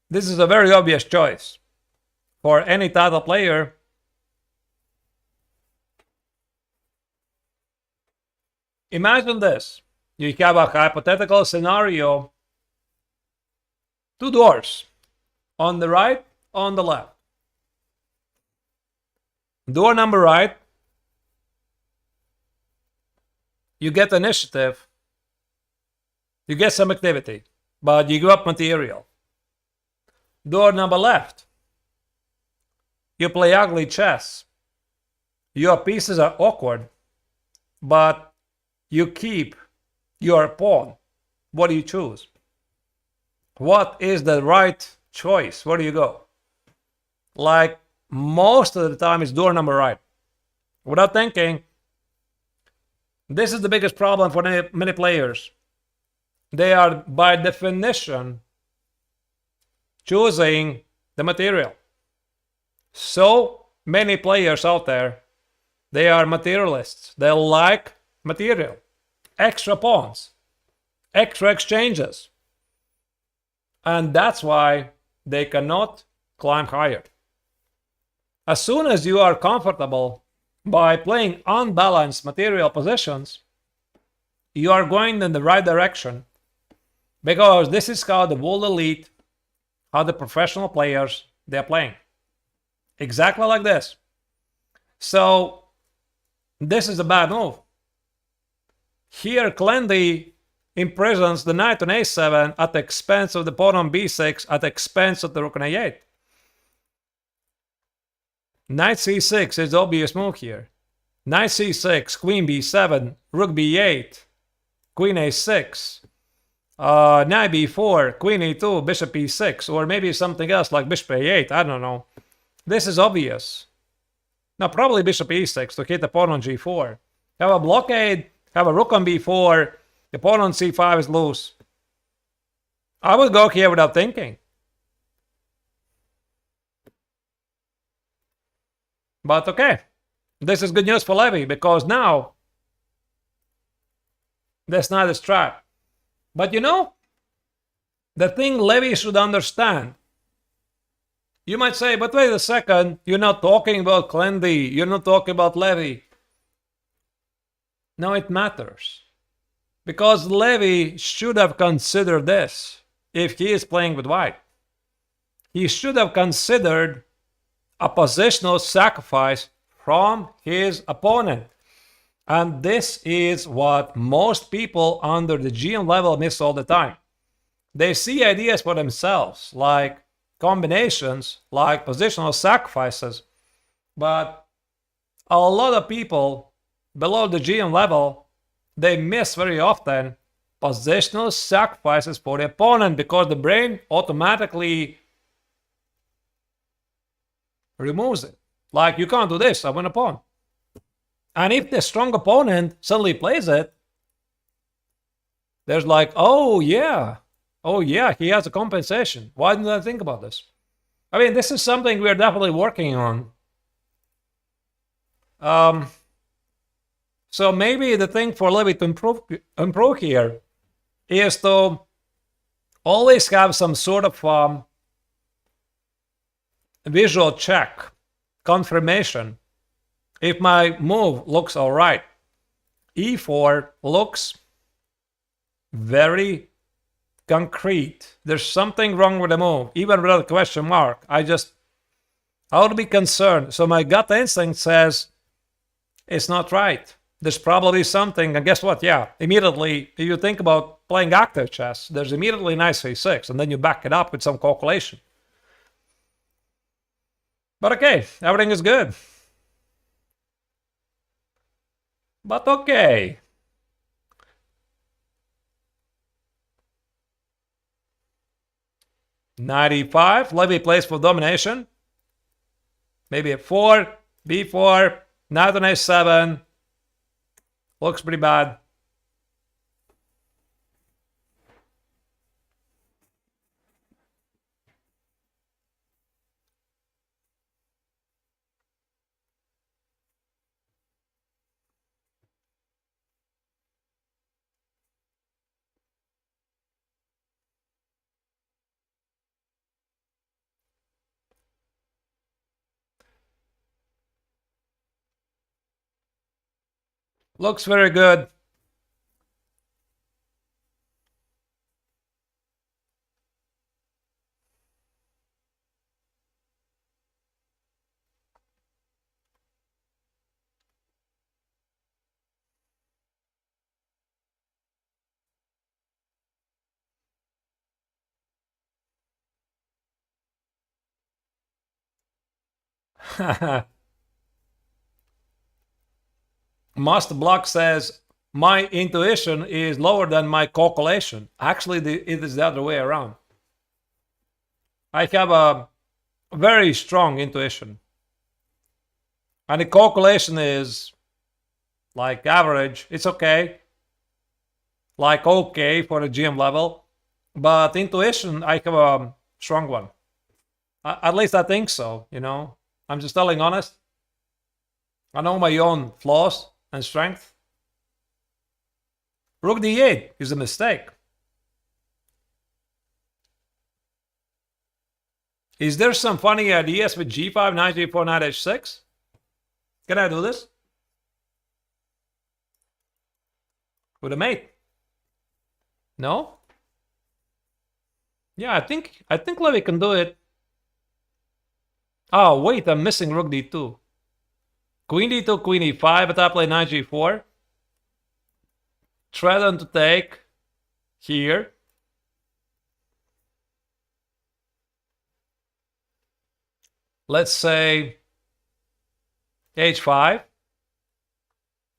This is a very obvious choice. for any title player. Imagine this. You have a hypothetical scenario. Two doors. On the right, on the left. Door number right, you get initiative. You get some activity, but you give up material. Door number left, you play ugly chess. Your pieces are awkward, but you keep your pawn. What do you choose? What is the right choice? Where do you go? Like most of the time, it's door number right. Without thinking, this is the biggest problem for many players. They are, by definition, choosing the material. So many players out there, they are materialists. They like material, extra pawns, extra exchanges. And that's why they cannot climb higher. As soon as you are comfortable by playing unbalanced material positions, you are going in the right direction, because this is how the world elite, how the professional players, they're playing. Exactly like this. So this is a bad move. Here, Clendy imprisons the knight on a7 at the expense of the pawn on b6, at the expense of the rook on a8. Knight c6 is the obvious move here. Knight c6, queen b7, rook b8, queen a6, knight b4, queen e2, bishop e6, or maybe something else like bishop a8, I don't know. This is obvious. Now, probably bishop e6 to hit the pawn on g4. Have a blockade, have a rook on b4, the pawn on c5 is loose. I would go here without thinking. But okay, this is good news for Levy, because now this knight is trapped. But you know, the thing Levy should understand, you might say, but wait a second, you're not talking about Clendy, you're not talking about Levy. No, it matters. Because Levy should have considered this if he is playing with white. He should have considered a positional sacrifice from his opponent. And this is what most people under the GM level miss all the time. They see ideas for themselves, like combinations, like positional sacrifices, but a lot of people below the GM level, they miss very often positional sacrifices for the opponent, because the brain automatically removes it. Like, you can't do this, I win a pawn. And if the strong opponent suddenly plays it, there's like, oh yeah, he has a compensation. Why didn't I think about this? I mean, this is something we're definitely working on. So maybe the thing for Levy to improve here is to always have some sort of visual check, confirmation, if my move looks all right. E4 looks very concrete. There's something wrong with the move, even without a question mark. I would be concerned. So my gut instinct says it's not right. There's probably something, and guess what? Yeah, immediately, if you think about playing active chess, there's immediately knight c6, and then you back it up with some calculation. But okay, everything is good. But okay. Knight e5, Levy plays for domination. Maybe f4, b4, knight on a7. Looks pretty bad. Looks very good. Master Block says, my intuition is lower than my calculation. Actually, it is the other way around. I have a very strong intuition. And the calculation is like average. It's okay. Like okay for the GM level. But intuition, I have a strong one. At least I think so, you know. I'm just telling honest. I know my own flaws and strength. Rook d8 is a mistake. Is there some funny ideas with g5, knight g4, knight h6? Can I do this? With a mate? No? Yeah, I think Levy can do it. Oh, wait, I'm missing rook d2. Queen d2, queen e5, but I play knight g4. Threat on to take here. Let's say h5.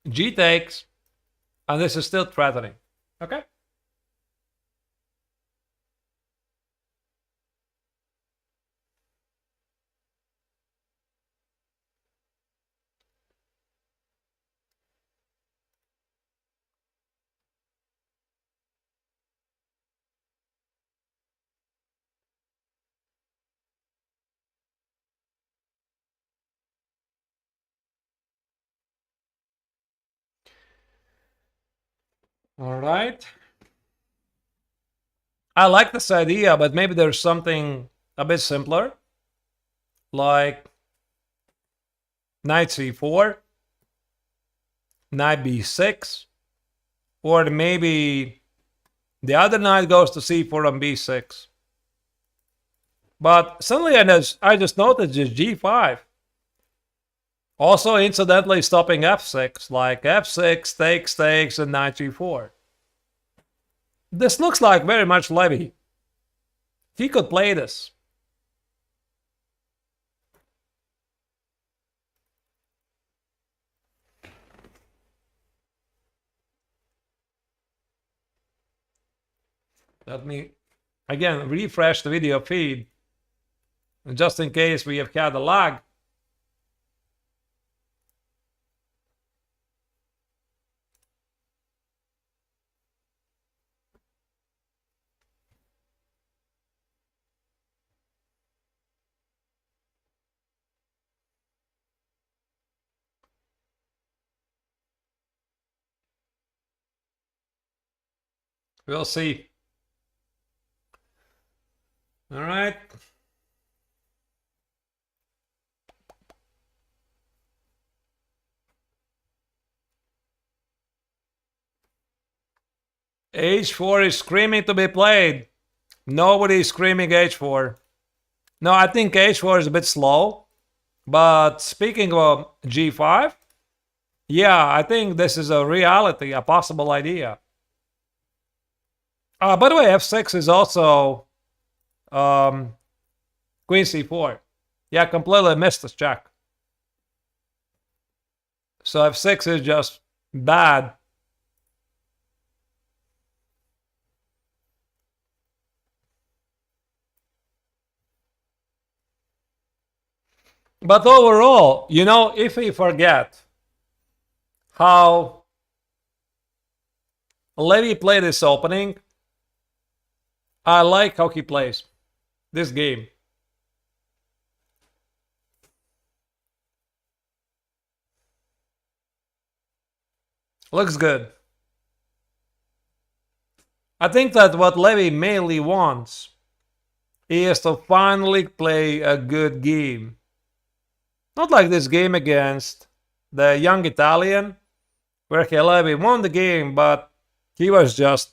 G takes. And this is still threatening. Okay? All right. I like this idea, but maybe there's something a bit simpler. Like knight c4, knight b6, or maybe the other knight goes to c4 and b6. But suddenly I just noticed this g5. Also, incidentally, stopping f6, like f6, takes, and knight g4. This looks like very much Levy. He could play this. Let me, again, refresh the video feed, just in case we have had a lag. We'll see. All right. H4 is screaming to be played. Nobody is screaming H4. No, I think H4 is a bit slow. But speaking of G5, yeah, I think this is a reality, a possible idea. By the way, F6 is also Queen C4. Yeah, completely missed this check. So F6 is just bad. But overall, you know, if we forget how Levy played this opening, I like how he plays this game. Looks good. I think that what Levy mainly wants is to finally play a good game. Not like this game against the young Italian, where Levy won the game, but he was just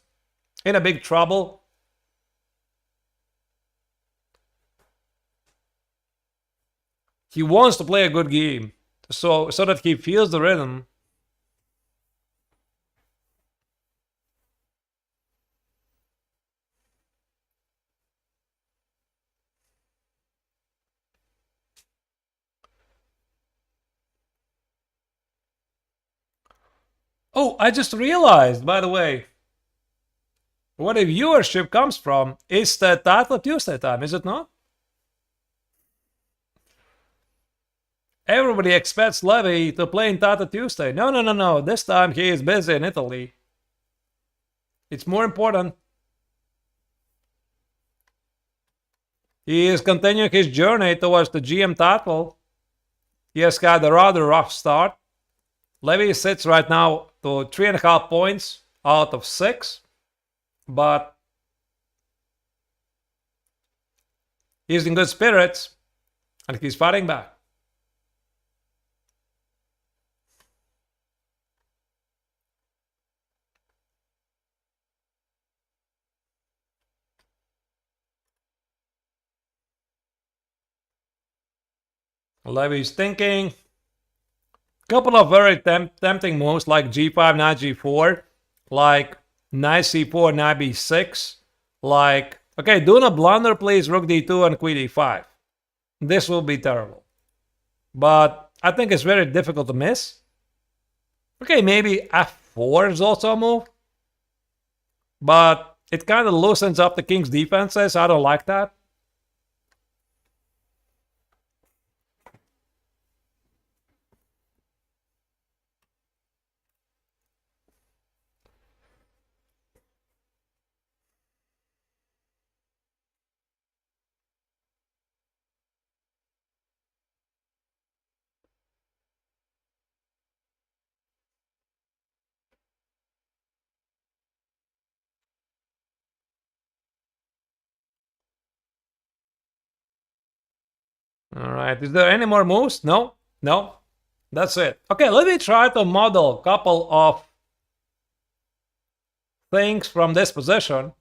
in a big trouble. He wants to play a good game, so that he feels the rhythm. Oh, I just realized, by the way, where the viewership comes from. It's the Title Tuesday time, is it not? Everybody expects Levy to play in Title Tuesday. No. This time he is busy in Italy. It's more important. He is continuing his journey towards the GM title. He has had a rather rough start. Levy sits right now to 3.5 points out of 6, but he's in good spirits and he's fighting back. Levy's thinking. Couple of very tempting moves like g5, knight g4, like knight c4, knight b6, like, okay, do not blunder please, rook d2 and queen e5. This will be terrible. But I think it's very difficult to miss. Okay, maybe f4 is also a move. But it kind of loosens up the king's defenses. I don't like that. All right, is there any more moves? No? That's it. Okay, let me try to model a couple of things from this position.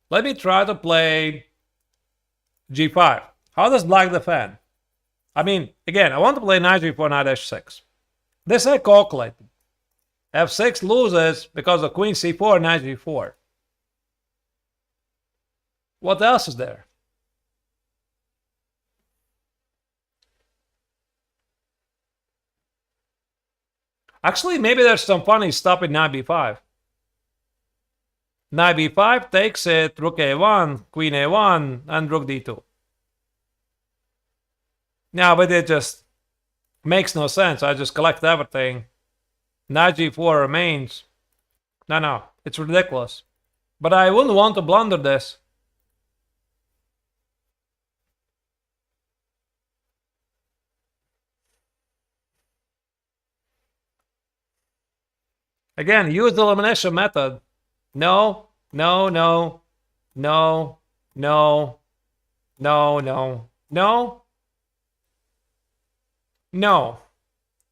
Let me try to play g5. How does black defend? I mean, again, I want to play knight g4, knight h6. This I calculated. f6 loses because of queen c4, knight g4. What else is there? Actually, maybe there's some funny stuff in knight b5. Knight b5 takes it, rook a1, queen a1, and rook d2. Yeah, but it just makes no sense. I just collect everything. Knight g4 remains. No, it's ridiculous. But I wouldn't want to blunder this. Again, use the elimination method. No. No.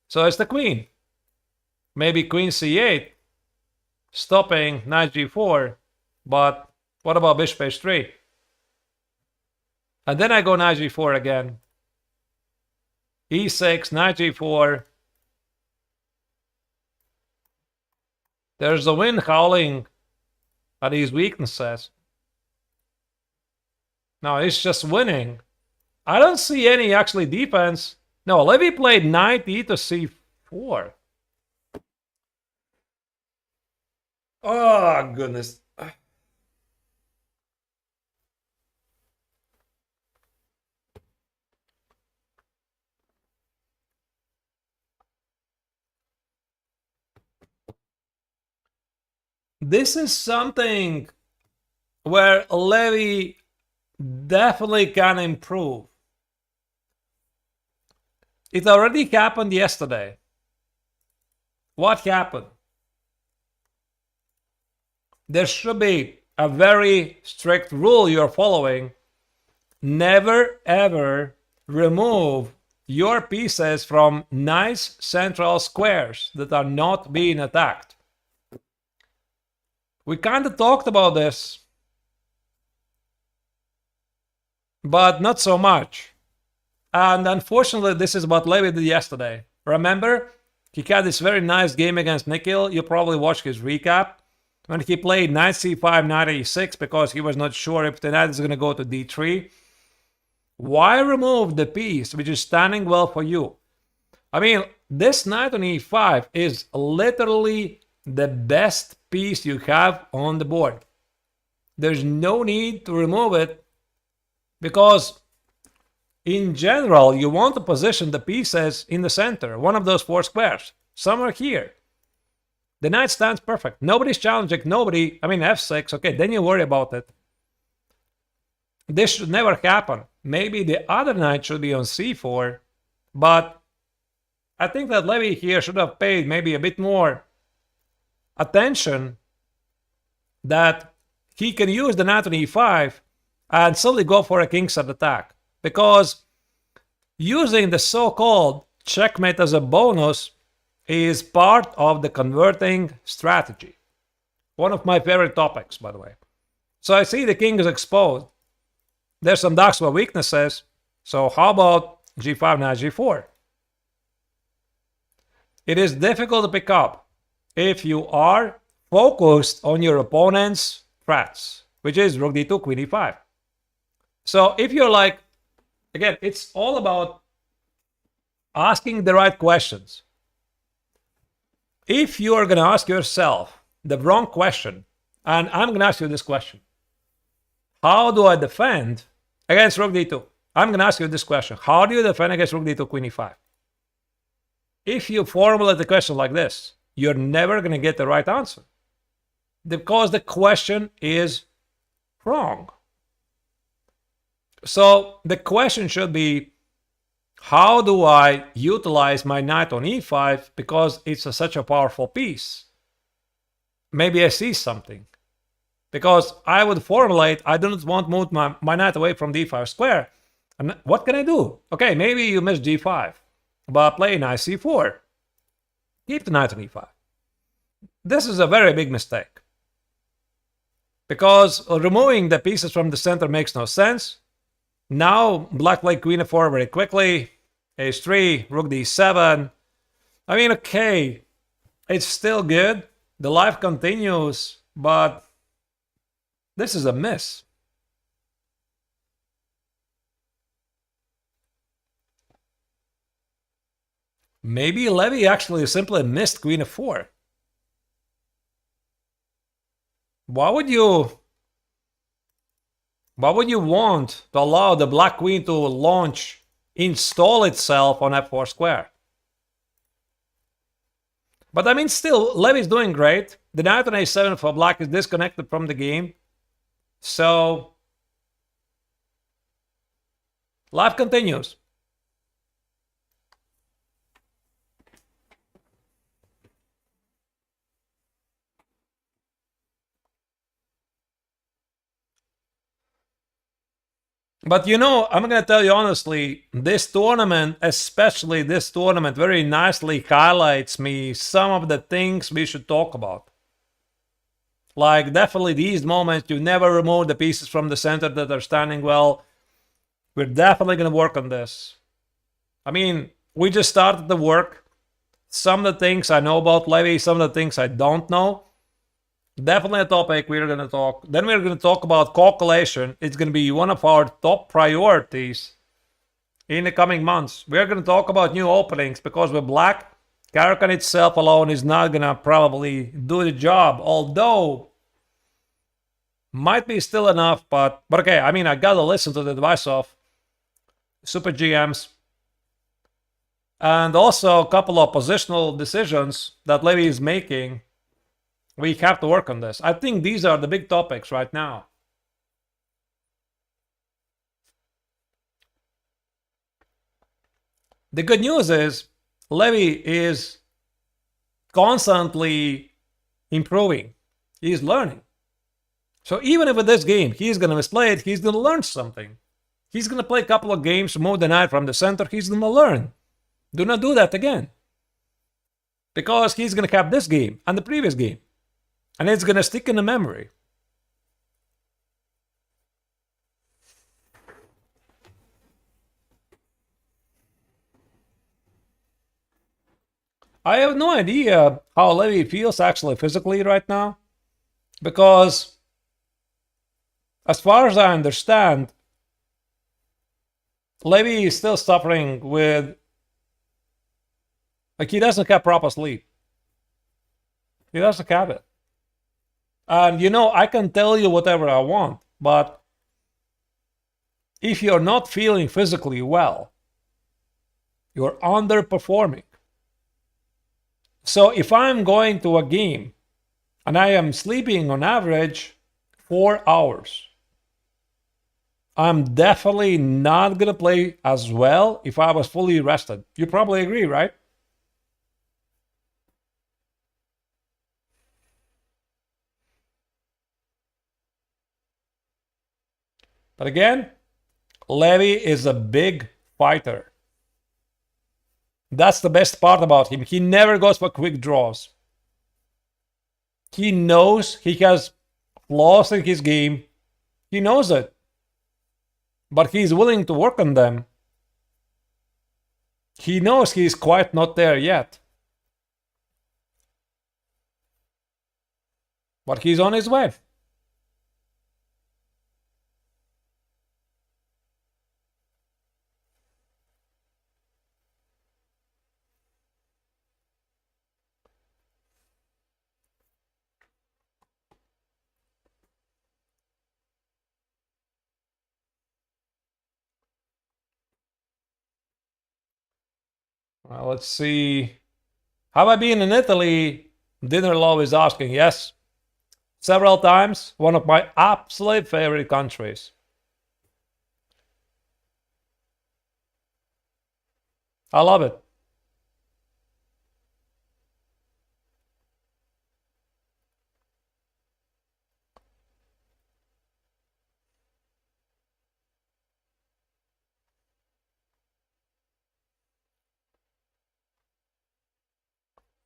So it's the queen. Maybe queen c8, stopping knight g4. But what about bishop h3? And then I go knight g4 again. e6, knight g4. There's the wind howling at his weaknesses. No, he's just winning. I don't see any actually defense. No, Levy played knight e to c4. Oh, goodness. This is something where Levy definitely can improve. It already happened yesterday. What happened? There should be a very strict rule you're following. Never ever remove your pieces from nice central squares that are not being attacked. We kind of talked about this, but not so much. And unfortunately, this is what Levy did yesterday. Remember, he had this very nice game against Nikhil. You probably watched his recap. When he played knight c5, knight a6 because he was not sure if the knight is going to go to d3. Why remove the piece which is standing well for you? I mean, this knight on e5 is literally the best piece you have on the board. There's no need to remove it because in general, you want to position the pieces in the center, one of those 4 squares, somewhere here. The knight stands perfect. Nobody's challenging, nobody. I mean, f6, okay, then you worry about it. This should never happen. Maybe the other knight should be on c4, but I think that Levy here should have paid maybe a bit more attention that he can use the knight on e5 and suddenly go for a kingside attack. Because using the so-called checkmate as a bonus is part of the converting strategy. One of my favorite topics, by the way. So I see the king is exposed. There's some dark square weaknesses. So how about g5, knight g4? It is difficult to pick up if you are focused on your opponent's threats, which is rook d2, queen e5. So if you're like, again, it's all about asking the right questions. If you are going to ask yourself the wrong question, and I'm going to ask you this question, how do I defend against rook d2? I'm going to ask you this question. How do you defend against rook d2, queen e5? If you formulate the question like this, you're never going to get the right answer because the question is wrong. So the question should be, how do I utilize my knight on e5 because it's such a powerful piece? Maybe I see something. Because I would formulate, I do not want to move my knight away from d5 square. And what can I do? Okay, maybe you miss g5, but play knight c4. Keep the knight on e5. This is a very big mistake. Because removing the pieces from the center makes no sense. Now, black played queen f4 very quickly. h3, rook d7. I mean, okay, it's still good. The life continues, but this is a miss. Maybe Levy actually simply missed queen f4. Why would you want to allow the black queen to launch, install itself on f4 square? But I mean, still, Levy's doing great. The knight on a7 for black is disconnected from the game. So, life continues. But you know, I'm going to tell you honestly, this tournament, especially this tournament, very nicely highlights me some of the things we should talk about. Like, definitely these moments, you never remove the pieces from the center that are standing well. We're definitely going to work on this. I mean, we just started the work. Some of the things I know about Levy, some of the things I don't know. Definitely a topic we're going to talk. Then we're going to talk about calculation. It's going to be one of our top priorities in the coming months. We're going to talk about new openings because with black, Caro-Kann itself alone is not going to probably do the job. Although, might be still enough, but okay, I mean, I got to listen to the advice of super GMs. And also a couple of positional decisions that Levy is making. We have to work on this. I think these are the big topics right now. The good news is Levy is constantly improving. He's learning. So even if with this game he's going to misplay it, he's going to learn something. He's going to play a couple of games, move the knight from the center. He's going to learn. Do not do that again. Because he's going to have this game and the previous game. And it's going to stick in the memory. I have no idea how Levy feels actually physically right now. Because as far as I understand, Levy is still suffering with, like, he doesn't have proper sleep. He doesn't have it. And you know, I can tell you whatever I want, but if you're not feeling physically well, you're underperforming. So if I'm going to a game and I am sleeping on average 4 hours, I'm definitely not going to play as well if I was fully rested. You probably agree, right? But again, Levy is a big fighter. That's the best part about him. He never goes for quick draws. He knows he has flaws in his game. He knows it. But he's willing to work on them. He knows he's quite not there yet. But he's on his way. Well, let's see. Have I been in Italy? Dinner Love is asking. Yes, several times. One of my absolute favorite countries. I love it.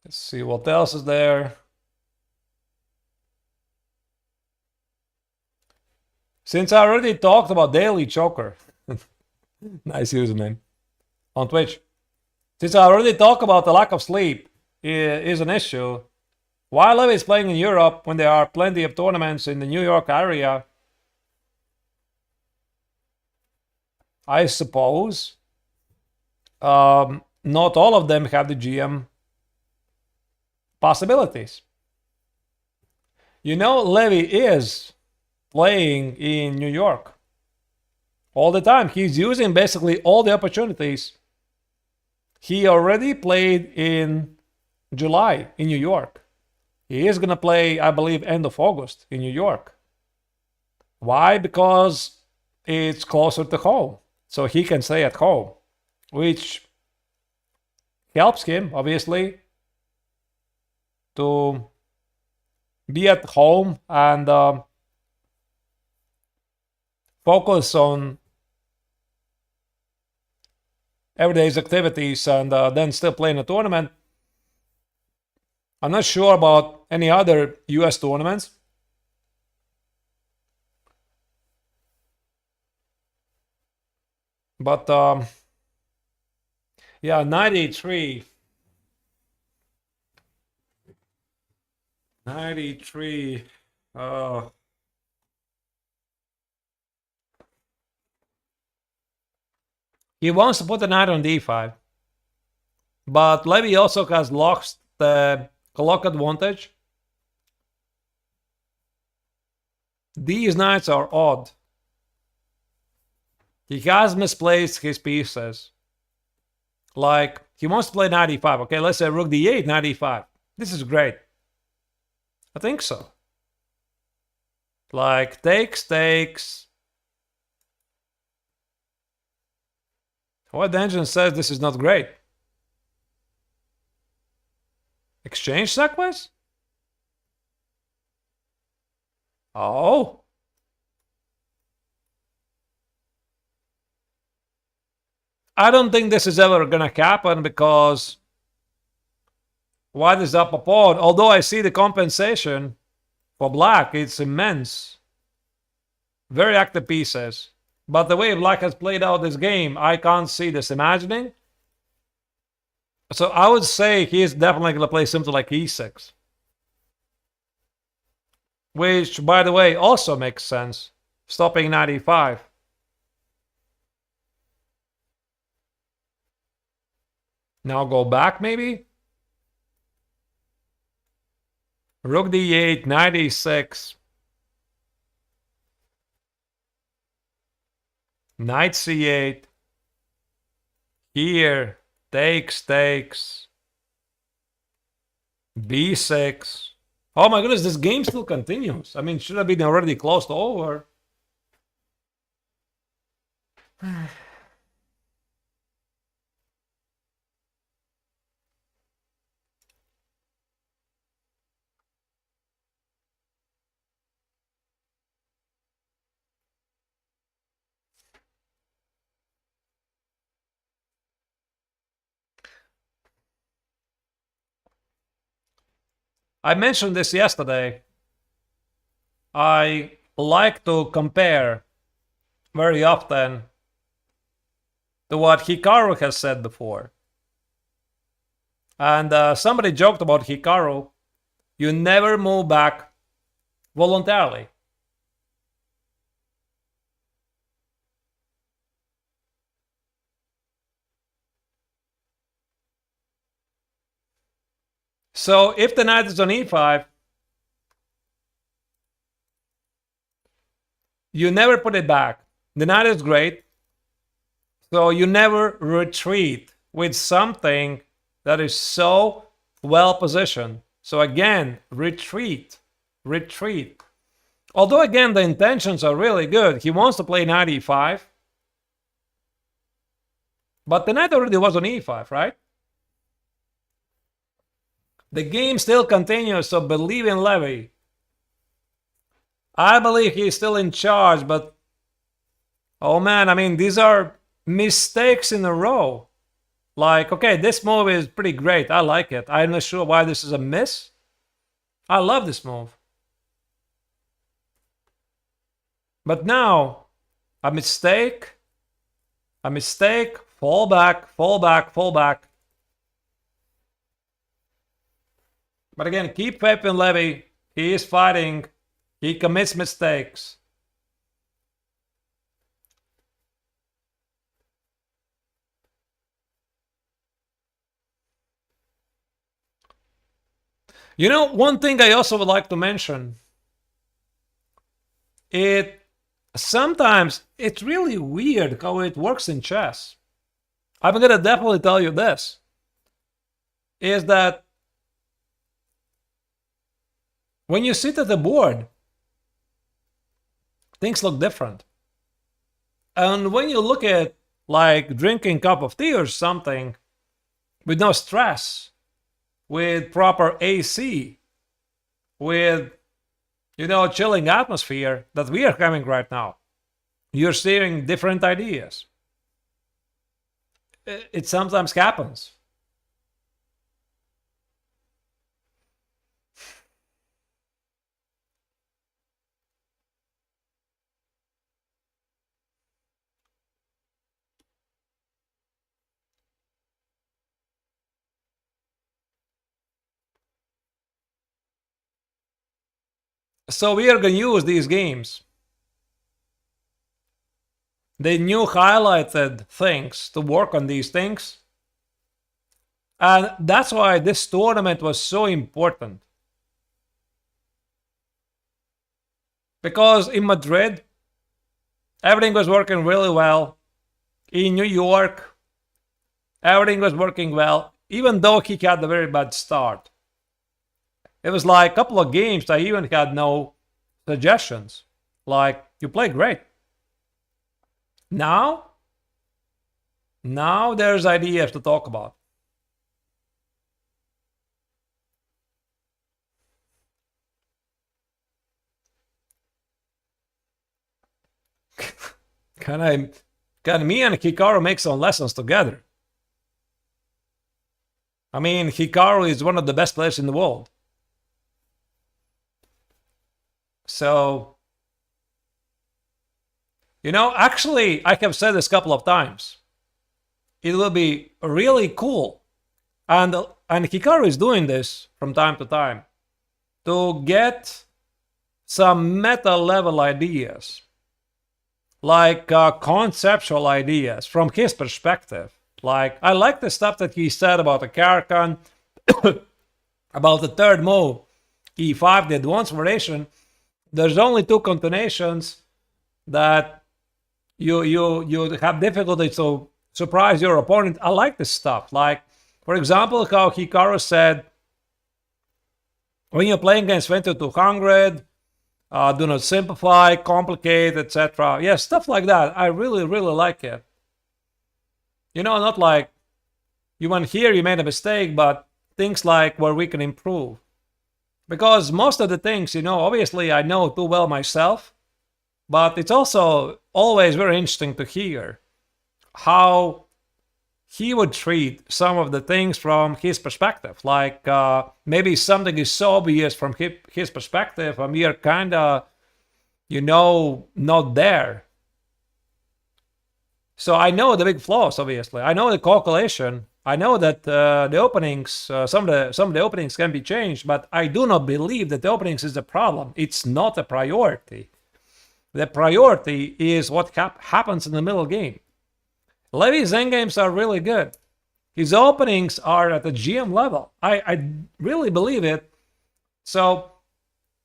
Let's see what else is there. Since I already talked about Daily Choker, nice username, on Twitch. Since I already talked about the lack of sleep is an issue, why Levy is playing in Europe when there are plenty of tournaments in the New York area? I suppose not all of them have the GM possibilities. You know, Levy is playing in New York all the time. He's using basically all the opportunities. He already played in July in New York. He is going to play, I believe, end of August in New York. Why? Because it's closer to home. So he can stay at home, which helps him, obviously, to be at home and focus on everyday's activities and then still play in a tournament. I'm not sure about any other US tournaments. But yeah, 93. 93. He wants to put the knight on d5. But Levy also has lost the clock advantage. These knights are odd. He has misplaced his pieces. Like, he wants to play knight e5. Okay, let's say rook d8, knight e5. This is great. I think so. Like, takes. What engine says this is not great? Exchange sackways? Oh. I don't think this is ever gonna happen because white is up a pawn. Although I see the compensation for black, it's immense. Very active pieces. But the way black has played out this game, I can't see this imagining. So I would say he is definitely gonna play something like e6. Which, by the way, also makes sense. Stopping 95. Now go back, maybe? Rook d8, 96. Knight c8. Here. Takes. b6. Oh my goodness, this game still continues. I mean, should have been already close to over. I mentioned this yesterday. I like to compare very often to what Hikaru has said before. And somebody joked about Hikaru. You never move back voluntarily. So if the knight is on e5, you never put it back. The knight is great. So you never retreat with something that is so well positioned. So again, retreat. Although again, the intentions are really good. He wants to play knight e5. But the knight already was on e5, right? The game still continues, so believe in Levy. I believe he's still in charge, but oh man, I mean, these are mistakes in a row. Like, okay, this move is pretty great. I like it. I'm not sure why this is a miss. I love this move. But now, a mistake, fall back. But again, keep faith in Levy. He is fighting. He commits mistakes. You know, one thing I also would like to mention. Sometimes it's really weird how it works in chess. I'm gonna definitely tell you this. Is that when you sit at the board, things look different. And when you look at like drinking a cup of tea or something with no stress, with proper AC, with, you know, chilling atmosphere that we are having right now, you're seeing different ideas. It sometimes happens. So we are going to use these games, the new highlighted things, to work on these things. And that's why this tournament was so important. Because in Madrid, everything was working really well. In New York, everything was working well, even though he had a very bad start. It was like a couple of games I even had no suggestions. Like, you played great. Now there's ideas to talk about. Can I Can me and Hikaru make some lessons together? I mean, Hikaru is one of the best players in the world. So, you know, actually, I have said this a couple of times. It will be really cool. And Hikaru is doing this from time to time to get some meta level ideas, like conceptual ideas from his perspective. Like, I like the stuff that he said about the Karakan, about the third move, e5, the advanced variation. There's only two continuations that you have difficulty to surprise your opponent. I like this stuff. Like, for example, how Hikaru said, when you're playing against 2200, do not simplify, complicate, etc. Yeah, stuff like that. I really, really like it. You know, not like you went here, you made a mistake, but things like where we can improve. Because most of the things, you know, obviously I know too well myself, but it's also always very interesting to hear how he would treat some of the things from his perspective. Like maybe something is so obvious from his perspective, and we are kind of, you know, not there. So I know the big flaws, obviously. I know the calculation. I know that the openings, some of the openings can be changed, but I do not believe that the openings is the problem. It's not a priority. The priority is what happens in the middle game. Levy's endgames are really good. His openings are at the GM level. I really believe it. So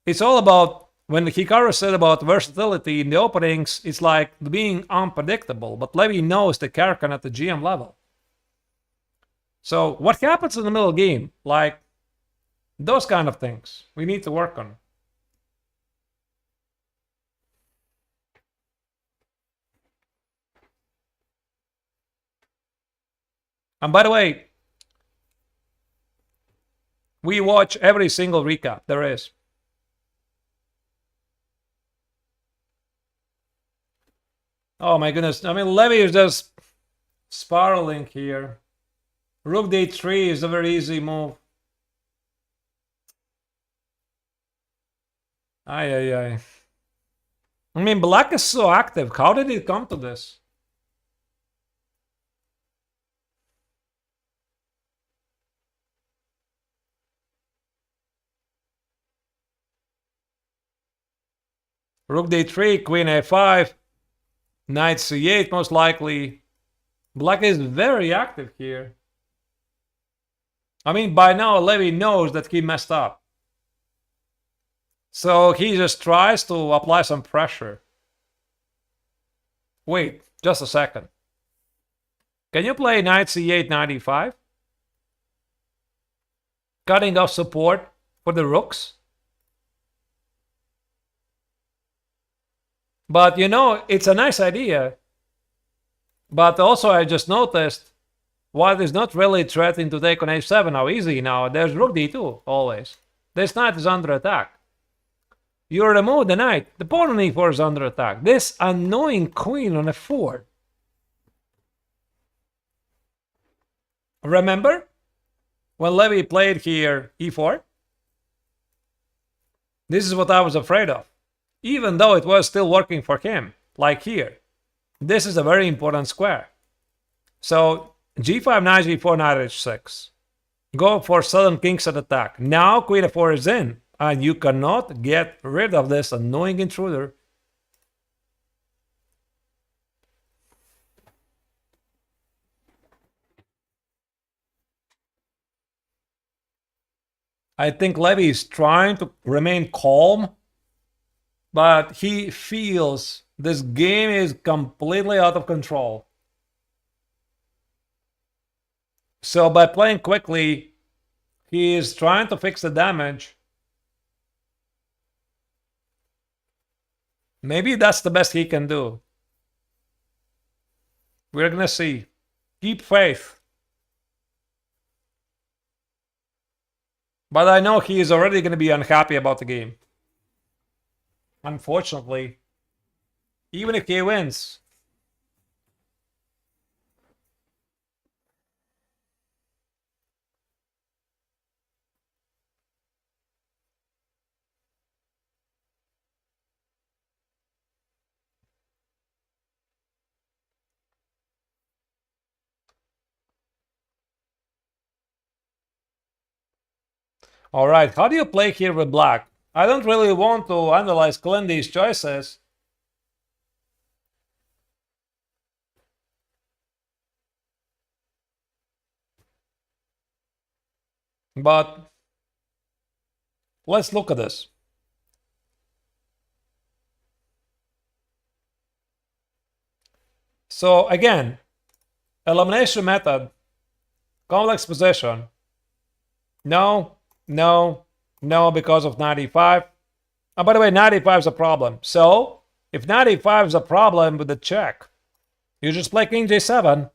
it's all about, when Hikaru said about versatility in the openings, it's like being unpredictable. But Levy knows the Karakan at the GM level. So what happens in the middle game? Like those kind of things we need to work on. And by the way, we watch every single recap there is. Oh my goodness. I mean, Levy is just spiraling here. Rook d3 is a very easy move. Ay. I mean, black is so active. How did it come to this? Rook d3, queen a5, knight c8 most likely. Black is very active here. I mean, by now Levy knows that he messed up. So he just tries to apply some pressure. Wait, just a second. Can you play knight c8, knight e5? Cutting off support for the rooks? But you know, it's a nice idea. But also I just noticed, white is not really threatening to take on h7. How easy now? There's rook d2 always. This knight is under attack. You remove the knight. The pawn on e4 is under attack. This annoying queen on f4. Remember when Levy played here e4? This is what I was afraid of. Even though it was still working for him, like here. This is a very important square. So g5, knight g4, knight h6. Go for sudden kingshead attack. Now queen f4 is in, and you cannot get rid of this annoying intruder. I think Levy is trying to remain calm, but he feels this game is completely out of control. So by playing quickly, he is trying to fix the damage. Maybe that's the best he can do. We're gonna see. Keep faith. But I know he is already gonna be unhappy about the game. Unfortunately. Even if he wins. All right, how do you play here with black? I don't really want to analyze Clindy's choices. But let's look at this. So again, elimination method, complex position. No, no, no, because of 95. Oh, by the way, 95 is a problem. So if 95 is a problem with the check, you just play king j7,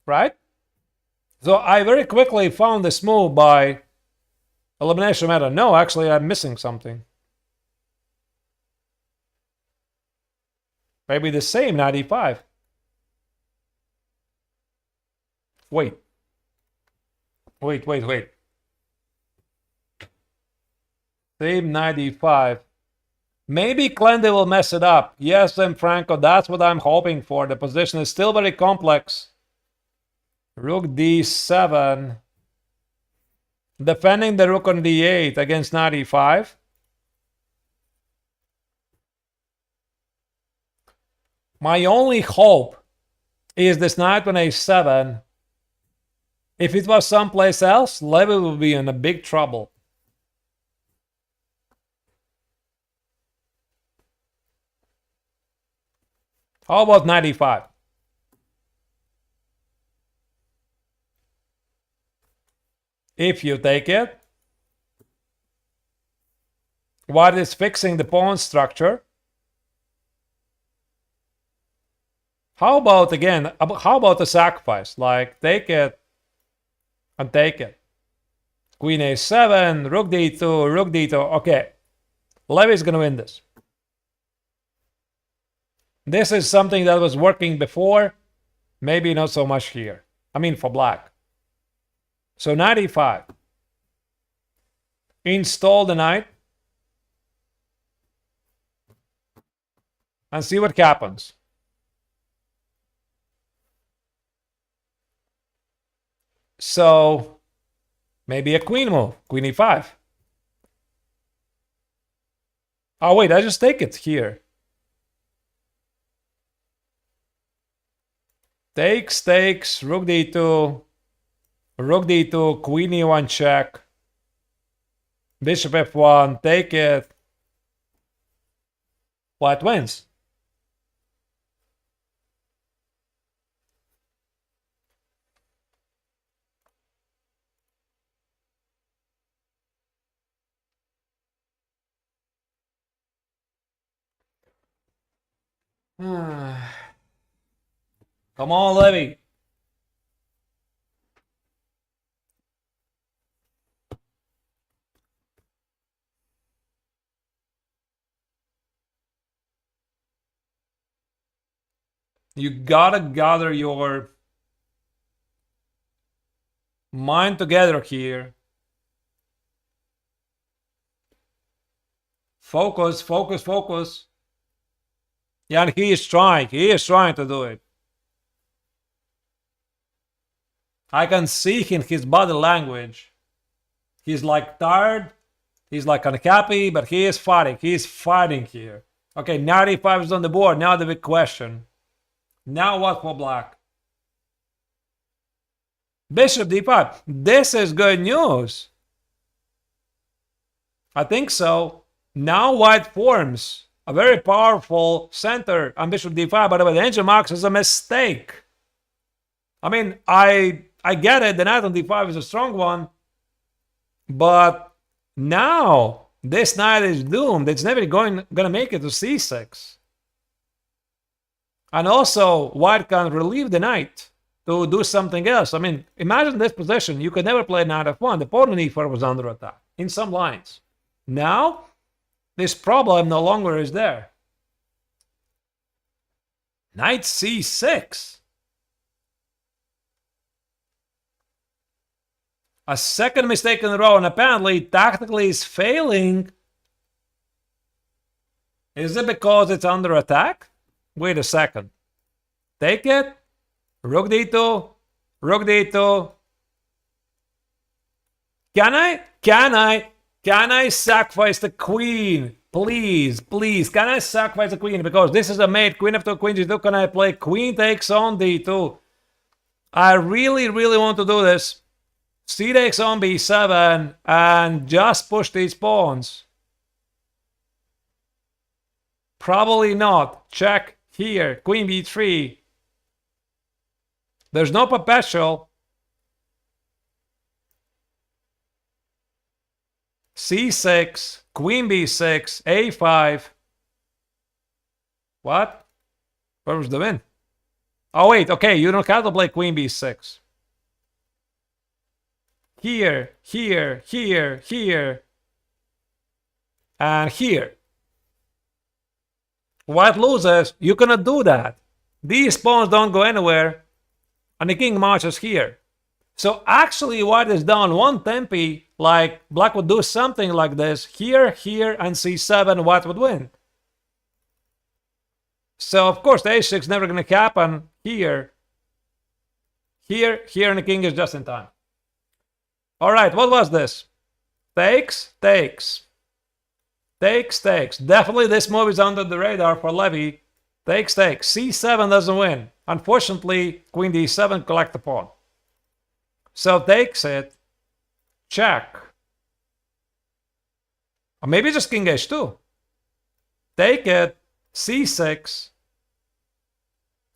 right? So I very quickly found this move by elimination method. No, actually, I'm missing something. Maybe the same 95. Wait. Same 95. Maybe Clendy will mess it up. Yes, and Franco, that's what I'm hoping for. The position is still very complex. Rook d7. Defending the rook on d8 against 95. My only hope is this knight on a7. If it was someplace else, Levy would be in a big trouble. How about 95? If you take it, white is fixing the pawn structure. How about, again, how about the sacrifice? Like, take it and take it. Queen a7, rook d2, rook d2. Okay, Levy's going to win this. This is something that was working before. Maybe not so much here. I mean, for black. So 95. Install the knight. And see what happens. So maybe a queen move. Queen e5. Oh, wait, I just take it here. Takes, rook d2, queen e1 check, bishop f1, take it. White wins. Come on, Levy. You gotta gather your mind together here. Focus, focus, focus. Yeah, and he is trying to do it. I can see in his body language. He's like tired, he's like unhappy, but he is fighting here. Okay, 95 is on the board, now the big question. Now what for black? Bishop d5, this is good news. I think so. Now white forms a very powerful center on bishop d5. By the way, the engine marks is a mistake. I mean, I get it, the knight on d5 is a strong one, but now this knight is doomed. It's never gonna make it to c6. And also, white can relieve the knight to do something else. I mean, imagine this position. You could never play knight f1. The pawn on e4 was under attack in some lines. Now, this problem no longer is there. Knight c6. A second mistake in a row, and apparently tactically is failing. Is it because it's under attack? Wait a second. Take it. Rook d2. Rook d2. Can I sacrifice the queen? Please, please, can I sacrifice the queen? Because this is a mate. Queen f2, queen g2. Can I play queen takes on d2? I really, really want to do this. C takes on b7 and just push these pawns. Probably not. Check here. Queen b3. There's no perpetual. c6, queen b6, a5. What? Where was the win? Oh, wait. Okay, you don't have to play queen b6. Here, here, here, here. And here. White loses. You cannot do that. These pawns don't go anywhere. And the king marches here. So actually white is down one tempi. Like black would do something like this. Here, here, and c7, white would win. So of course the a6 is never going to happen. Here, here, here, and the king is just in time. Alright, what was this? Takes, takes. Takes, takes. Definitely this move is under the radar for Levy. Takes, takes. c7 doesn't win. Unfortunately, queen d7 collect the pawn. So takes it. Check. Or maybe just king h2. Take it. c6.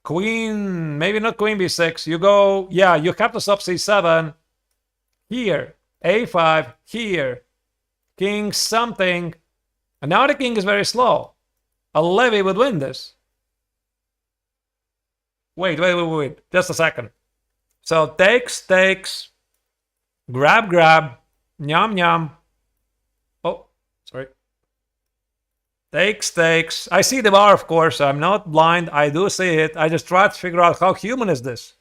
Queen, maybe not queen b6. You go, yeah, you have to stop c7. Here. a5. Here. King something. And now the king is very slow. A Levy would win this. Wait. Just a second. So takes, takes. Grab, grab. Nyam, nyam. Oh, sorry. Takes, takes. I see the bar, of course. I'm not blind. I do see it. I just try to figure out how human is this.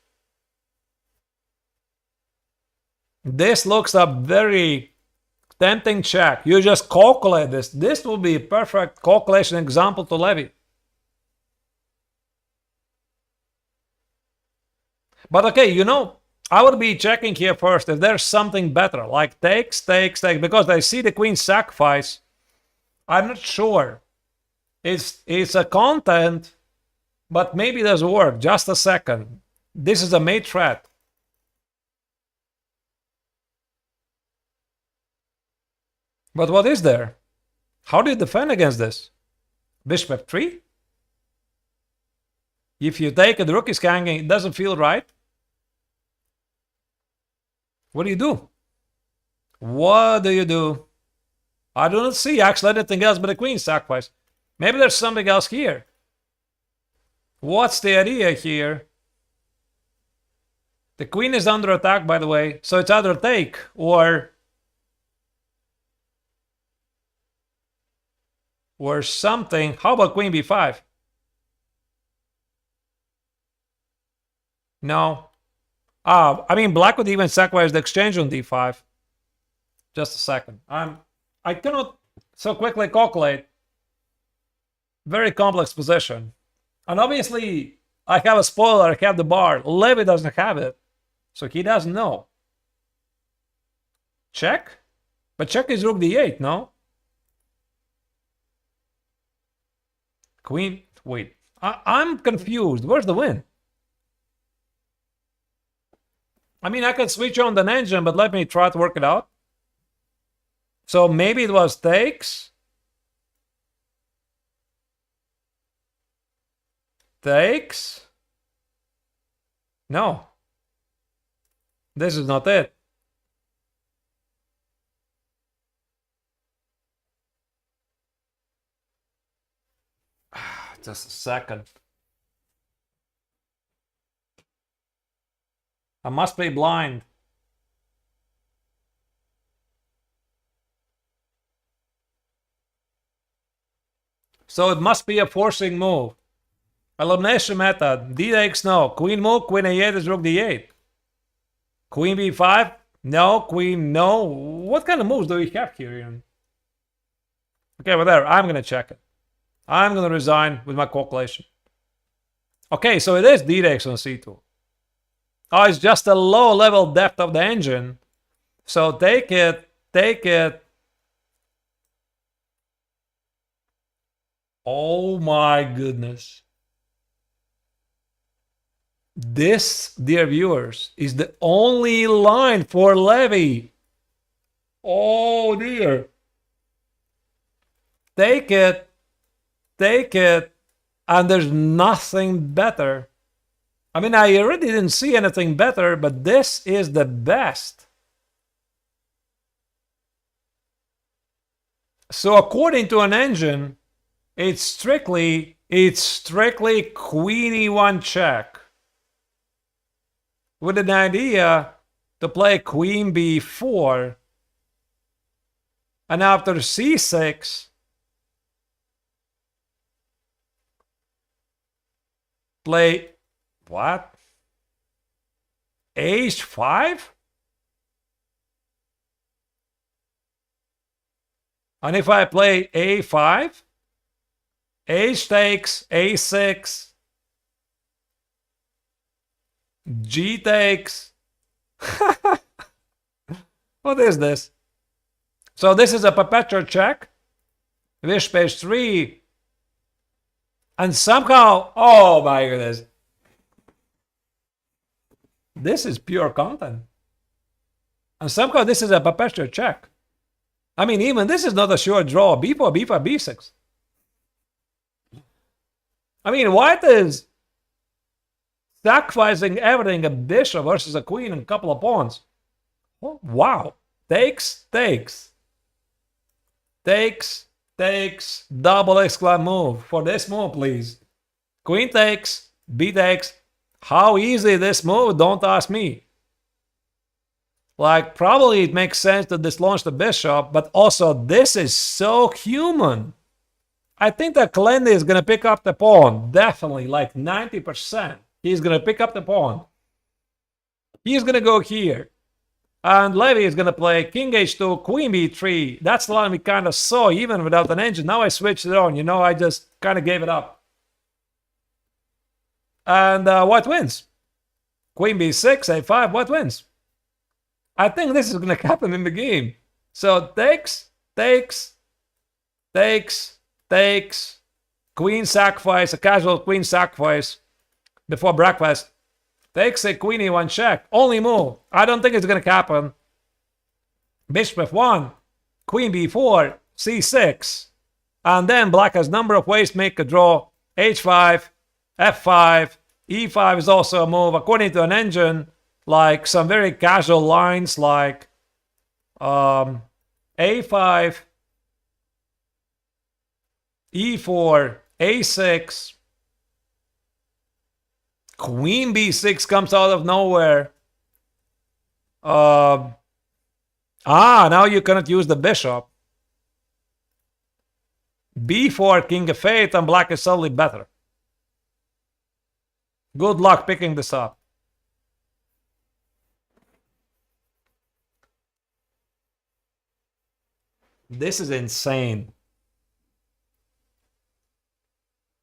This looks a very tempting check. You just calculate this. This will be a perfect calculation example to Levy. But okay, you know, I would be checking here first if there's something better, like takes, takes, takes, because I see the queen sacrifice. I'm not sure. It's a content, but maybe it doesn't work. Just a second. This is a mate threat. But what is there? How do you defend against this? Bishop f3? If you take it, the rook is hanging, it doesn't feel right. What do you do? What do you do? I do not see actually anything else but a queen sacrifice. Maybe there's something else here. What's the idea here? The queen is under attack, by the way, so it's either take or something. How about queen b5? No. I mean, black would even sacrifice the exchange on d5. Just a second. I cannot so quickly calculate. Very complex position. And obviously, I have a spoiler, I have the bar. Levy doesn't have it. So he doesn't know. Check? But check is rook d8, no? Queen, wait. I'm confused. Where's the win? I mean, I could switch on the engine, but let me try to work it out. So maybe it was takes. Takes. No. This is not it. Just a second. I must be blind. So it must be a forcing move. Elimination method. D takes no. Queen move. Queen a8 is rook d8. Queen b5. No. Queen no. What kind of moves do we have here, Ian? Okay, whatever. I'm going to check it. I'm going to resign with my calculation. Okay, so it is d takes on c2. Oh, it's just a low level depth of the engine. So take it, take it. Oh my goodness. This, dear viewers, is the only line for Levy. Oh dear. Take it, and there's nothing better. I mean, I already didn't see anything better, but this is the best. So according to an engine, it's strictly queen e1 check with an idea to play queen b4, and after c6 play what? h5? And if I play a5, h takes, a6, g takes. What is this? So this is a perpetual check. Bishop h3. And somehow, oh my goodness. This is pure content. And somehow this is a perpetual check. I mean, even this is not a sure draw. b4, b5, b6. I mean, white is sacrificing everything, a bishop versus a queen and a couple of pawns. Oh, wow. Takes, takes. Takes, takes, double exclam move. For this move, please. Queen takes, b takes. How easy this move, don't ask me. Like, probably it makes sense to dislaunch the bishop, but also this is so human. I think that Klendy is going to pick up the pawn. Definitely, like 90%. He's going to pick up the pawn. He's going to go here. And Levy is going to play king h2, queen b3. That's the line we kind of saw even without an engine. Now I switched it on. You know, I just kind of gave it up. And white wins. Queen b6, a5, white wins. I think this is going to happen in the game. So takes, takes, takes, takes, queen sacrifice, a casual queen sacrifice before breakfast. Takes a queen e1 check. Only move. I don't think it's going to happen. Bishop f1, queen b4, c6. And then black has a number of ways to make a draw. h5, f5, e5 is also a move. According to an engine, like some very casual lines like a5, e4, a6, queen b6 comes out of nowhere. Now you cannot use the bishop. b4, king f8, and black is suddenly better. Good luck picking this up. This is insane.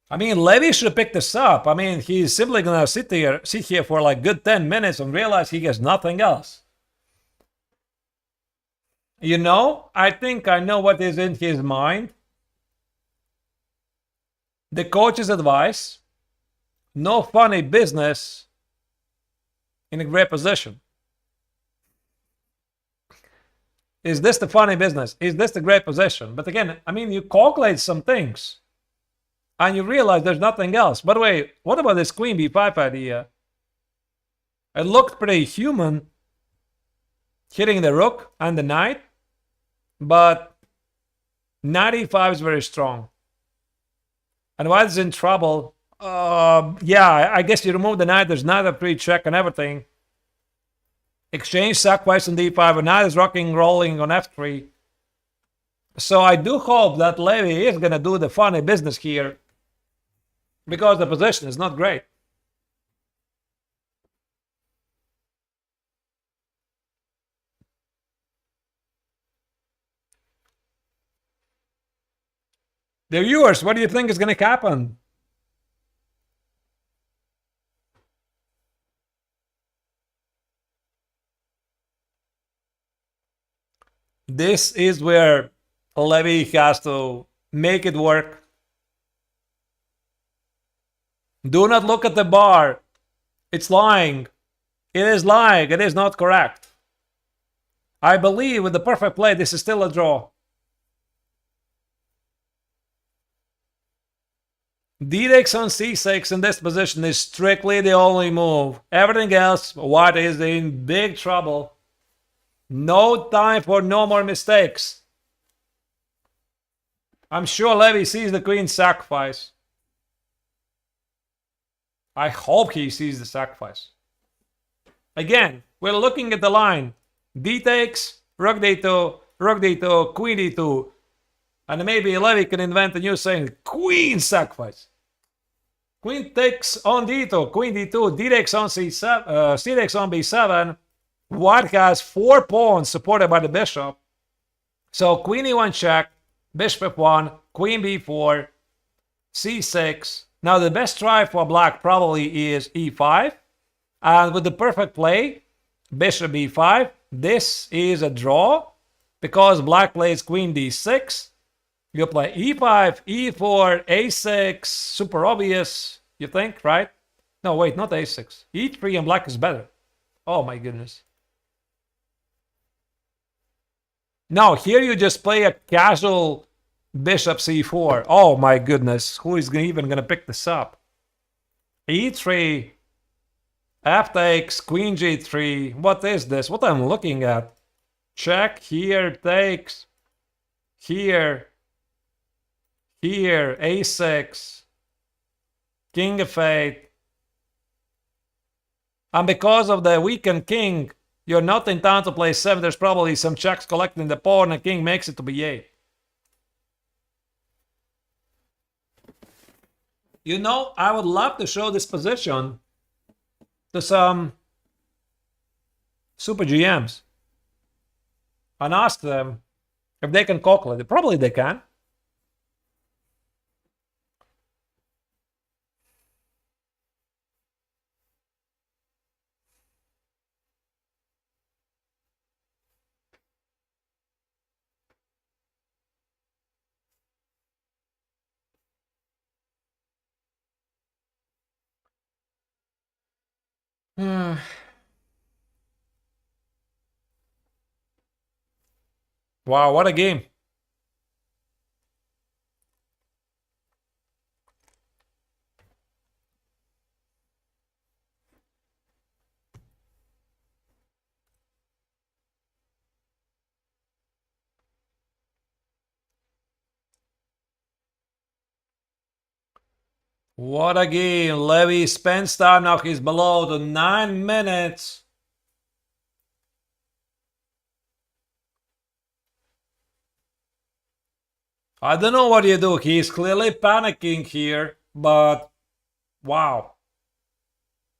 I mean, Levy should pick this up. I mean, he's simply gonna sit here for like good 10 minutes and realize he gets nothing else. You know, I think I know what is in his mind. The coach's advice: no funny business in a great position. Is this the funny business? Is this the great position? But again, I mean, you calculate some things and you realize there's nothing else. By the way, what about this queen b5 idea? It looked pretty human, hitting the rook and the knight, but knight e5 is very strong. And white is in trouble. Yeah, I guess you remove the knight. There's knight f3 check and everything. Exchange sacrifice on d5, and knight is rocking, rolling on f3. So I do hope that Levy is going to do the funny business here, because the position is not great. The viewers, what do you think is going to happen? This is where Levy has to make it work. Do not look at the bar. It's lying. It is lying. It is not correct. I believe with the perfect play, this is still a draw. D-takes on c6 in this position is strictly the only move. Everything else, white is in big trouble. No time for no more mistakes. I'm sure Levy sees the queen sacrifice. I hope he sees the sacrifice. Again, we're looking at the line. D takes, rook d2, rook d2, queen d2. And maybe Levy can invent a new saying, queen sacrifice. Queen takes on d2, queen d2, d takes on c7, c takes on b7. White has 4 pawns supported by the bishop. So queen e1 check, bishop f1, queen b4, c6. Now the best try for black probably is e5. And with the perfect play, bishop b5, this is a draw because black plays queen d6. You play e5, e4, a6, super obvious, you think, right? No, wait, not a6. e3 and black is better. Oh my goodness. Now, here you just play a casual bishop c4. Oh my goodness, who is even going to pick this up? e3, f takes, queen g3. What is this? What I'm looking at? Check, here, takes, here, a6, king of 8. And because of the weakened king, you're not in time to play 7. There's probably some checks collecting the pawn, and king makes it to b8. You know, I would love to show this position to some super GMs and ask them if they can calculate it. Probably they can. Wow, what a game. What a game. Levy spends time now. He's below the 9 minutes. I don't know what you do. He's clearly panicking here, but wow.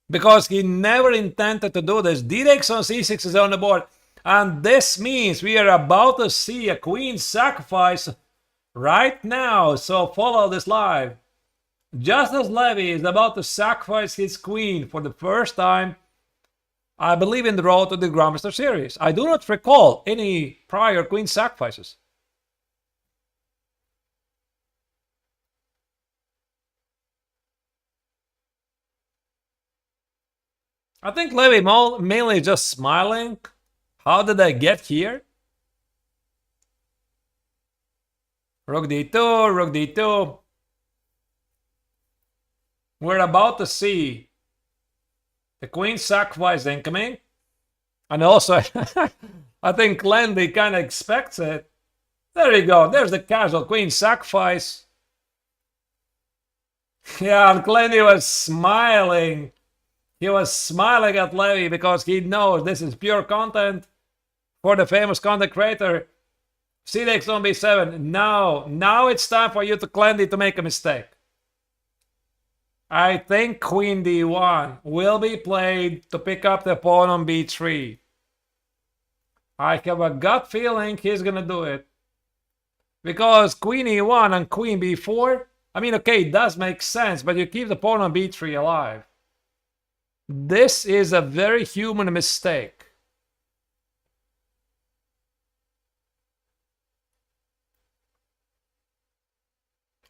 Because he never intended to do this. D-takes on c6 is on the board. And this means we are about to see a queen sacrifice right now. So follow this live. Just as Levy is about to sacrifice his queen for the first time, I believe, in the road to the Grandmaster Series. I do not recall any prior queen sacrifices. I think Levy mainly just smiling. How did I get here? Rook d2, rook d2. We're about to see the queen sacrifice incoming. And also, I think Lendy kind of expects it. There you go. There's the casual queen sacrifice. Yeah, and Lendy was smiling. He was smiling at Levy because he knows this is pure content for the famous content creator. C takes on b7. Now it's time for you to Lendy to make a mistake. I think queen d1 will be played to pick up the pawn on b3. I have a gut feeling he's gonna do it. Because queen e1 and queen b4, I mean, okay, it does make sense, but you keep the pawn on b3 alive. This is a very human mistake.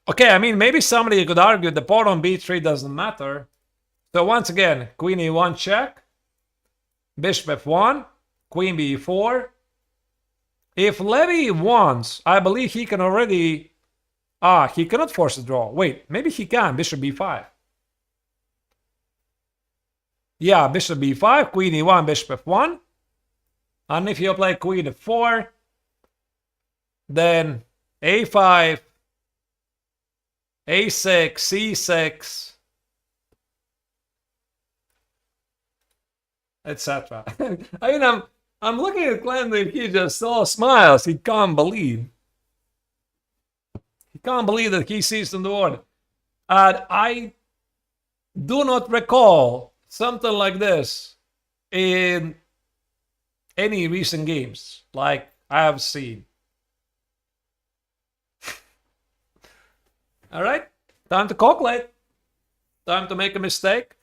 Okay, I mean, maybe somebody could argue the pawn on b3 doesn't matter. So once again, queen e1 check, bishop f1, queen b4. If Levy wants, I believe he can already... he cannot force a draw. Wait, maybe he can, bishop b5. Yeah, bishop b5, queen e1, bishop f1. And if you play queen f4, then a5, a6, c6, etc. I mean, I'm looking at Clancy and he just so smiles. He can't believe. He can't believe that he sees on the board. And I do not recall something like this in any recent games like I have seen. All right, time to calculate. Time to make a mistake.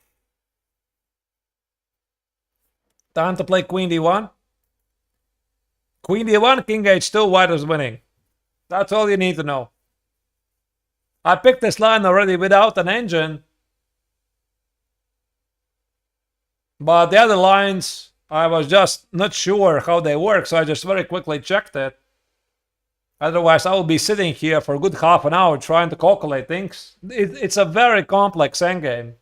Time to play queen d1. Queen d1, king h2, white is winning. That's all you need to know. I picked this line already without an engine. But the other lines, I was just not sure how they work, so I just very quickly checked it. Otherwise, I will be sitting here for a good half an hour trying to calculate things. It's a very complex endgame.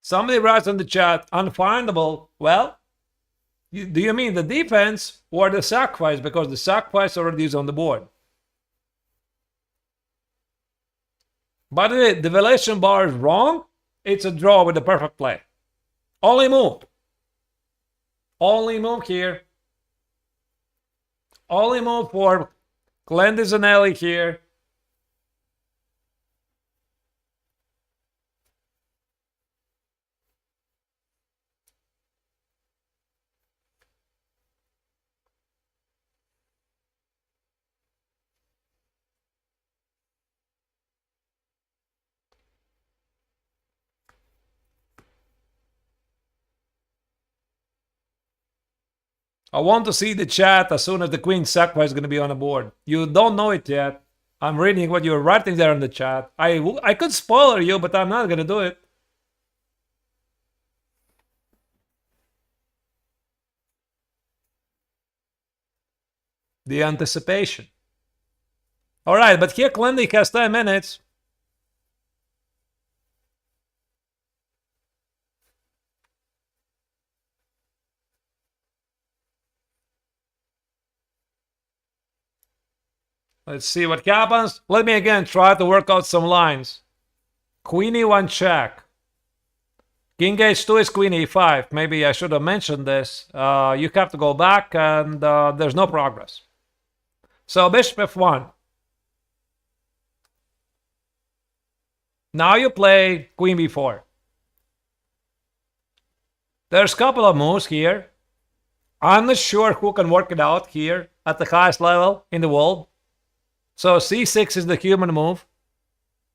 Somebody writes in the chat, unfindable. Well, do you mean the defense or the sacrifice? Because the sacrifice already is on the board. By the way, the valuation bar is wrong. It's a draw with the perfect play. Only move. Only move here. Only move for Clandizanelli here. I want to see the chat as soon as the queen sacrifice is going to be on the board. You don't know it yet. I'm reading what you're writing there in the chat. I could spoiler you, but I'm not going to do it. The anticipation. All right, but here Clendy has 10 minutes. Let's see what happens. Let me again try to work out some lines. Queen e1 check. King h2 is queen e5. Maybe I should have mentioned this. You have to go back and there's no progress. So bishop f1. Now you play queen b4. There's a couple of moves here. I'm not sure who can work it out here at the highest level in the world. So c6 is the human move.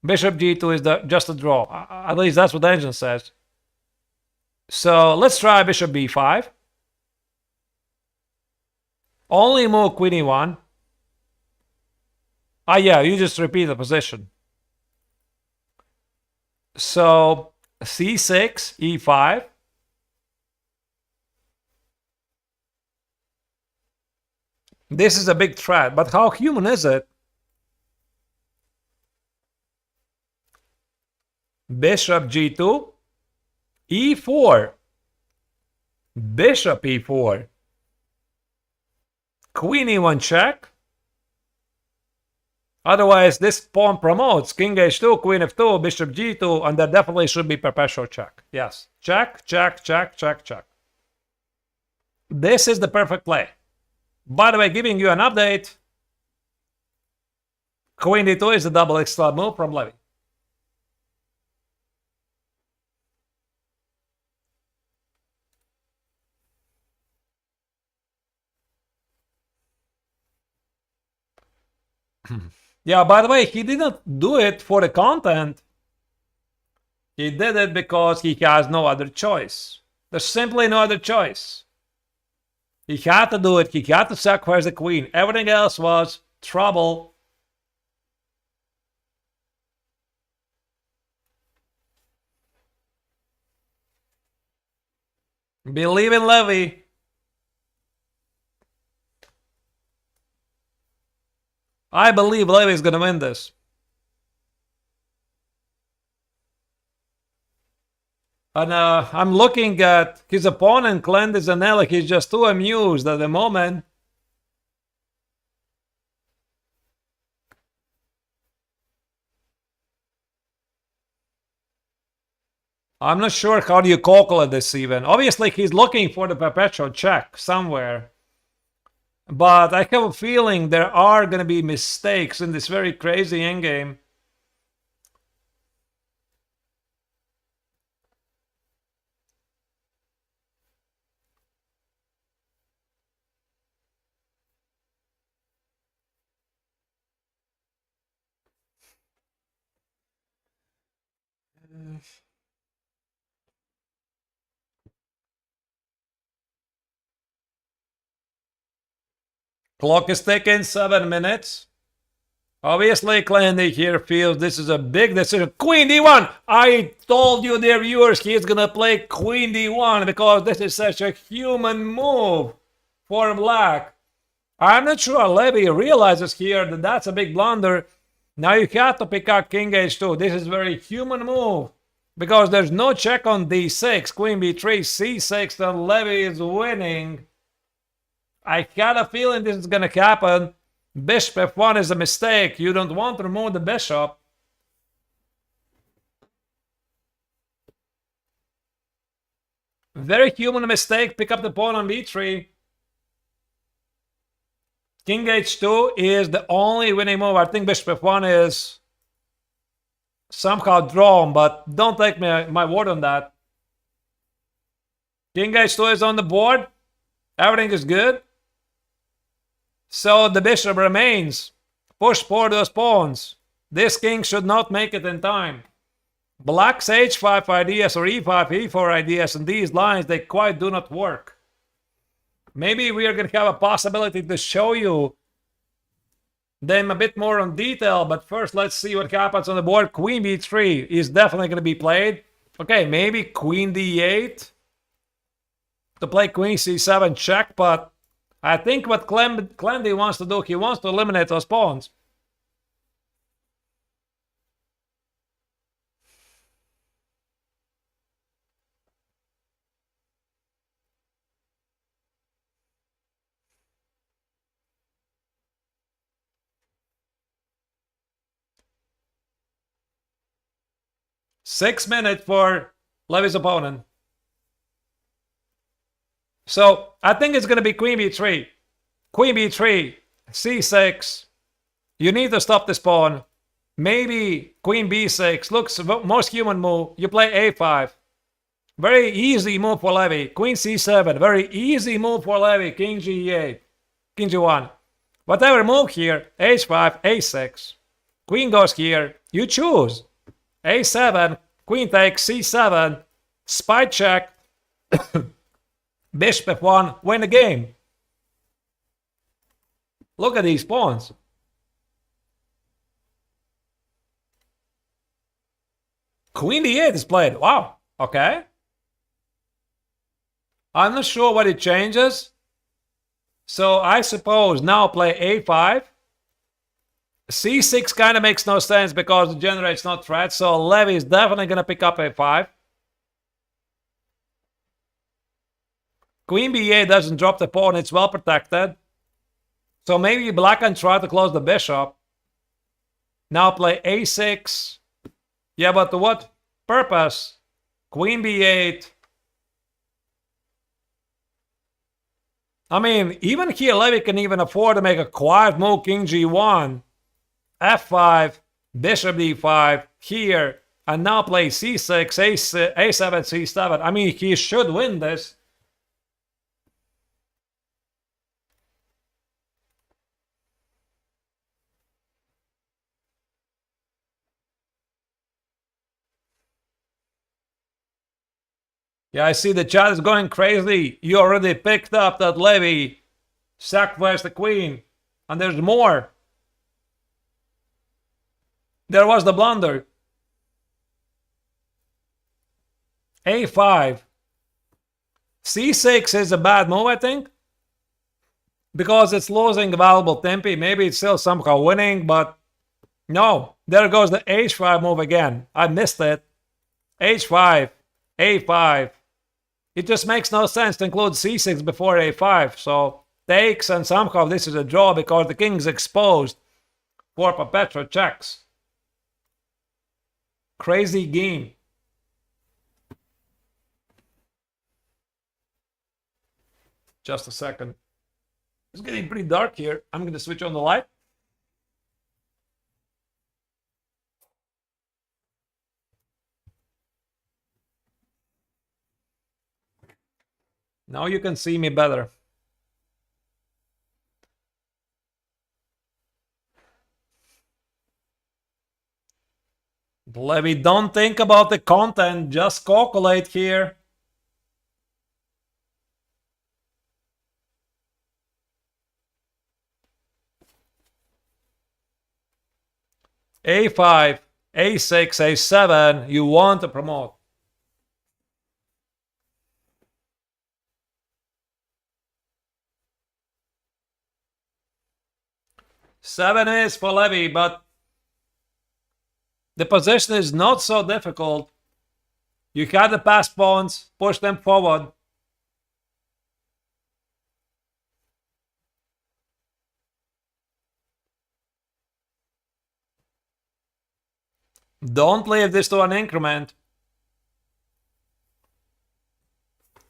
Bishop g2 is just a draw. At least that's what the engine says. So let's try bishop b5. Only move queen e1. Yeah, you just repeat the position. So c6, e5. This is a big threat, but how human is it? Bishop g2, e4, bishop e4, queen e1 check. Otherwise, this pawn promotes king h2, queen f2, bishop g2, and there definitely should be perpetual check. Yes, check, check, check, check, check. This is the perfect play. By the way, giving you an update, queen d2 is the double extra move from Levy. Yeah, by the way, he didn't do it for the content. He did it because he has no other choice. There's simply no other choice. He had to do it. He had to sacrifice the queen. Everything else was trouble. Believe in Levy. I believe Levy's gonna win this. And I'm looking at his opponent, Glenn Zanella. He's just too amused at the moment. I'm not sure how do you calculate this even. Obviously, he's looking for the perpetual check somewhere. But I have a feeling there are going to be mistakes in this very crazy endgame. Clock is ticking, 7 minutes. Obviously, Clandy here feels this is a big decision. Queen d1! I told you, dear viewers, he's gonna play Queen d1 because this is such a human move for black. I'm not sure Levy realizes here that that's a big blunder. Now you have to pick up King h2. This is a very human move because there's no check on d6. Queen b3, c6, and Levy is winning. I got a feeling this is gonna happen. Bishop f1 is a mistake. You don't want to remove the bishop. Very human mistake. Pick up the pawn on b3. King h2 is the only winning move. I think bishop f1 is somehow drawn, but don't take my word on that. King h2 is on the board. Everything is good. So the bishop remains. Push forward those pawns. This king should not make it in time. Black's h5 ideas or e5, e4 ideas and these lines, they quite do not work. Maybe we are going to have a possibility to show you them a bit more in detail, but first let's see what happens on the board. Queen b3 is definitely going to be played. Okay, maybe queen d8 to play queen c7 check, but I think what Clandy wants to do, he wants to eliminate those pawns. Six minutes for Levy's opponent. So I think it's going to be queen b3. Queen b3, c6. You need to stop this pawn. Maybe queen b6. Looks the most human move. You play a5. Very easy move for Levy. Queen c7. Very easy move for Levy. King g8. King g1. Whatever move here. h5, a6. Queen goes here. You choose. a7. Queen takes c7. Spy check. Bishop f1. Win the game. Look at these pawns. Queen d8 is played. Wow. Okay. I'm not sure what it changes. So I suppose now play a5. c6 kind of makes no sense because it generates no threat. So Levy is definitely going to pick up a5. Queen b8 doesn't drop the pawn. It's well protected. So maybe black can try to close the bishop. Now play a6. Yeah, but to what purpose? Queen b8. I mean, even here, Levy can even afford to make a quiet move, king g1, f5, bishop d5, here, and now play c6, a7, c7. I mean, he should win this. Yeah, I see the chat is going crazy. You already picked up that Levy sacrificed the queen. And there's more. There was the blunder. A5. C6 is a bad move, I think. Because it's losing valuable tempi. Maybe it's still somehow winning, but no. There goes the H5 move again. I missed it. H5. A5. It just makes no sense to include C6 before A5. So takes, and somehow this is a draw because the king's exposed for perpetual checks. Crazy game. Just a second. It's getting pretty dark here. I'm going to switch on the light. Now you can see me better. Levy, don't think about the content, just calculate here. A5, A6, A7, you want to promote. Seven is for Levy, but the position is not so difficult. You had the pass pawns, push them forward. Don't leave this to an increment.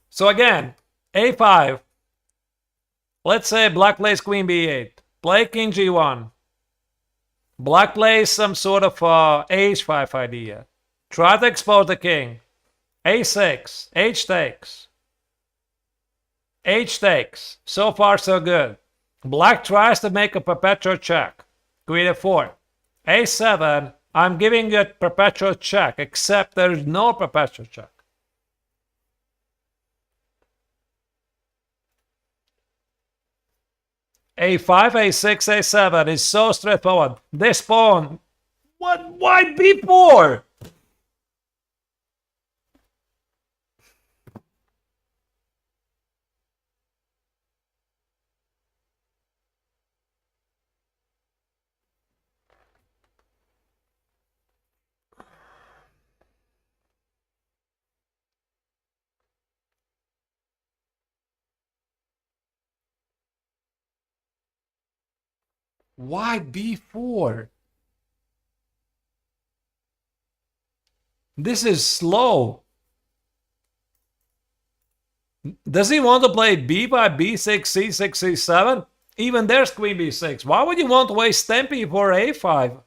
So again, A5. Let's say black plays queen b8. Play king g1. Black plays some sort of h5 idea. Try to expose the king. A6. H takes. H takes. So far, so good. Black tries to make a perpetual check. Queen f4. A7. I'm giving you a perpetual check, except there's no perpetual check. A5, A6, A7 is so straightforward. This pawn. What? Why B4? Why B4? This is slow. Does he want to play B5, B6, C6, C7? Even there's queen B6. Why would you want to waste tempi for A5?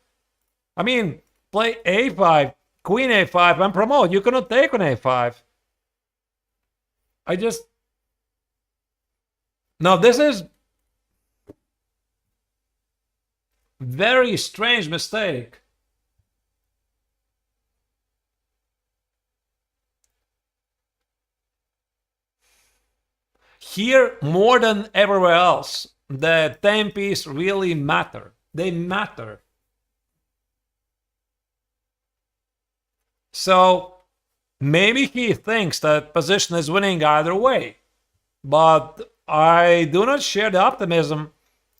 I mean, play A5, queen A5, and promote. You cannot take on A5. No, this is very strange mistake. Here, more than everywhere else, the tempis really matter. They matter. So maybe he thinks that position is winning either way. But I do not share the optimism.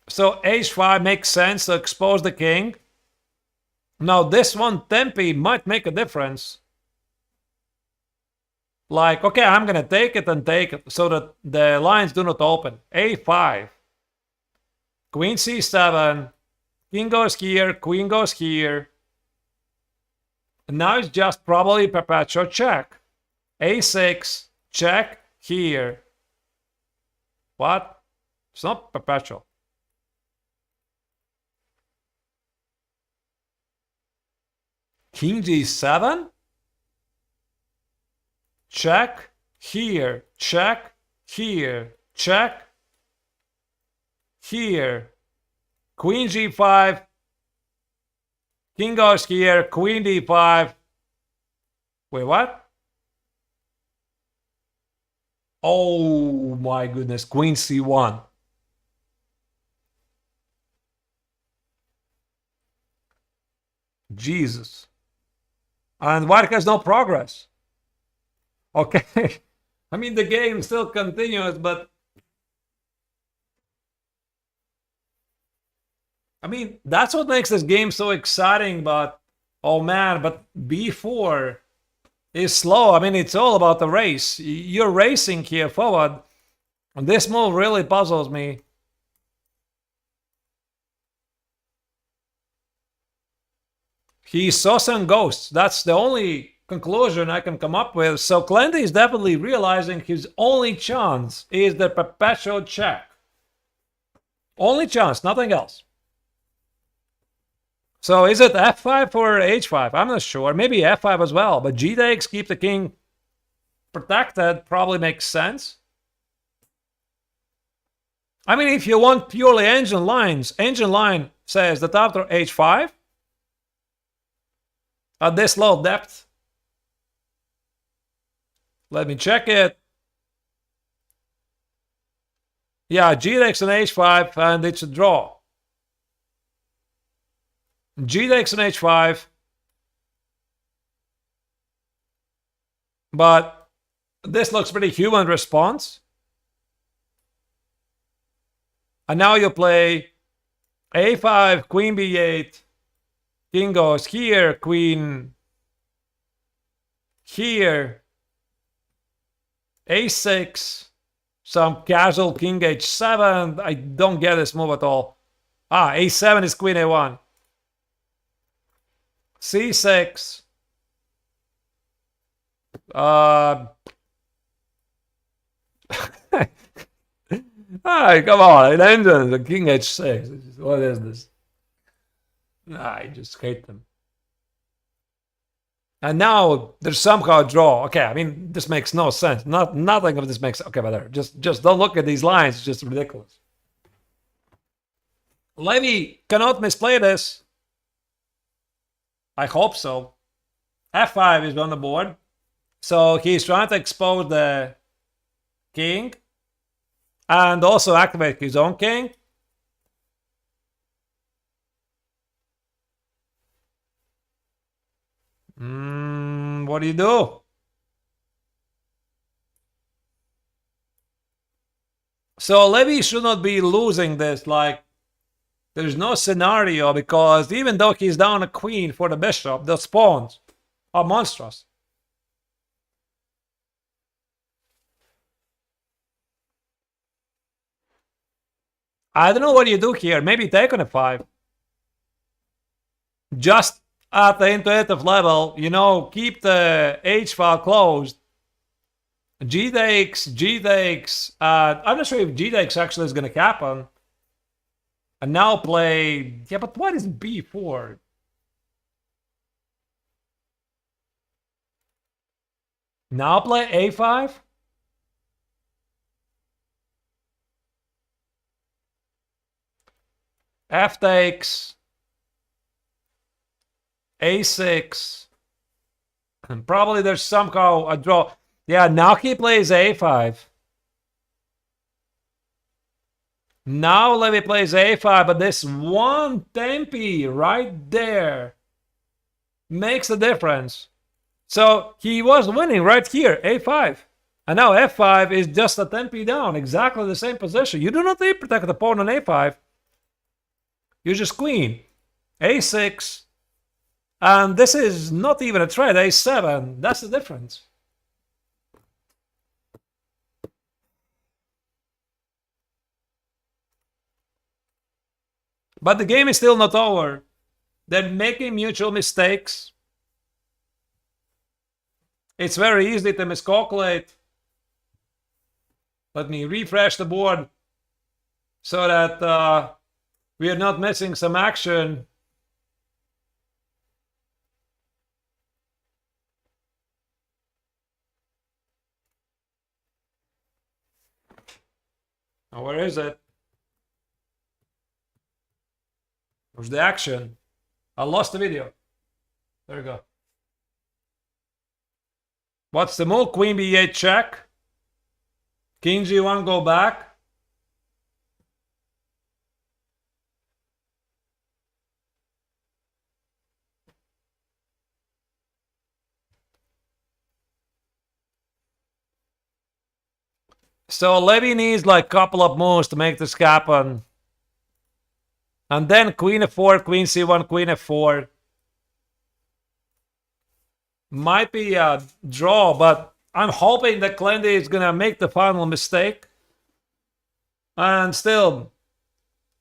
So h5 makes sense to expose the king. Now this one tempi might make a difference. Like, okay, I'm going to take it and take it so that the lines do not open. A5. Queen c7. King goes here. Queen goes here. And now it's just probably perpetual check. A6. Check here. What? It's not perpetual. King g7? Check here, check here, check here. Queen g5. King goes here, queen d5. Wait, what? Oh my goodness, queen c1. Jesus. And white has no progress. Okay. I mean, the game still continues, but I mean, that's what makes this game so exciting. But oh man, but b4 is slow. I mean, it's all about the race. You're racing here forward. And this move really puzzles me. He saw some ghosts. That's the only conclusion I can come up with. So Clendy is definitely realizing his only chance is the perpetual check. Only chance, nothing else. So is it f5 or h5? I'm not sure. Maybe f5 as well. But g takes, keep the king protected, probably makes sense. I mean, if you want purely engine lines, engine line says that after h5, at this low depth, let me check it. Yeah, g takes an h5, and it's a draw. G takes an h5. But this looks pretty human response. And now you play a5, queen b8, king goes here, queen here, a6, some casual king h7. I don't get this move at all. Ah, a7 is queen a1. c6. Alright, come on. It ends on the king h6. What is this? I just hate them. And now there's somehow a draw. Okay, I mean, this makes no sense. Nothing of this makes... Okay, but there. Just don't look at these lines. It's just ridiculous. Levy cannot misplay this. I hope so. f5 is on the board. So he's trying to expose the king. And also activate his own king. What do you do? So Levy should not be losing this. Like, there's no scenario, because even though he's down a queen for the bishop, the pawns are monstrous. I don't know what you do here. Maybe take on a 5. Just at the intuitive level, you know, keep the h file closed. G takes, G takes. I'm not sure if G takes actually is going to happen. And now play... Yeah, but what is b4? Now play a5? F takes, a6, and probably there's somehow a draw. Yeah, now he plays a5. Now Levy plays a5, but this one tempi right there makes a difference. So he was winning right here, a5. And now f5 is just a tempi down, exactly the same position. You do not need to protect the pawn on a5. You just queen, a6, and this is not even a threat, a7. That's the difference. But the game is still not over. They're making mutual mistakes. It's very easy to miscalculate. Let me refresh the board so that we are not missing some action. Now, where is it? Where's the action? I lost the video. There we go. What's the move? Queen b8 check. King G1 go back. So Levy needs like a couple of moves to make this happen. And then Queen F4, Queen C1, Queen F4. Might be a draw, but I'm hoping that Clendy is going to make the final mistake. And still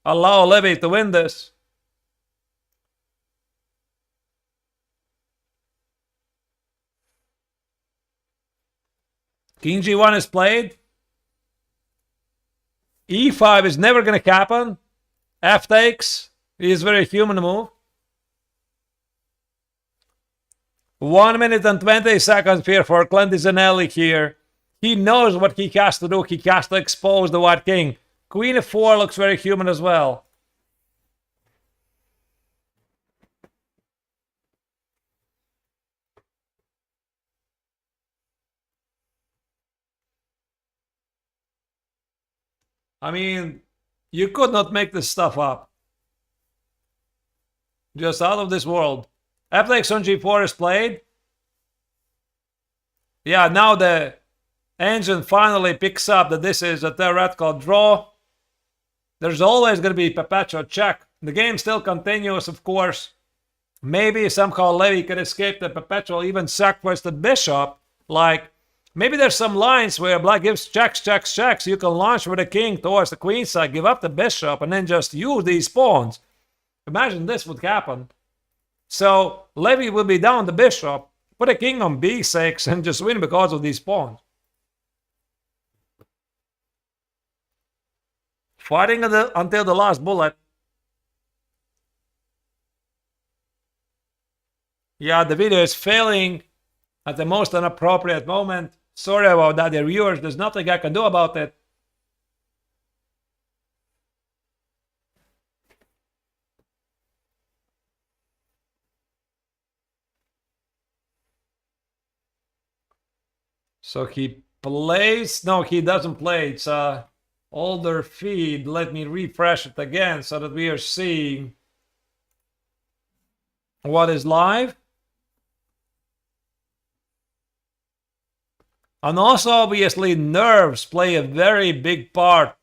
allow Levy to win this. King G1 is played. E5 is never going to happen. F takes is very human move. 1 minute and 20 seconds here for Clendy Zanelli here. He knows what he has to do. He has to expose the white king. Queen F4 looks very human as well. I mean, you could not make this stuff up. Just out of this world. F takes on G4 is played. Yeah, now the engine finally picks up that this is a theoretical draw. There's always going to be perpetual check. The game still continues, of course. Maybe somehow Levy can escape the perpetual, even sacrifice the bishop. Like, maybe there's some lines where black gives checks, checks, checks. You can launch with the king towards the queen side, give up the bishop, and then just use these pawns. Imagine this would happen. So Levy will be down the bishop, put a king on b6, and just win because of these pawns. Fighting until the last bullet. Yeah, the video is failing at the most inappropriate moment. Sorry about that, dear viewers. There's nothing I can do about it. So he plays. No, he doesn't play. It's a older feed. Let me refresh it again so that we are seeing what is live. And also, obviously, nerves play a very big part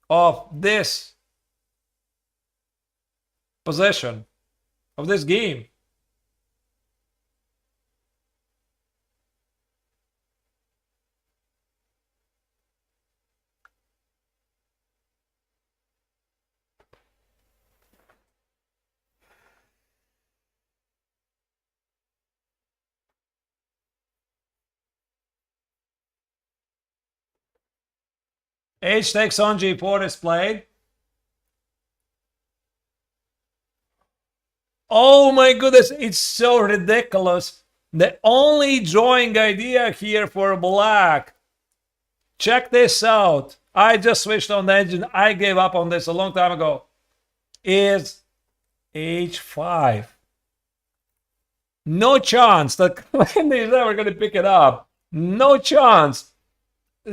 of this position, of this game. H takes on G4 is played. Oh my goodness, it's so ridiculous. The only drawing idea here for black. Check this out. I just switched on the engine. I gave up on this a long time ago. Is H5. No chance that Clendy is ever going to pick it up. No chance.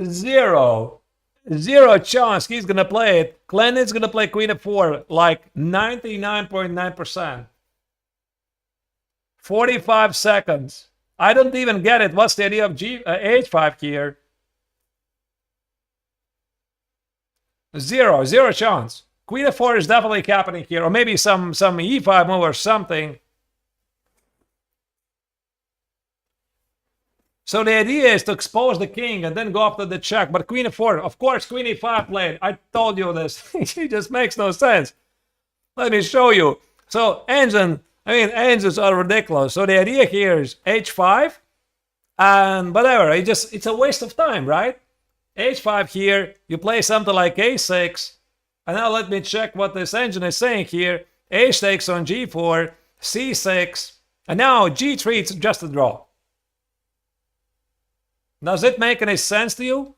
Zero chance he's going to play it. Clendy's going to play Queen F4 like 99.9%. 45 seconds. I don't even get it. What's the idea of H5 here? Zero chance. Queen F4 is definitely happening here. Or maybe some E5 move or something. So the idea is to expose the king and then go after the check. But Queen F4, of course, Queen E5 played. I told you this. It just makes no sense. Let me show you. So engines are ridiculous. So the idea here is H5 and whatever. It's a waste of time, right? H5 here. You play something like A6. And now let me check what this engine is saying here. H takes on G4, C6, and now G3, it's just a draw. Does it make any sense to you?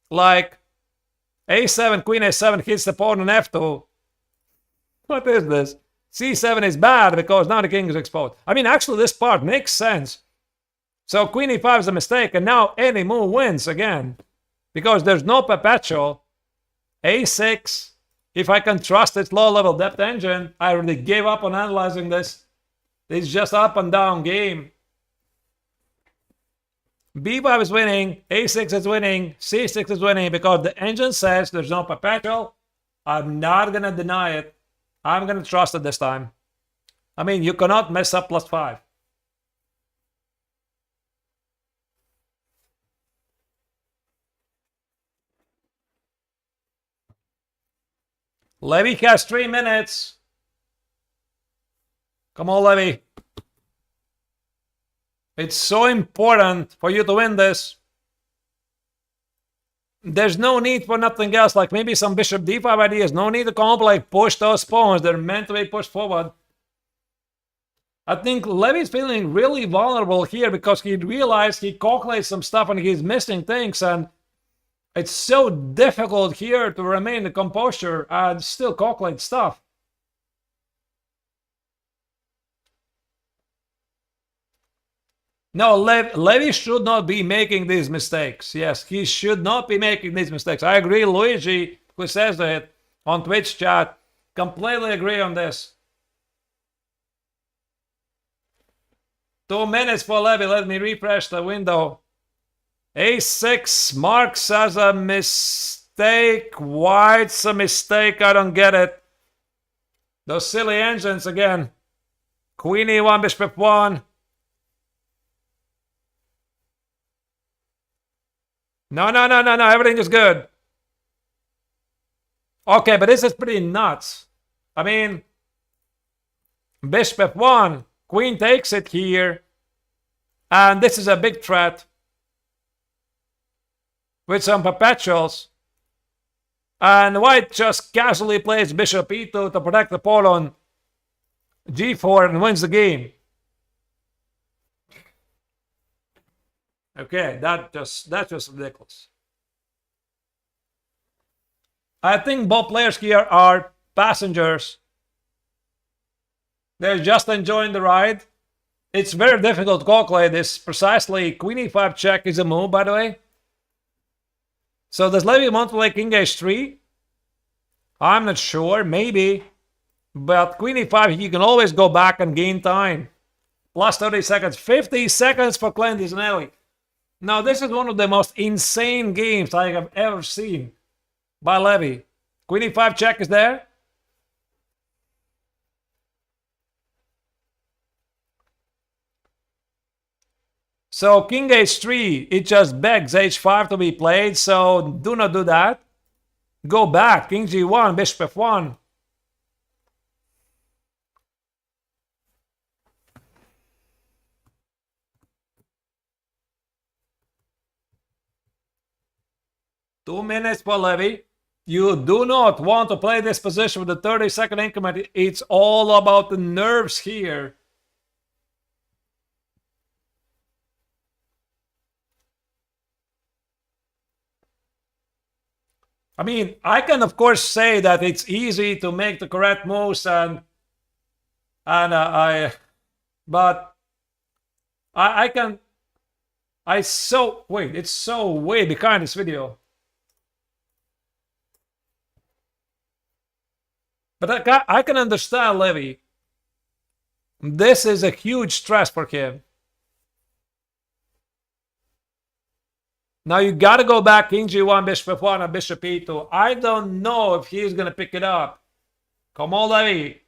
Like, A7, Queen A7 hits the pawn on F2. What is this? C7 is bad because now the king is exposed. I mean, actually, this part makes sense. So Queen E5 is a mistake, and now any move wins again. because there's no perpetual. A6, if I can trust its low-level depth engine, I already gave up on analyzing this. It's just up and down game. B5 is winning, A6 is winning, C6 is winning because the engine says there's no perpetual. I'm not going to deny it. I'm going to trust it this time. I mean, you cannot mess up +5. Levy has 3 minutes. Come on, Levy. It's so important for you to win this. There's no need for nothing else, like maybe some bishop d5 ideas. No need to like push those pawns. They're meant to be pushed forward. I think Levy's feeling really vulnerable here because he realized he calculates some stuff and he's missing things, and it's so difficult here to remain the composure and still calculate stuff. No, Levy should not be making these mistakes. Yes, he should not be making these mistakes. I agree, Luigi, who says it on Twitch chat, completely agree on this. 2 minutes for Levy. Let me refresh the window. A6 marks as a mistake. Why it's a mistake? I don't get it. Those silly engines again. Queen e1, bishop f1. No. Everything is good. Okay, but this is pretty nuts. I mean, bishop f1. Queen takes it here. And this is a big threat. With some perpetuals. And white just casually plays bishop e2 to protect the pawn on g4 and wins the game. Okay, that's just ridiculous. I think both players here are passengers. They're just enjoying the ride. It's very difficult to calculate this precisely. Queen e5 check is a move, by the way. So does Levy want to play king h3? I'm not sure, maybe. But queen e5, he can always go back and gain time. Plus 30 seconds, 50 seconds for Clint Isanelli. Now, this is one of the most insane games I have ever seen by Levy. Queen e5 check is there. So king h3, it just begs h5 to be played, so do not do that. Go back, king g1, bishop f1. Two minutes for Levy. You do not want to play this position with the 30-second increment. It's all about the nerves here. I mean, I can of course say that it's easy to make the correct moves but I can. It's so way behind this video. But I can understand Levy. This is a huge stress for him. Now you got to go back king g1, bishop f1, and bishop e2. I don't know if he's going to pick it up. Come on, Levy.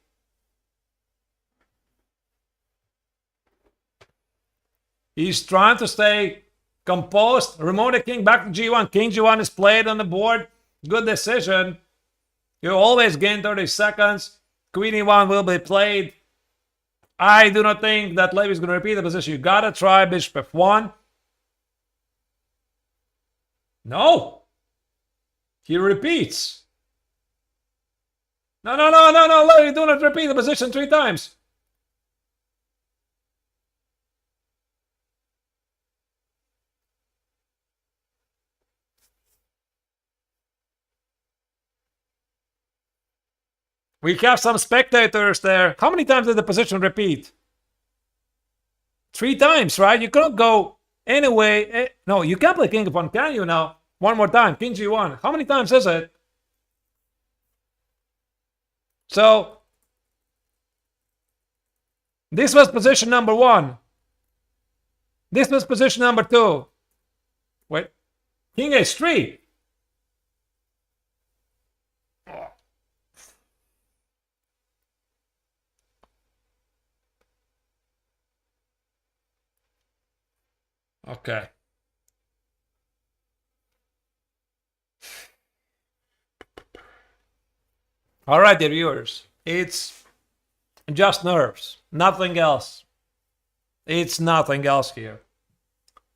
He's trying to stay composed. Remove the king back to g1. King g1 is played on the board. Good decision. You always gain 30 seconds. Queen e1 will be played. I do not think that Levy is going to repeat the position. You got to try bishop f1. No. He repeats. No, Levy, do not repeat the position 3 times. We have some spectators there. How many times did the position repeat? 3 times, right? You cannot go anyway. No, you can't play king f1, can you now? One more time. King G1. How many times is it? So this was position number 1. This was position number 2. Wait. King H3. Okay. All right, dear viewers. It's just nerves. Nothing else. It's nothing else here.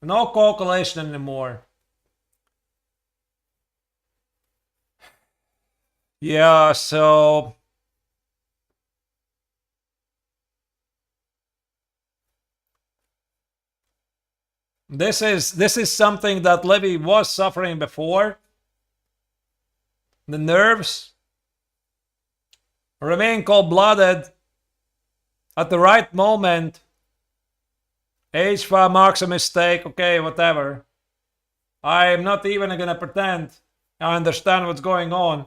No calculation anymore. Yeah, so this is something that Levy was suffering before. The nerves remain cold-blooded. At the right moment, H5 marks a mistake. Okay, whatever. I'm not even gonna pretend I understand what's going on.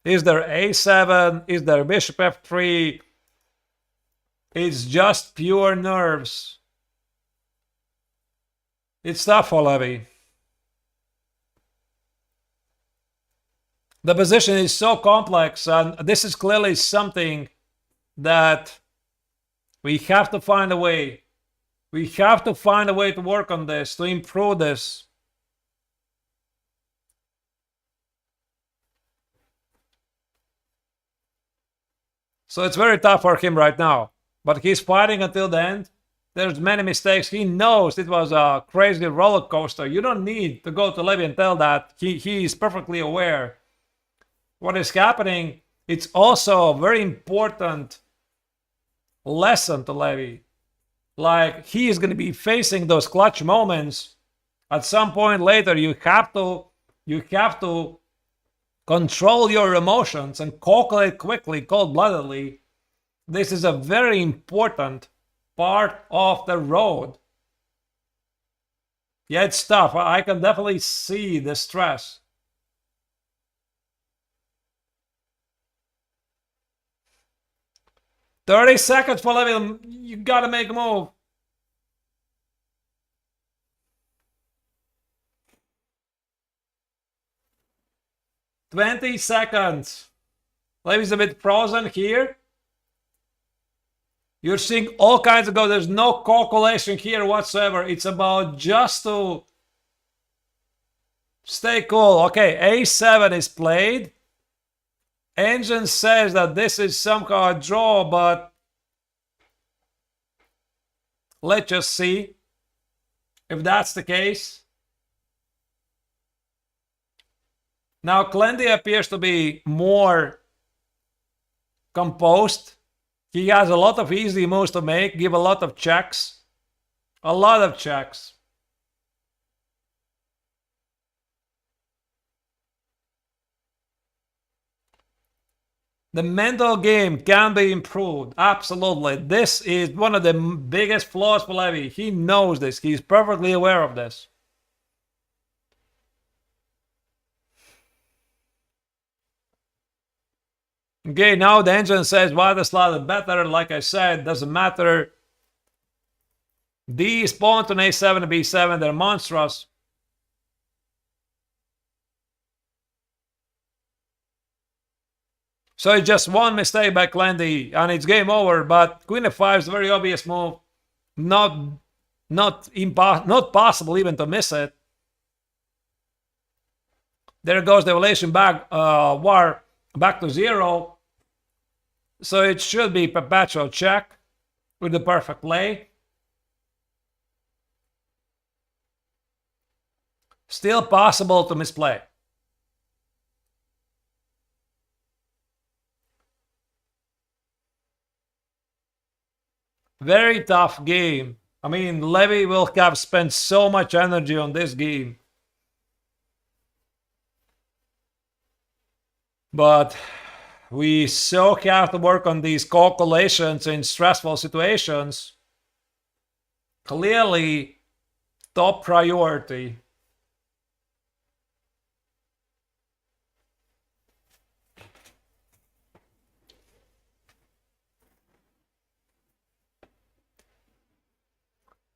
Is there A7? Is there bishop F3? It's just pure nerves. It's tough for Levy. The position is so complex, and this is clearly something that we have to find a way. We have to find a way to work on this, to improve this. So it's very tough for him right now, but he's fighting until the end. There's many mistakes. He knows it was a crazy roller coaster. You don't need to go to Levy and tell that. He is perfectly aware what is happening. It's also a very important lesson to Levy. Like, he is going to be facing those clutch moments. At some point later, you have to control your emotions and calculate quickly, cold-bloodedly. This is a very important part of the road. Yeah, it's tough. I can definitely see the stress. "30 seconds for Levy. You gotta make a move." "20 seconds. Levy's a bit frozen here. You're seeing all kinds of go. There's no calculation here whatsoever. It's about just to stay cool. Okay, A7 is played. Engine says that this is somehow a draw, but let's just see if that's the case. Now, Clendy appears to be more composed. He has a lot of easy moves to make, give a lot of checks. A lot of checks. The mental game can be improved. Absolutely. This is one of the biggest flaws for Levy. He knows this. He's perfectly aware of this. Okay, now the engine says white is slightly better. Like I said, doesn't matter. D is pawn to A7 and B7. They're monstrous. So it's just one mistake by Clendy and it's game over. But Queen F5 is a very obvious move. Not possible even to miss it. There goes the evaluation back war back to 0. So it should be perpetual check with the perfect play. Still possible to misplay. Very tough game. I mean, Levy will have spent so much energy on this game. But we so have to work on these calculations in stressful situations. Clearly, top priority.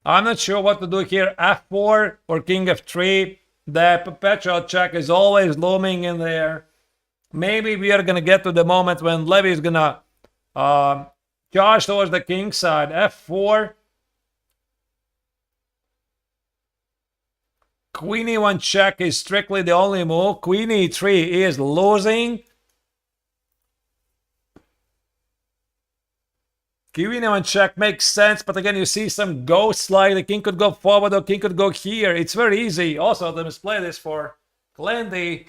I'm not sure what to do here. F4 or king f3. The perpetual check is always looming in there. Maybe we are gonna get to the moment when Levy is gonna charge towards the king side. F4. Queen e1 check is strictly the only move. Queen e3 is losing. Queen e1 check makes sense, but again, you see some ghosts like the king could go forward or king could go here. It's very easy. Also, let me play this for Glendy.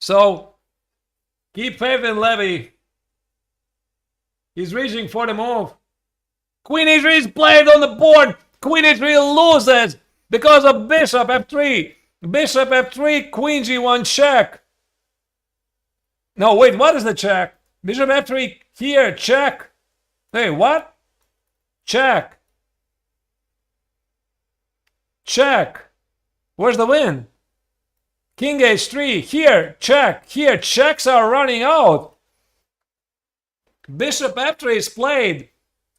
So, keep faith in Levy. He's reaching for the move. Queen e3 is played on the board. Queen e3 loses because of bishop f3. Bishop f3, queen g1 check. No, wait, what is the check? Bishop f3 here, check. Hey, what? Check. Check. Where's the win? King h3, here, check. Here, checks are running out. Bishop f3 is played.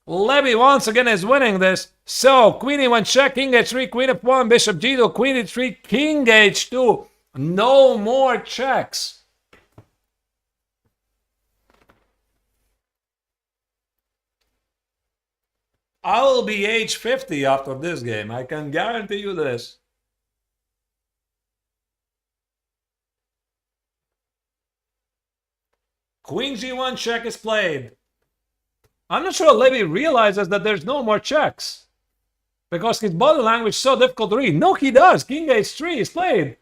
Levy once again is winning this. So, queen e1 check, king h3, queen f1, bishop g2, queen e3, king h2. No more checks. I will be age 50 after this game. I can guarantee you this. Queen g1 check is played. I'm not sure Levy realizes that there's no more checks. Because his body language is so difficult to read. No, he does. King h3 is played.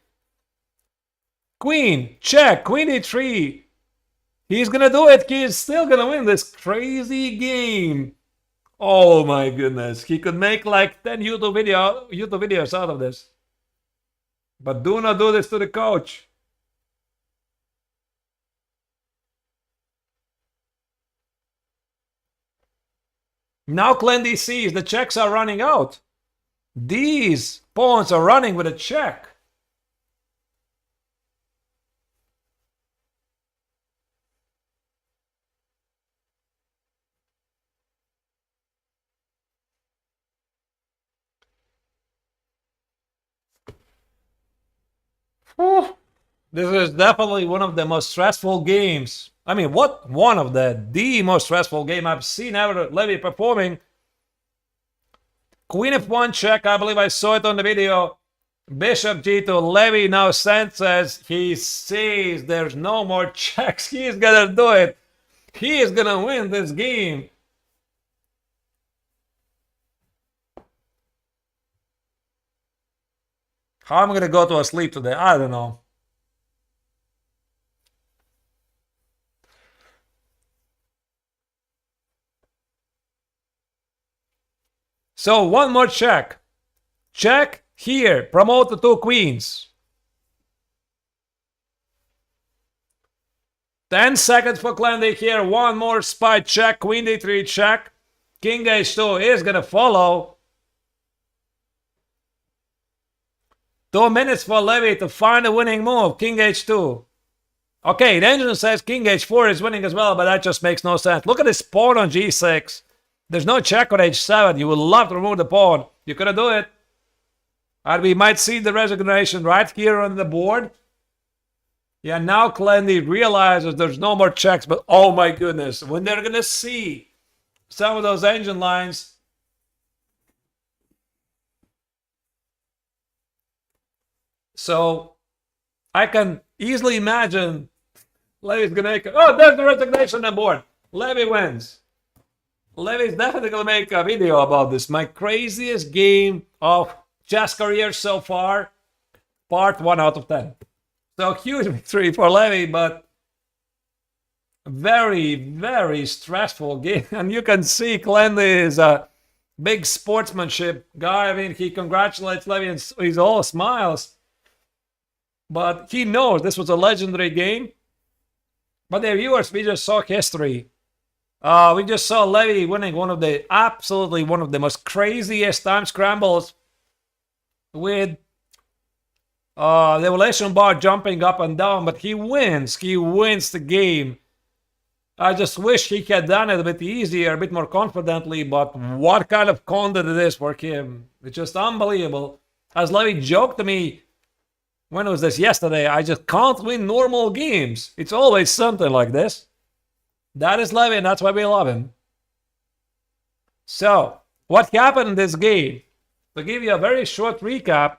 Queen, check, queen e3. He's gonna do it. He's still gonna win this crazy game. Oh my goodness. He could make like 10 YouTube videos out of this. But do not do this to the coach. Now Glendy sees the checks are running out. These pawns are running with a check. Whew. This is definitely one of the most stressful games. I mean, what one of the most stressful game I've seen ever Levy performing. Queen f1 check, I believe I saw it on the video. Bishop g2, Levy now senses, he sees there's no more checks. He's gonna do it. He is gonna win this game. How am I gonna go to sleep today? I don't know. So one more check. Check here. Promote the two queens. 10 seconds for Glendy here. One more spy check. Queen d3 check. King h2 is gonna follow. 2 minutes for Levy to find a winning move. King h2. Okay, the engine says king h4 is winning as well, but that just makes no sense. Look at this pawn on g6. There's no check on h7. You would love to remove the pawn. You couldn't do it. And we might see the resignation right here on the board. Yeah, now Glendy realizes there's no more checks, but oh my goodness, when they're going to see some of those engine lines. So I can easily imagine Levy's going to make, oh, there's the resignation on board. Levy wins. Levy's definitely going to make a video about this. My craziest game of chess career so far. Part 1 out of 10. So huge victory for Levy, but very, very stressful game. And you can see Glendy is a big sportsmanship guy. I mean, he congratulates Levy and he's all smiles. But he knows this was a legendary game. But the viewers, we just saw history. We just saw Levy winning one of the most craziest time scrambles with the evolution bar jumping up and down, but he wins. He wins the game. I just wish he had done it a bit easier, a bit more confidently, but what kind of content it is for him. It's just unbelievable. As Levy joked to me, when was this? Yesterday, I just can't win normal games. It's always something like this. That is Levy, and that's why we love him. So, what happened in this game? To give you a very short recap,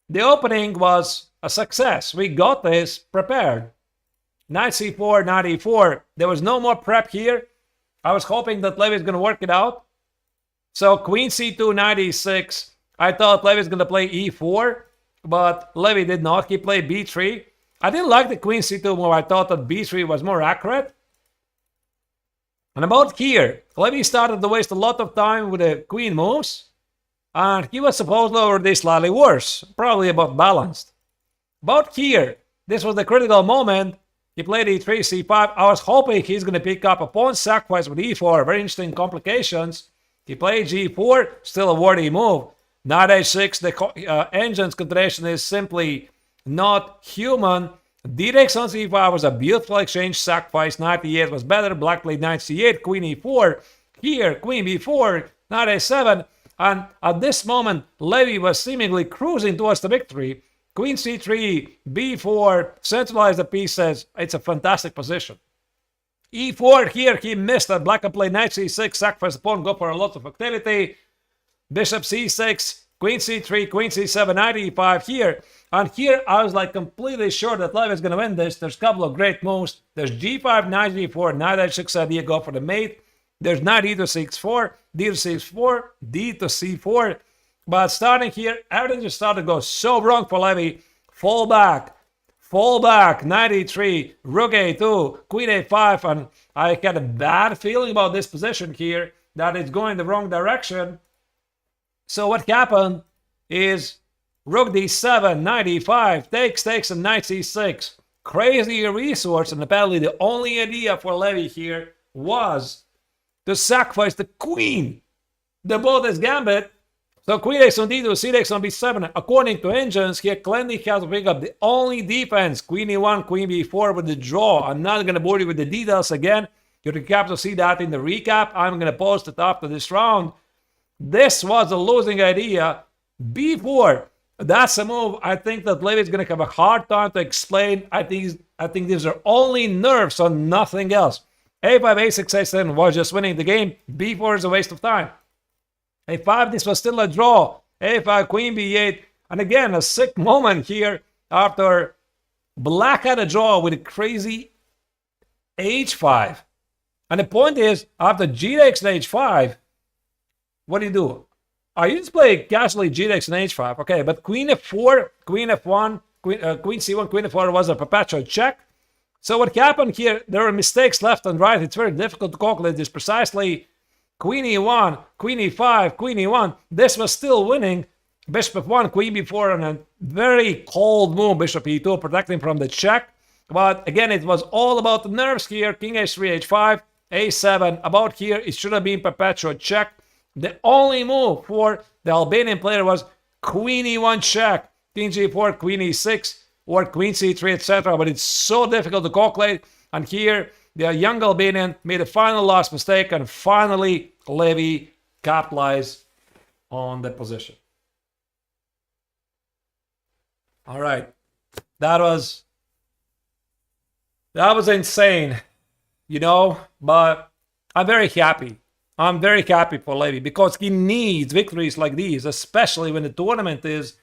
the opening was a success. We got this prepared. Knight c4, knight e4. There was no more prep here. I was hoping that Levy's going to work it out. So queen c2, knight e6. I thought Levy's going to play e4, but Levy did not. He played b3. I didn't like the queen c2 move. I thought that b3 was more accurate. And about here, Levy started to waste a lot of time with the queen moves. And he was supposed to already slightly worse. Probably about balanced. About here, this was the critical moment. He played e3, c5. I was hoping he's going to pick up a pawn sacrifice with e4. Very interesting complications. He played g4, still a worthy move. Knight h6, the engine's continuation is simply not human. D takes on c5 was a beautiful exchange sacrifice. Knight e8 was better. Black played knight c8, queen e4. Here, queen b4, knight a7. And at this moment, Levy was seemingly cruising towards the victory. Queen c3, b4, centralize the pieces. It's a fantastic position. e4, here he missed that. Black can play knight c6, sacrifice the pawn, go for a lot of activity. Bishop c6, queen c3, queen c7, knight e5 here. And here I was like completely sure that Levy is going to win this. There's a couple of great moves. There's g5, knight g4, knight h6 idea, go for the mate. There's knight e to c4, d to c4, d to c4. But starting here, everything just started to go so wrong for Levy. Fall back, knight e3, rook a2, queen a5, and I had a bad feeling about this position here, that it's going the wrong direction. So what happened is rook d7, knight e5, takes, and knight c6. Crazy resource, and apparently the only idea for Levy here was to sacrifice the queen. The both is gambit. So queen takes on d2, c takes on b7. According to engines, here clearly has to pick up the only defense. Queen e1, queen b4 with the draw. I'm not going to bore you with the details again. You can to see that in the recap. I'm going to post it after this round. This was a losing idea. b4. That's a move I think that Levy is going to have a hard time to explain. I think these are only nerves and nothing else. a5, a6, a7 was just winning the game. b4 is a waste of time. a5, this was still a draw. a5, queen b8. And again, a sick moment here after Black had a draw with a crazy h5. And the point is, after g takes and h5, what do? You just play casually g takes and h5. Okay, but queen f4, queen f1, queen c1, queen f4 was a perpetual check. So what happened here, there are mistakes left and right. It's very difficult to calculate this precisely. Queen e1, queen e5, queen e1. This was still winning. Bishop f1, queen b4, and a very cold move, bishop e2, protecting from the check. But again, it was all about the nerves here. King h3, h5, a7. About here, it should have been perpetual check. The only move for the Albanian player was queen e1 check, king g4, queen e6, or queen c3, etc. But it's so difficult to calculate. And here, the young Albanian made a final last mistake, and finally, Levy capitalized on the position. All right, that was insane, but I'm very happy. I'm very happy for Levy because he needs victories like these, especially when the tournament is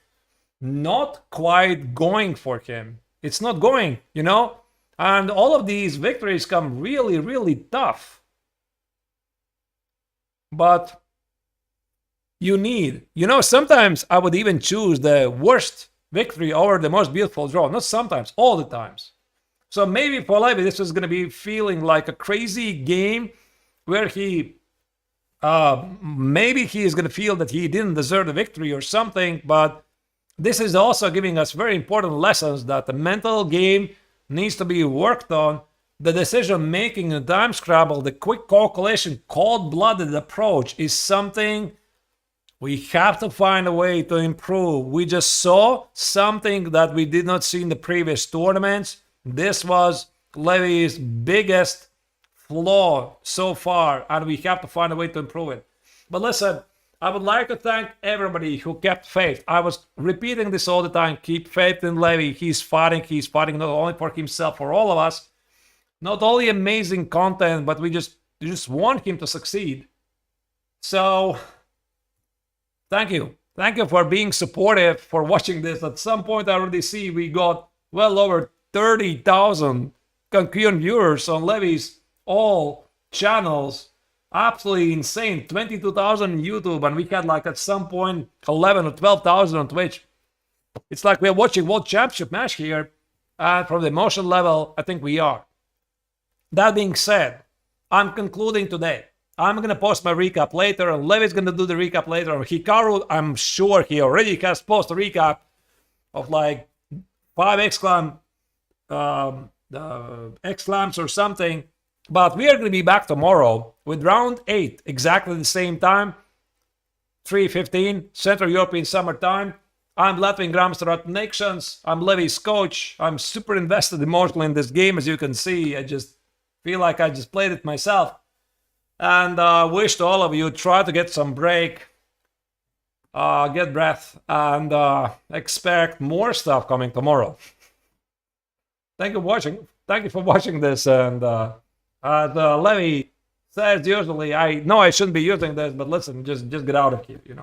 not quite going for him. It's not going, and all of these victories come really, really tough. But you need, sometimes I would even choose the worst victory over the most beautiful draw. Not sometimes, all the times. So maybe for Levy, this is going to be feeling like a crazy game where he, maybe he is going to feel that he didn't deserve the victory or something. But this is also giving us very important lessons that the mental game needs to be worked on the decision making in time scramble, the quick calculation, cold-blooded approach is something we have to find a way to improve. We just saw something that we did not see in the previous tournaments. This was Levy's biggest flaw so far, and we have to find a way to improve it. But listen, I would like to thank everybody who kept faith. I was repeating this all the time. Keep faith in Levy. He's fighting not only for himself, for all of us. Not only amazing content, but we just want him to succeed. So thank you. Thank you for being supportive, for watching this. At some point I already see we got well over 30,000 concurrent viewers on Levy's all channels. Absolutely insane. 22,000 on YouTube, and we had like at some point 11 or 12,000 on Twitch. It's like we're watching World Championship match here, and from the emotion level, I think we are. That being said, I'm concluding today. I'm going to post my recap later, and Levy's going to do the recap later. Hikaru, I'm sure he already has posted a recap of like 5 exclams or something. But we are going to be back tomorrow with round 8, exactly the same time, 3:15 Central European Summer Time. I'm Latvian Grandmaster Nations. I'm Levy's coach. I'm super invested emotionally in this game, as you can see. I just feel like I just played it myself. And wish to all of you, try to get some break, get breath, and expect more stuff coming tomorrow. Thank you for watching. Thank you for watching this. And Levy says usually, I know I shouldn't be using this, but listen, just get out of here, you know.